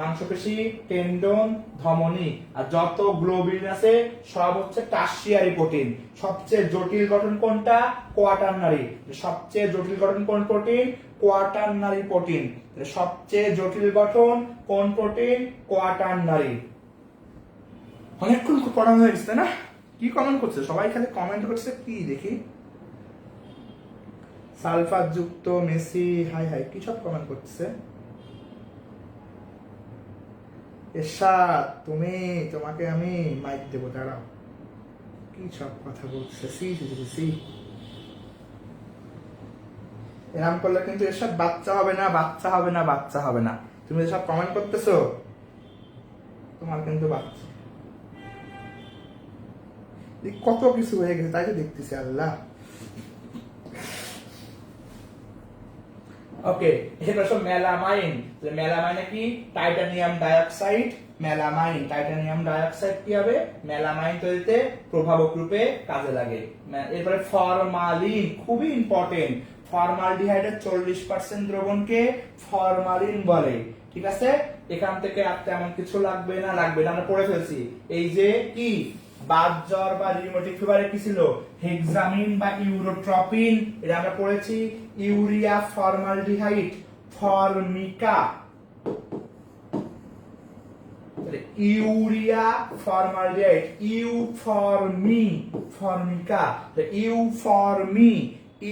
মাংসপেশি, টেন্ডন, ধমনী। আর যত গ্লোবিন আছে সব হচ্ছে টারশিয়ারি প্রোটিন। সবচেয়ে জটিল গঠন কোনটা? কোয়াটারনারি। সবচেয়ে জটিল গঠন কোন প্রোটিন? Quaternary protein. সবচেয়ে জটিল গঠন কোন প্রোটিন? কোয়াটারনারি। অনেকক্ষণ পড়ানো হয়ে গেছে না? কি কমেন্ট করছে সবাই? খালি কমেন্ট করছে কি দেখি? সালফার যুক্ত মেসি, হাই হাই কি সব কমেন্ট করছে। এরশাদ তুমি, তোমাকে আমি মাইক দেবো, দাঁড়াও। কি সব কথা বলছে, সি সি সি। এরকম করলে কিন্তু এরশাদ বাচ্চা হবে না, বাচ্চা হবে না, বাচ্চা হবে না। তুমি যেসব কমেন্ট করতেছো তোমার কিন্তু বাচ্চা। কত কিছু হয়ে গেছে তাই তো দেখতেছি, আল্লাহ। ওকে, এবার সব মেলামাইন। মেলামাইনে কি? Titanium dioxide. Melamine, titanium dioxide কি হবে? মেলামাইন তৈরিতে প্রভাবক রূপে কাজে লাগে। এরপরে ফরমালিন, খুবই ইম্পর্টেন্ট। ফরমালডিহাইডের 40% দ্রবণকে ফরমালিন বলে, ঠিক আছে। এখান থেকে আর তেমন কিছু লাগবে না, লাগবে না, আমরা পড়ে ফেলছি। এই যে কি বাতজ্বর বা রিউমেটিক ফিভারে কি ছিল? হেক্সামিন বা ইউরোট্রপিন, এটা আমরা পড়েছি। Urea formaldehyde, formica. Urea formaldehyde, you for me, formica. You for me,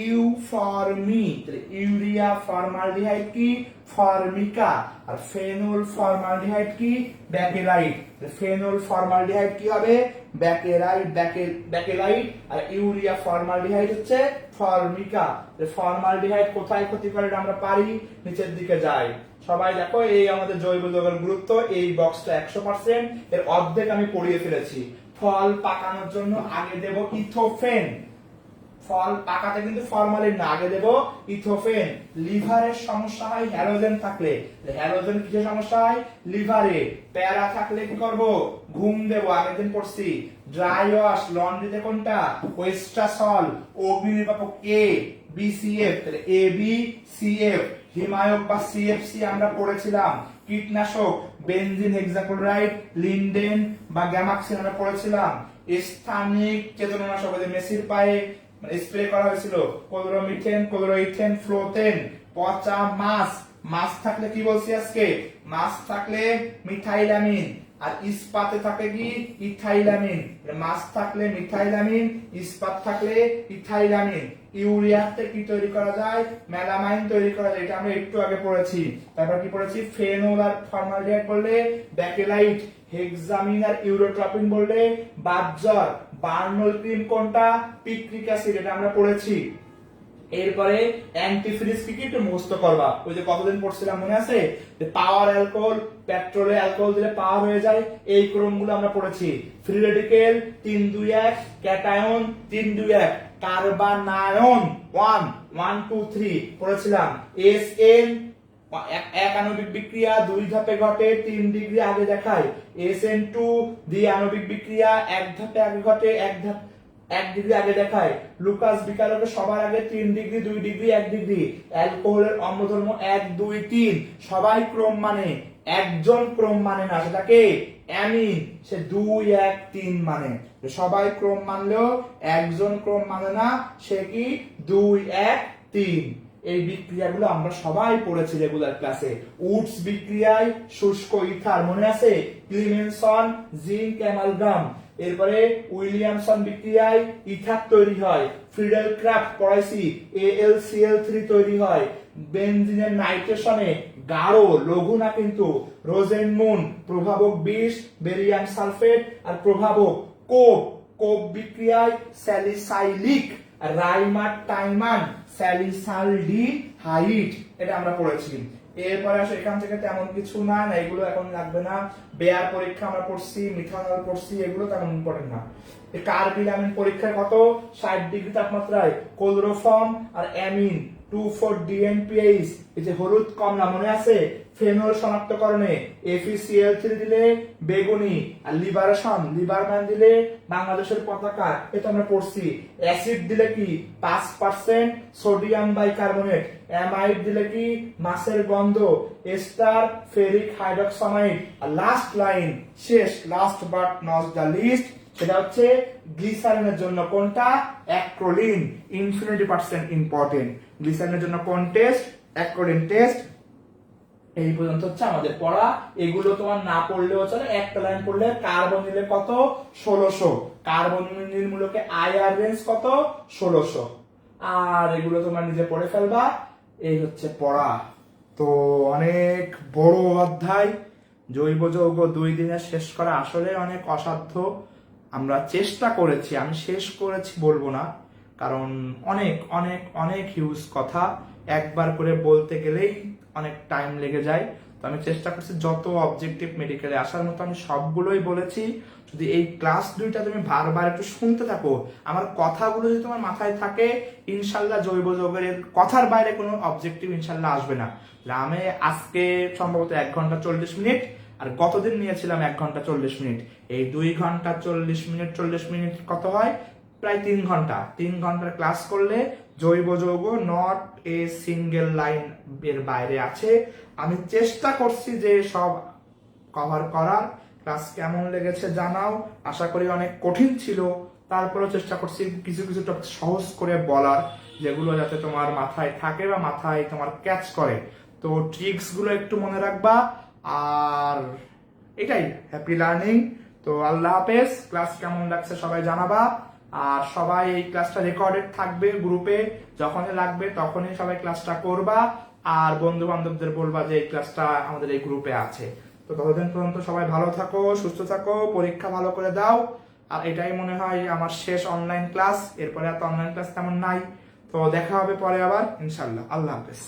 you for me, তাহলে ইউরিয়া ফর্মালডিহাইড কি ফর্মিকা, আর ফেনল ফর্মালডিহাইড কি ব্যাকেলাইট, ফেনল ফর্মালডিহাইড কি হবে ব্যাকেলাইট, ব্যাকেলাইট, আর ইউরিয়া ফর্মালডিহাইড হচ্ছে ফর্মিকা। ফর্মালডিহাইড কোথায় ক্ষতি করে আমরা পারি, নিচের দিকে যাই। সবাই দেখো এই আমাদের জৈব যৌগের গুরুত্ব, এই বক্সটা 100%, এর অর্ধেক আমি পড়িয়ে ফেলেছি। ফল পাকানোর জন্য আগে দেব ইথোফেন, ফল পাকাতে কিন্তু ফরমালিন না, আগে দেব ইথোফেন। লিভারের সমস্যা হয় হ্যালোজেন থাকলে, হ্যালোজেন কিসের সমস্যা হয় লিভারে। প্যারা থাকলে কি করব ঘুম দেব, আগের দিন পড়ছি। ড্রাই ওয়াশ লন্ড্রিতে কোনটা ওয়েস্ট্রাসল, অগ্নি নির্বাপক এ বিসিএফ, তাহলে এ বি সিএফ। হিমায়ক বা সিএফসি আমরা পড়েছিলাম। কীটনাশক বেনজিন হেক্সাক্লোরাইড, লিন্ডেন বা গ্যামাক্সিন আমরা পড়েছিলাম। স্থানিক চেতনানাশক মেসির পায়ে স্প্রে করা হয়েছিল, ক্লোরোমিথেন, ক্লোরোইথেন, ফ্লোতেন। পচা মাছ, মাছ থাকলে কি বলছি আজকে, মাছ থাকলে মিথাইলামিন, আর ইস্পাতে থাকে কি ইথাইলামিন। মাছ থাকলে মিথাইলামিন, ইস্পাত থাকলে ইথাইলামিন। ইউরিয়াতে কি তৈরি করা যায়, মেলামাইন তৈরি করা যায়, এটা আমরা একটু আগে পড়েছি। তারপর কি পড়েছি, ফেনল আর ফর্মালডিহাইড বললে ব্যাকেলাইট, হেক্সামিন আর ইউরোট্রপিন বললে বাতজ্বর। বার্নল ক্রিম কোনটা পিট্রিক অ্যাসিড, এটা আমরা পড়েছি। এরপরে অ্যান্টিফ্রিজ কি একটু মুখস্থ করবা, ওই যে কতদিন পড়ছিলাম মনে আছে, যে পাওয়ার অ্যালকোহল, পেট্রোলে অ্যালকোহল দিলে পাওয়ার হয়ে যায়, এই ক্রমগুলো আমরা পড়েছি। ফ্রি রেডিকেল 3-2-1, ক্যাটায়ন 3-2-1, কার্বানায়ন 1 1 2 3 পড়েছিলাম। এসএন এক আণবিক বিক্রিয়া 2 ধাপে ঘটে, 3 ডিগ্রি আগে দেখায়। SN2 দ্বি আণবিক বিক্রিয়া 1 ধাপে আগে ঘটে, 1 ডিগ্রি আগে দেখায়। লুকাস বিকারকে সবার আগে 3 ডিগ্রি 2 ডিগ্রি 1 ডিগ্রি। অ্যালকোহলের অম্লধর্ম 1 2 3, সবাই ক্রম মানে, একজন ক্রম মানে না, সেটাকে অ্যামিন, সে 2 1 3 মানে। সবাই ক্রম মানলেও একজন ক্রম মানে না, সে কি 2 1 3। এই বিক্রিয়াগুলো আমরা সবাই পড়েছি রেগুলার ক্লাসে। উডস বিক্রিয়ায় শুষ্ক ইথার মনে আছে, ক্লিমেনসন জিঙ্ক অ্যামালগাম। এরপরে উইলিয়ামসন বিক্রিয়ায় ইথার তৈরি হয়। ফ্রিডেল ক্রাফট পড়াইছি, AlCl3 তৈরি হয়। বেনজিনের নাইট্রেশনে গাঢ় লঘু না কিন্তু, রোজেনমুন প্রভাবক বিষ, বেরিয়াম সালফেট, আর প্রভাবক কোপ। কোপ বিক্রিয়ায় স্যালিসাইলিক, রাইমার টাইমান স্যালিসালডিহাইড, এটা আমরা পড়েছি। এরপরে আসলে এখান থেকে তেমন কিছু না, এগুলো এখন লাগবে না। বেয়ার পরীক্ষা আমরা পড়ছি, মিথানল পড়ছি, এগুলো তেমন ইম্পর্টেন্ট না। কার্বিলামিন পরীক্ষায় কত 60 ডিগ্রি তাপমাত্রায় ক্লোরোফর্ম আর অ্যামিন 2,4-DNPH, এই যে হলুদ কমলা মনে আছে, ফেনল শনাক্তকরণে FeCl3 দিলে বেগুনি, আর লিবারেশন লিবারম্যান দিলে বাংলাদেশের পতাকা, এটা আমরা পড়ছি। অ্যাসিড দিলে কি 5% সোডিয়াম বাইকার্বনেট, অ্যামাইড দিলে কি মাছের গন্ধ, এস্টার ফেরিক হাইড্রোক্সামাইড। আর লাস্ট লাইন শেষ, last but not the least, সেটা হচ্ছে গ্লিসারিনের জন্য কোনটা অ্যাক্রোলিন, ∞% ইম্পর্টেন্ট। গ্লিসারিনের জন্য কোন টেস্ট, অ্যাক্রোলিন টেস্ট। এই পর্যন্ত হচ্ছে আমাদের পড়া। এগুলো তোমার না পড়লেও চলে, একটা লাইন পড়লে। কার্বন নিলে কত 1600, কার্বন নির্মূলকে আইআর রেঞ্জ কত 1600, আর এগুলো তোমার নিজে পড়ে ফেলবা। এই হচ্ছে পড়া। তো অনেক বড় অধ্যায়, জৈব যৌগ 2 দিনে শেষ করা আসলে অনেক অসাধ্য। আমরা চেষ্টা করেছি, আমি শেষ করেছি বলবো না, কারণ অনেক অনেক অনেক হিউজ কথা একবার করে বলতে গেলেই অনেক টাইম লেগে যায়। তো আমি চেষ্টা করছি যত অবজেক্টিভ মেডিকেলে আসার মতো আমি সবগুলোই বলেছি। যদি এই ক্লাস 2টা তুমি বারবার একটু শুনতে থাকো, আমার কথাগুলো যদি তোমার মাথায় থাকে, ইনশাল্লাহ জৈব যৌগের কথার বাইরে কোনো অবজেক্টিভ ইনশাল্লাহ আসবে না। আমি আজকে সম্ভবত 1 ঘন্টা 40 মিনিট, আর গতদিন নিয়েছিলাম 1 ঘন্টা 40 মিনিট। এই 2 ঘন্টা 40 মিনিট 40 মিনিট কত হয়, প্রায় 3 ঘন্টা। 3 ঘন্টার ক্লাস করলে জৈব যৌগ নট এ সিঙ্গেল লাইন এর বাইরে আছে। আমি চেষ্টা করছি যে সব কভার করার। ক্লাস কেমন লেগেছে জানাও, আশা করি অনেক কঠিন ছিল, তারপরেও চেষ্টা করছি কিছু কিছু সহজ করে বলার, যেগুলো যাতে তোমার মাথায় থাকে বা মাথায় তোমার ক্যাচ করে। তো ট্রিক্স গুলো একটু মনে রাখবা। আর এটাই, হ্যাপি লার্নিং। তো আল্লাহ হাফেজ। ক্লাস কেমন লাগছে সবাই জানাবা। আর সবাই এই ক্লাসটা রেকর্ডেড থাকবে গ্রুপে, যখনই লাগবে তখনই সবাই ক্লাসটা করবা, আর বন্ধু বান্ধবদের বলবা যে এই ক্লাসটা আমাদের এই গ্রুপে আছে। তো ততদিন পর্যন্ত সবাই ভালো থাকো, সুস্থ থাকো, পরীক্ষা ভালো করে দাও। আর এটাই মনে হয় আমার শেষ অনলাইন ক্লাস, এরপরে আর তো অনলাইন ক্লাস তেমন নাই। তো দেখা হবে পরে আবার ইনশাল্লাহ। আল্লাহ হাফেজ।